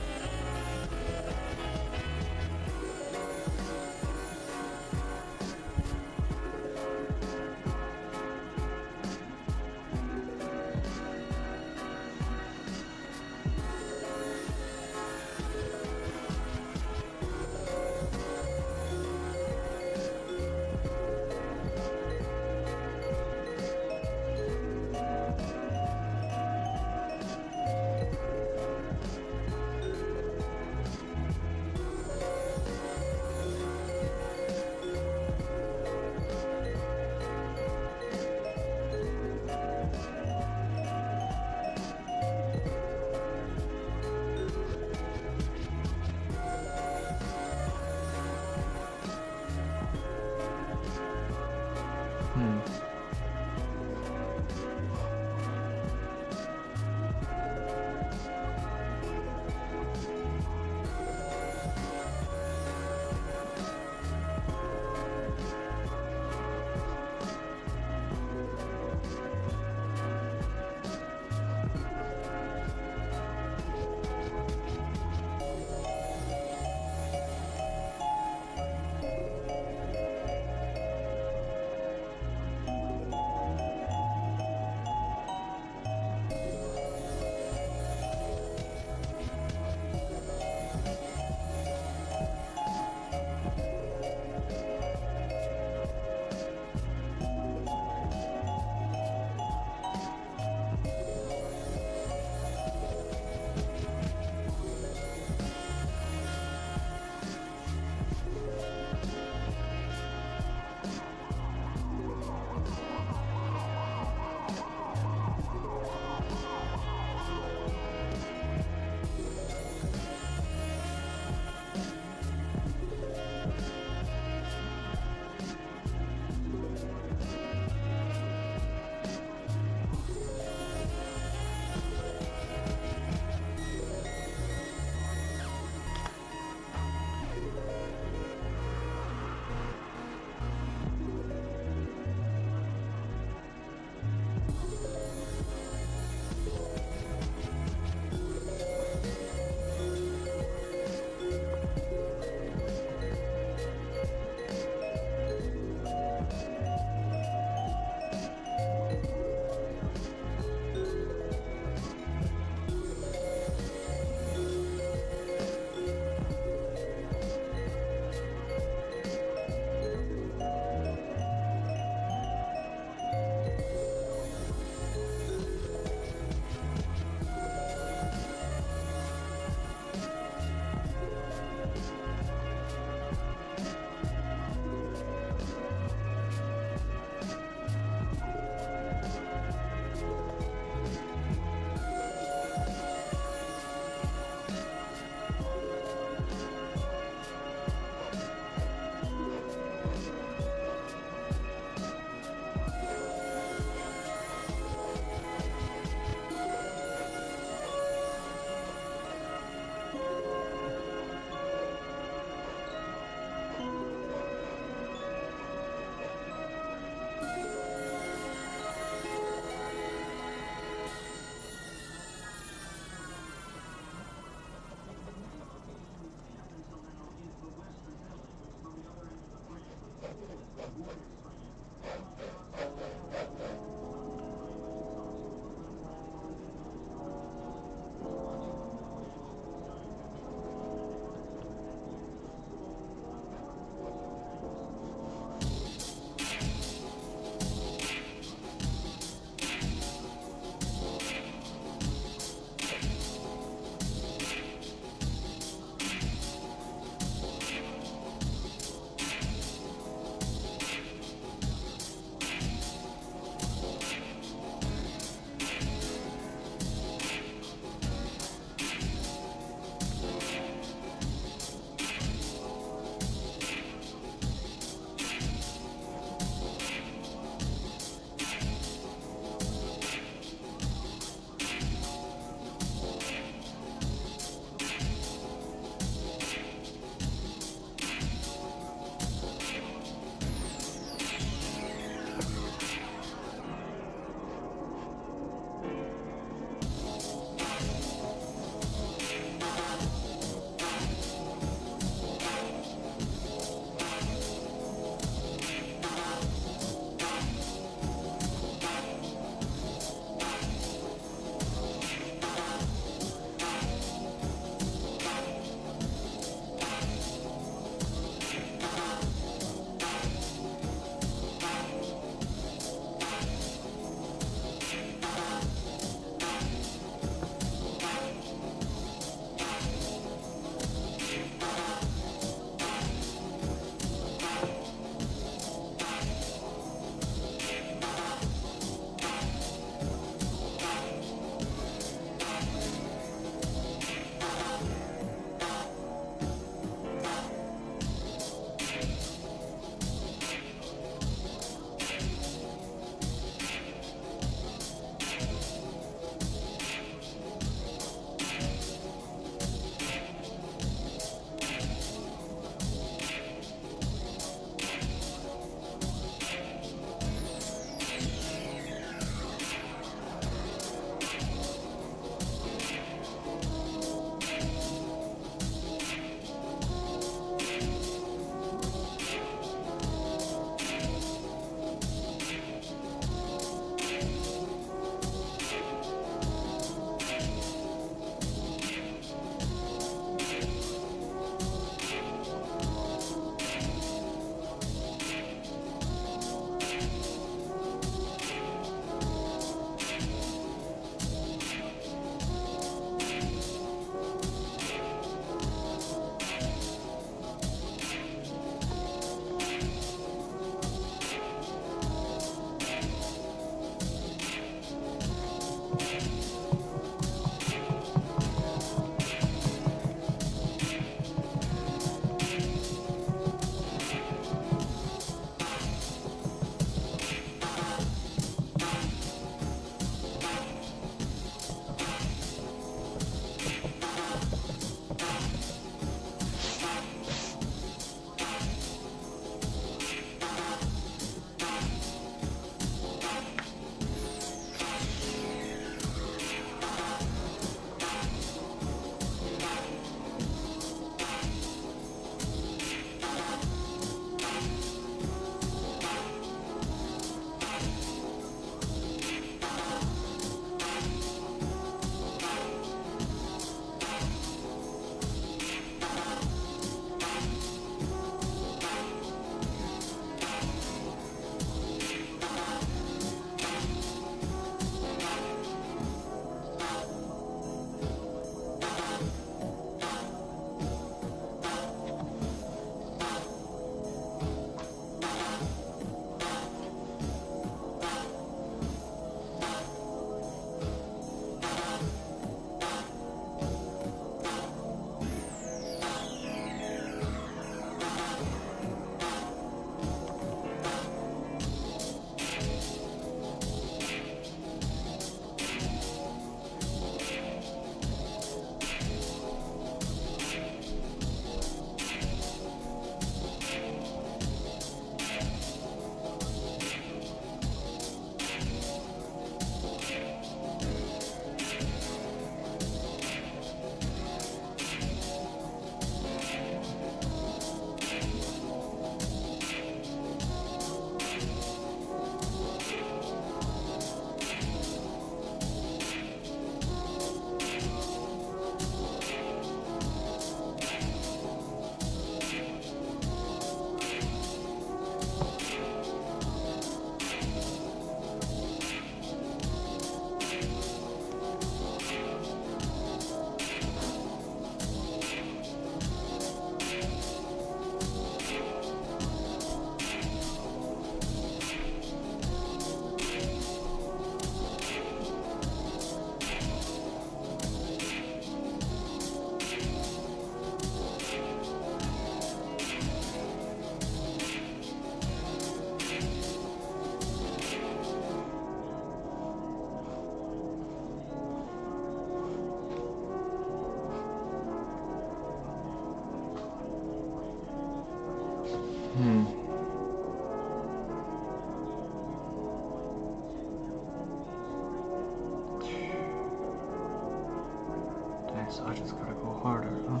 Dang, so I just gotta go harder, huh?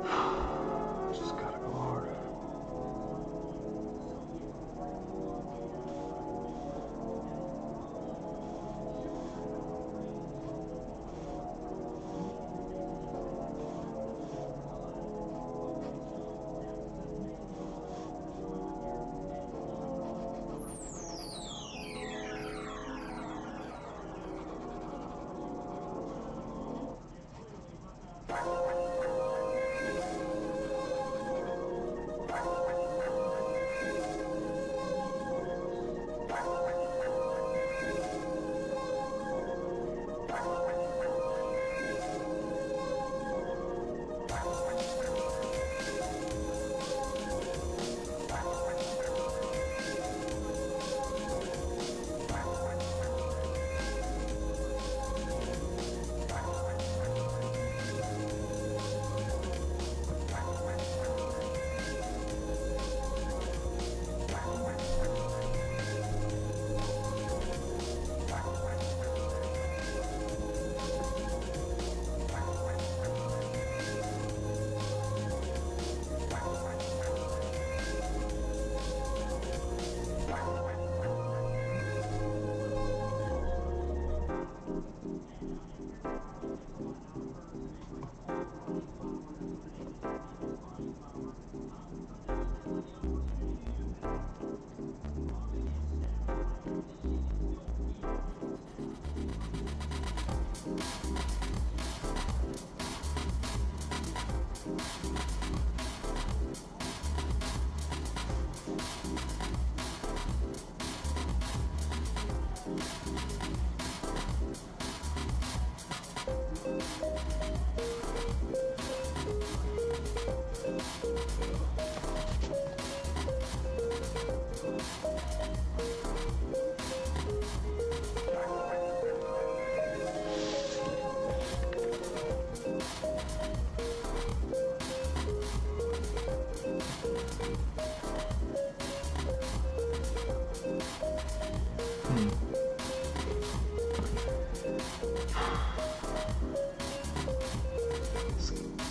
I just gotta go harder.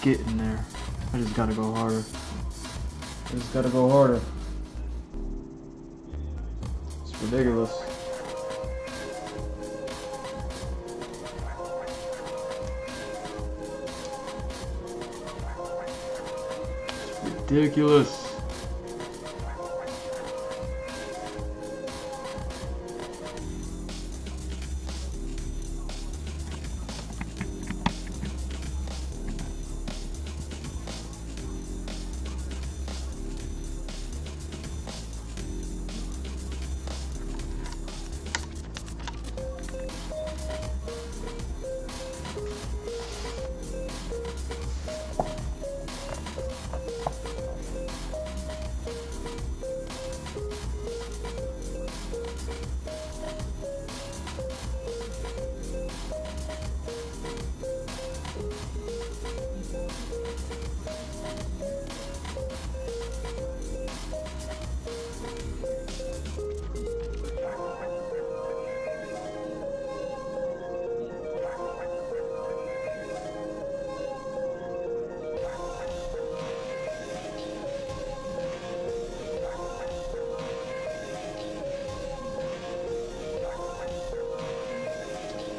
getting there. I just gotta go harder. I just gotta go harder. It's ridiculous. Ridiculous.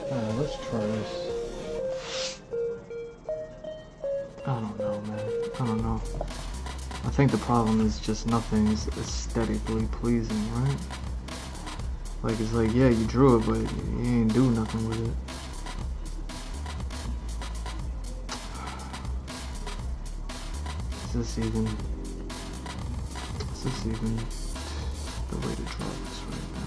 Alright, let's try this. I don't know, man. I don't know. I think the problem is just nothing is aesthetically pleasing, right? Like, it's like, yeah, you drew it, but you ain't do nothing with it. Is this even the way to draw this right now?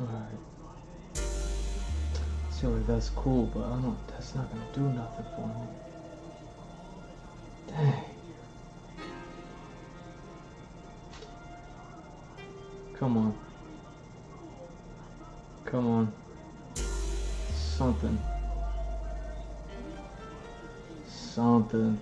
Alright. Silly, that's cool, but that's not gonna do nothing for me. Dang. Come on. Come on. Something. Something.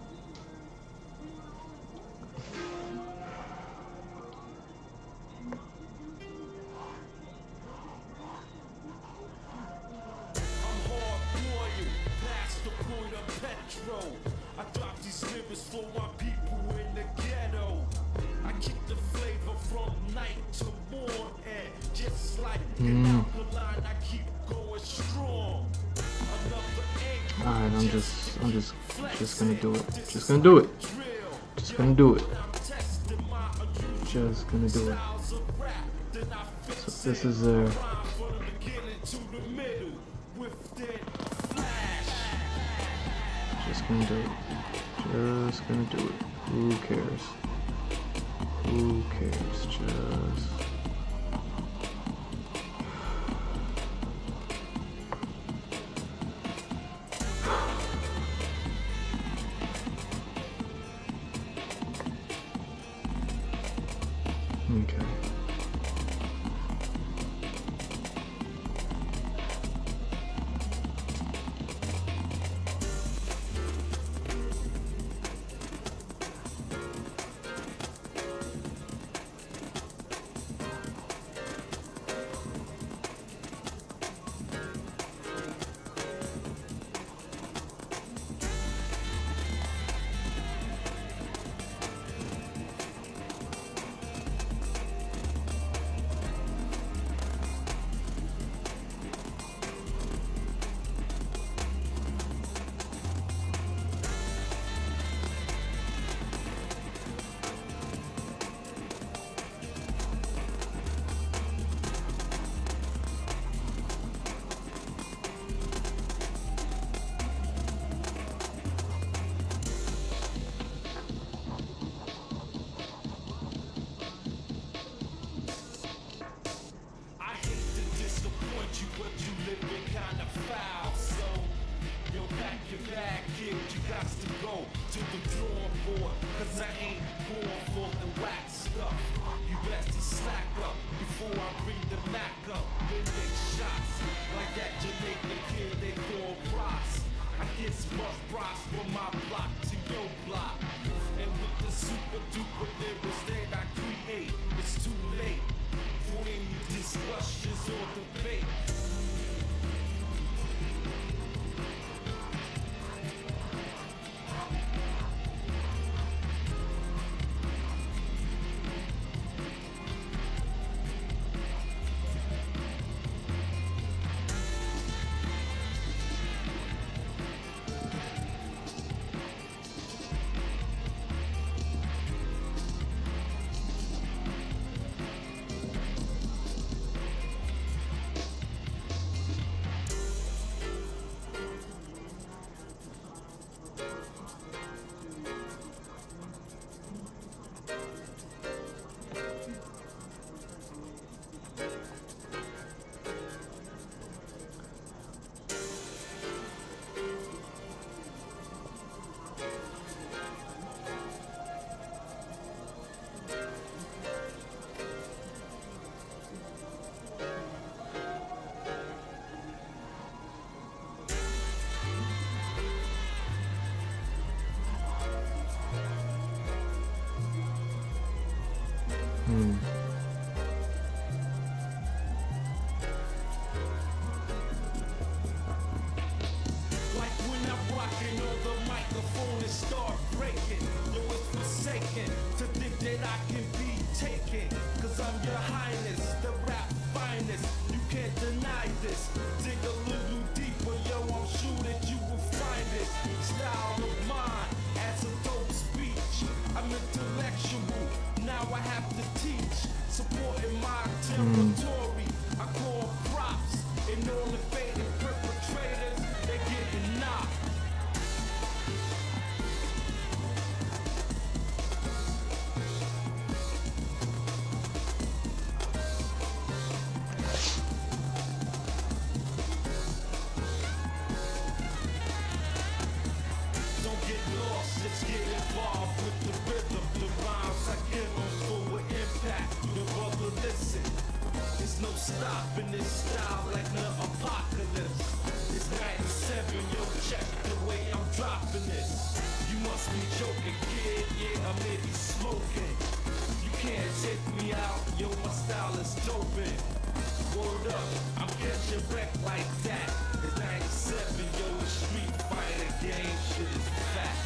I drop these lyrics for my people in the ghetto. I keep the flavor from night to morning. Just like an alkaline, I keep going strong. Alright, I'm just gonna do it. Just gonna do it. Just gonna do it. Just gonna do it. So this is there. Just gonna do it. Just gonna do it. Who cares? Who cares? Just. Okay. whack stuff. You best to slack up before I bring the Mac up. Then take shots like that Jamaican kid they call Bros. I get smart Bros from my block to your block. And with the super duper lyrics that I create, it's too late for any discussions or debate. Like when I'm rocking on the microphone and start breaking, yo, it's forsaken to think that I can be taken. Cause I'm your highness, the rap finest. You can't deny this. Dig a little deeper, yo, I'm sure that you will find it. Style of mine as a dope speech. I'm intellectual, now I have to teach. Supporting my territory, I call props. And all the faded perpetrators, they're getting knocked. Don't get lost, let's get involved with the rhythm. The rhymes I give them full of impact. The brother listen, there's no stopping this style like the apocalypse. It's 97, yo, check the way I'm dropping this. You must be joking, kid, yeah, I'm maybe smoking. You can't take me out, yo, my style is doping. Word up, I'm catching wreck like that. It's 97, yo, the Street Fighter game shit is fat.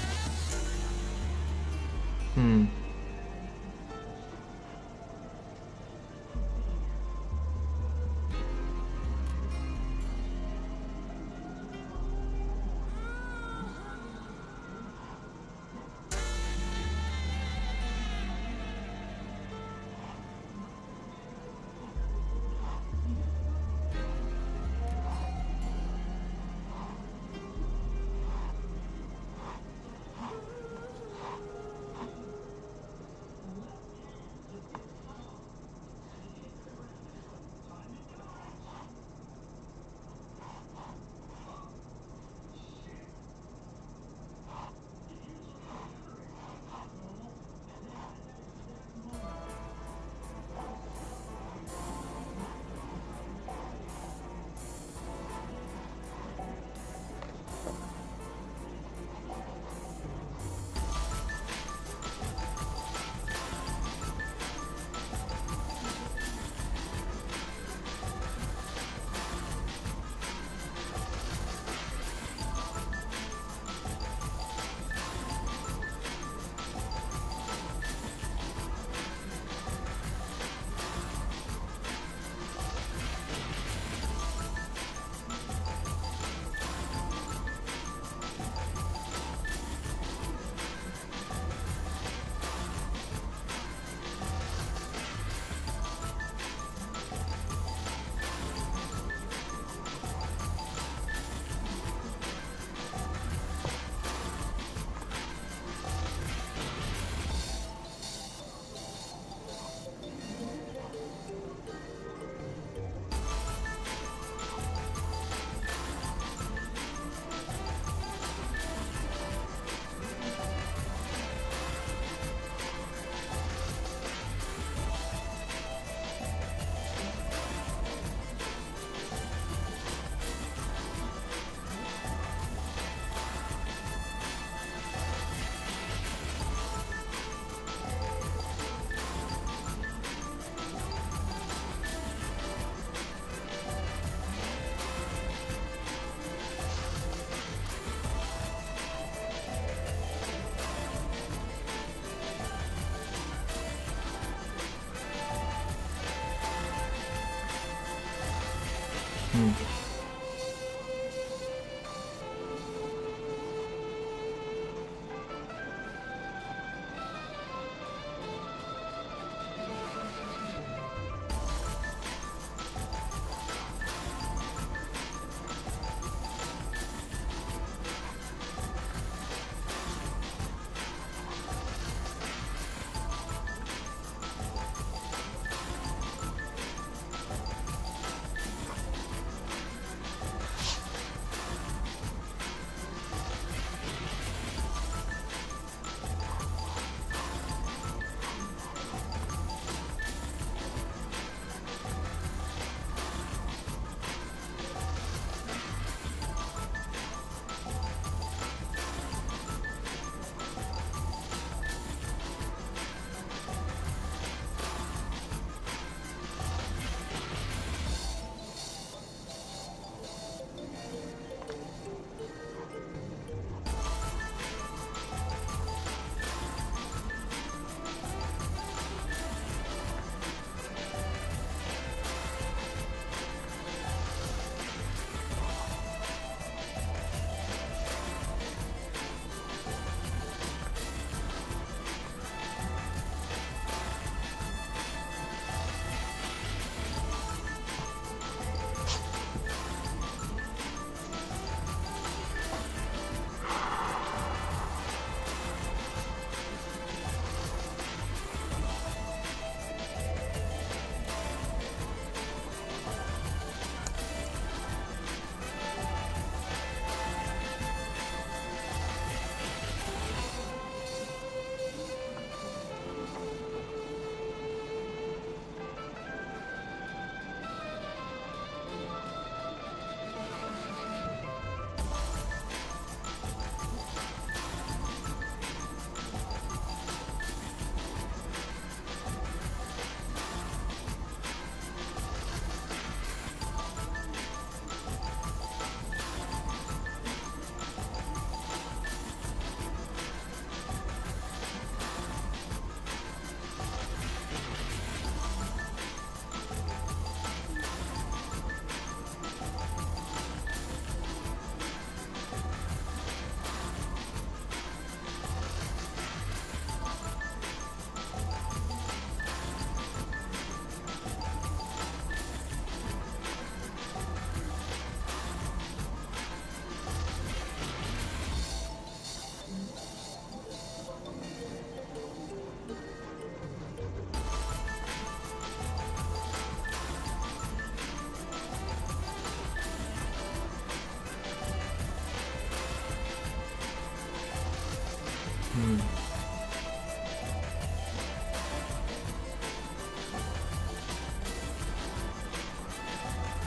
Hmm. Hmm.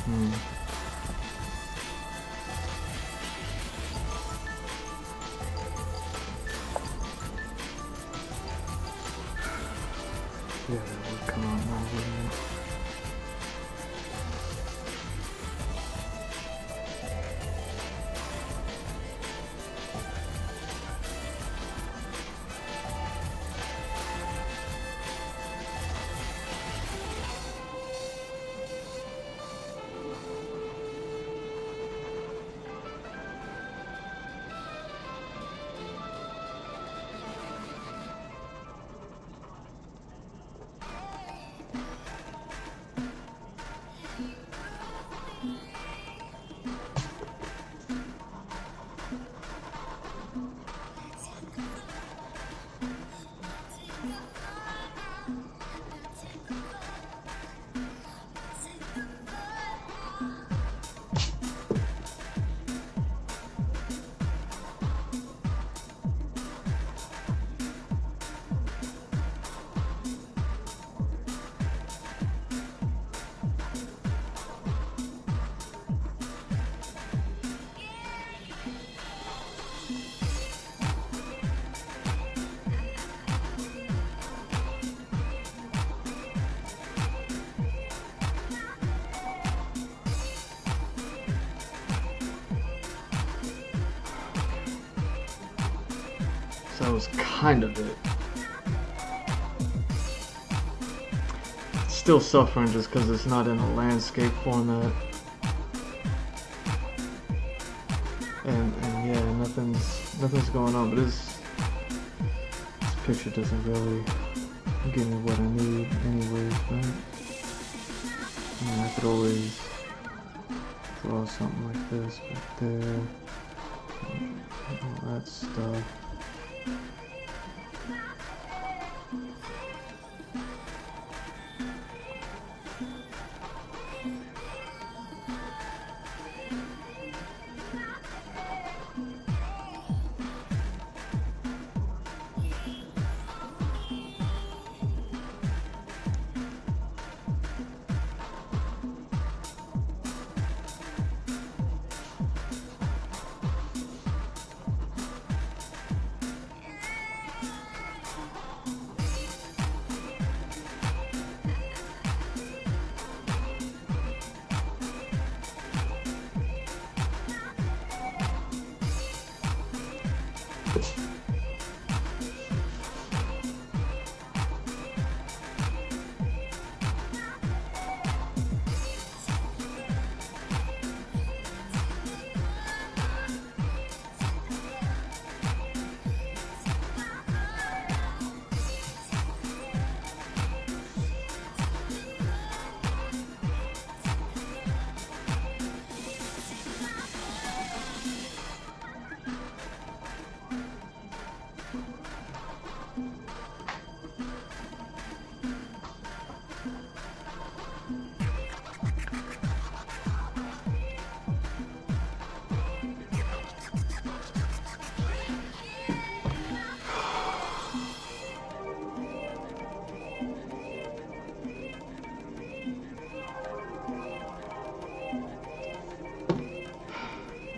Hmm. Yeah, that would come out now, wouldn't it? So that was kind of it. Still suffering just because it's not in a landscape format. nothing's going on, but this picture doesn't really give me what I need anyways, right? I mean, I could always draw something like this right there, all that stuff.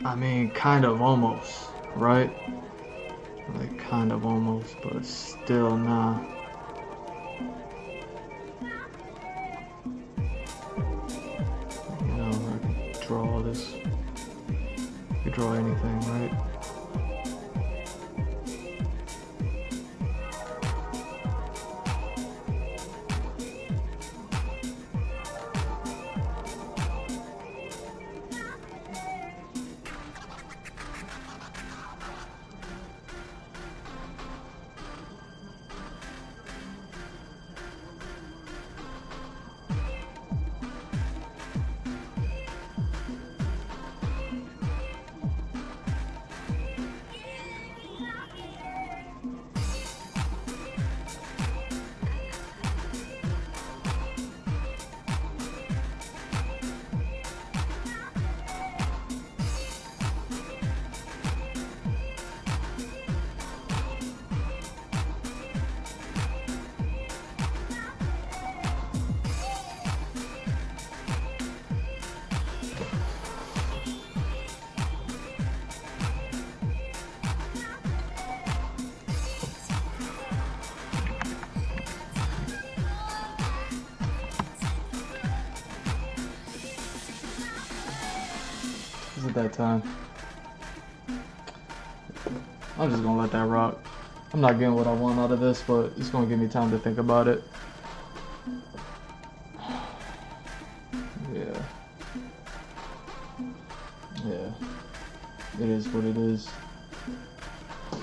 I mean, kind of almost, right? Like, kind of almost, but still not. You know, I could draw this. You could draw anything, right? At that time, I'm just gonna let that rock. I'm not getting what I want out of this, but it's gonna give me time to think about it. Yeah, it is what it is. I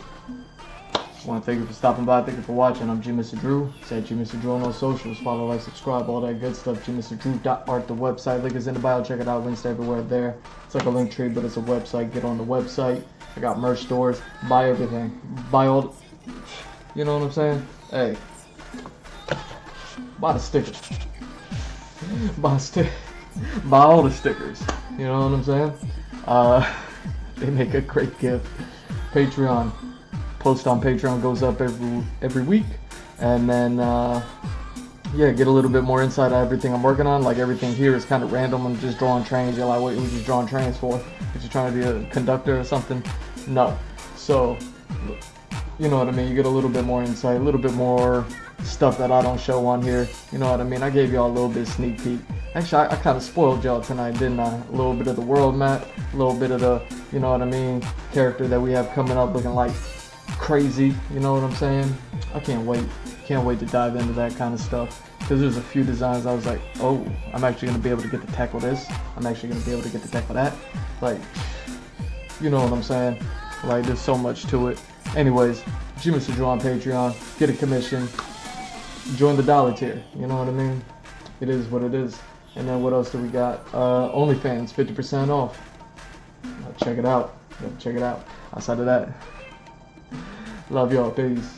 want to thank you for stopping by. Thank you for watching. I'm G Mr. Drew. It's at G Mr. Drew on all socials. Follow, like, subscribe, all that good stuff. GMrDrew.art, the website. Link is in the bio. Check it out. Links to everywhere there. It's like a link tree, but it's a website. Get on the website. I got merch stores. Buy everything. Buy all. You know what I'm saying? Hey, buy the stickers. Buy all the stickers. You know what I'm saying? They make a great gift. Patreon. Post on Patreon goes up every week, and then yeah, get a little bit more insight of everything I'm working on. Like, everything here is kind of random. I'm just drawing trains. You're like, what are you just drawing trains for? If you're trying to be a conductor or something? No. So, you know what I mean? You get a little bit more insight, a little bit more stuff that I don't show on here. You know what I mean? I gave y'all a little bit of sneak peek. Actually, I kind of spoiled y'all tonight, didn't I? A little bit of the world map, a little bit of the, you know what I mean, character that we have coming up looking like crazy, you know what I'm saying? I can't wait to dive into that kind of stuff, because there's a few designs I was like, oh, I'm actually going to be able to get to tackle this, I'm actually going to be able to get to tackle that, like, you know what I'm saying? Like, there's so much to it. Anyways, G Mr. Joe on Patreon. Get a commission. Join the dollar tier. You know what I mean? It is what it is. And then what else do we got? OnlyFans, 50% off. Check it out. Check it out. Outside of that, love y'all. Peace.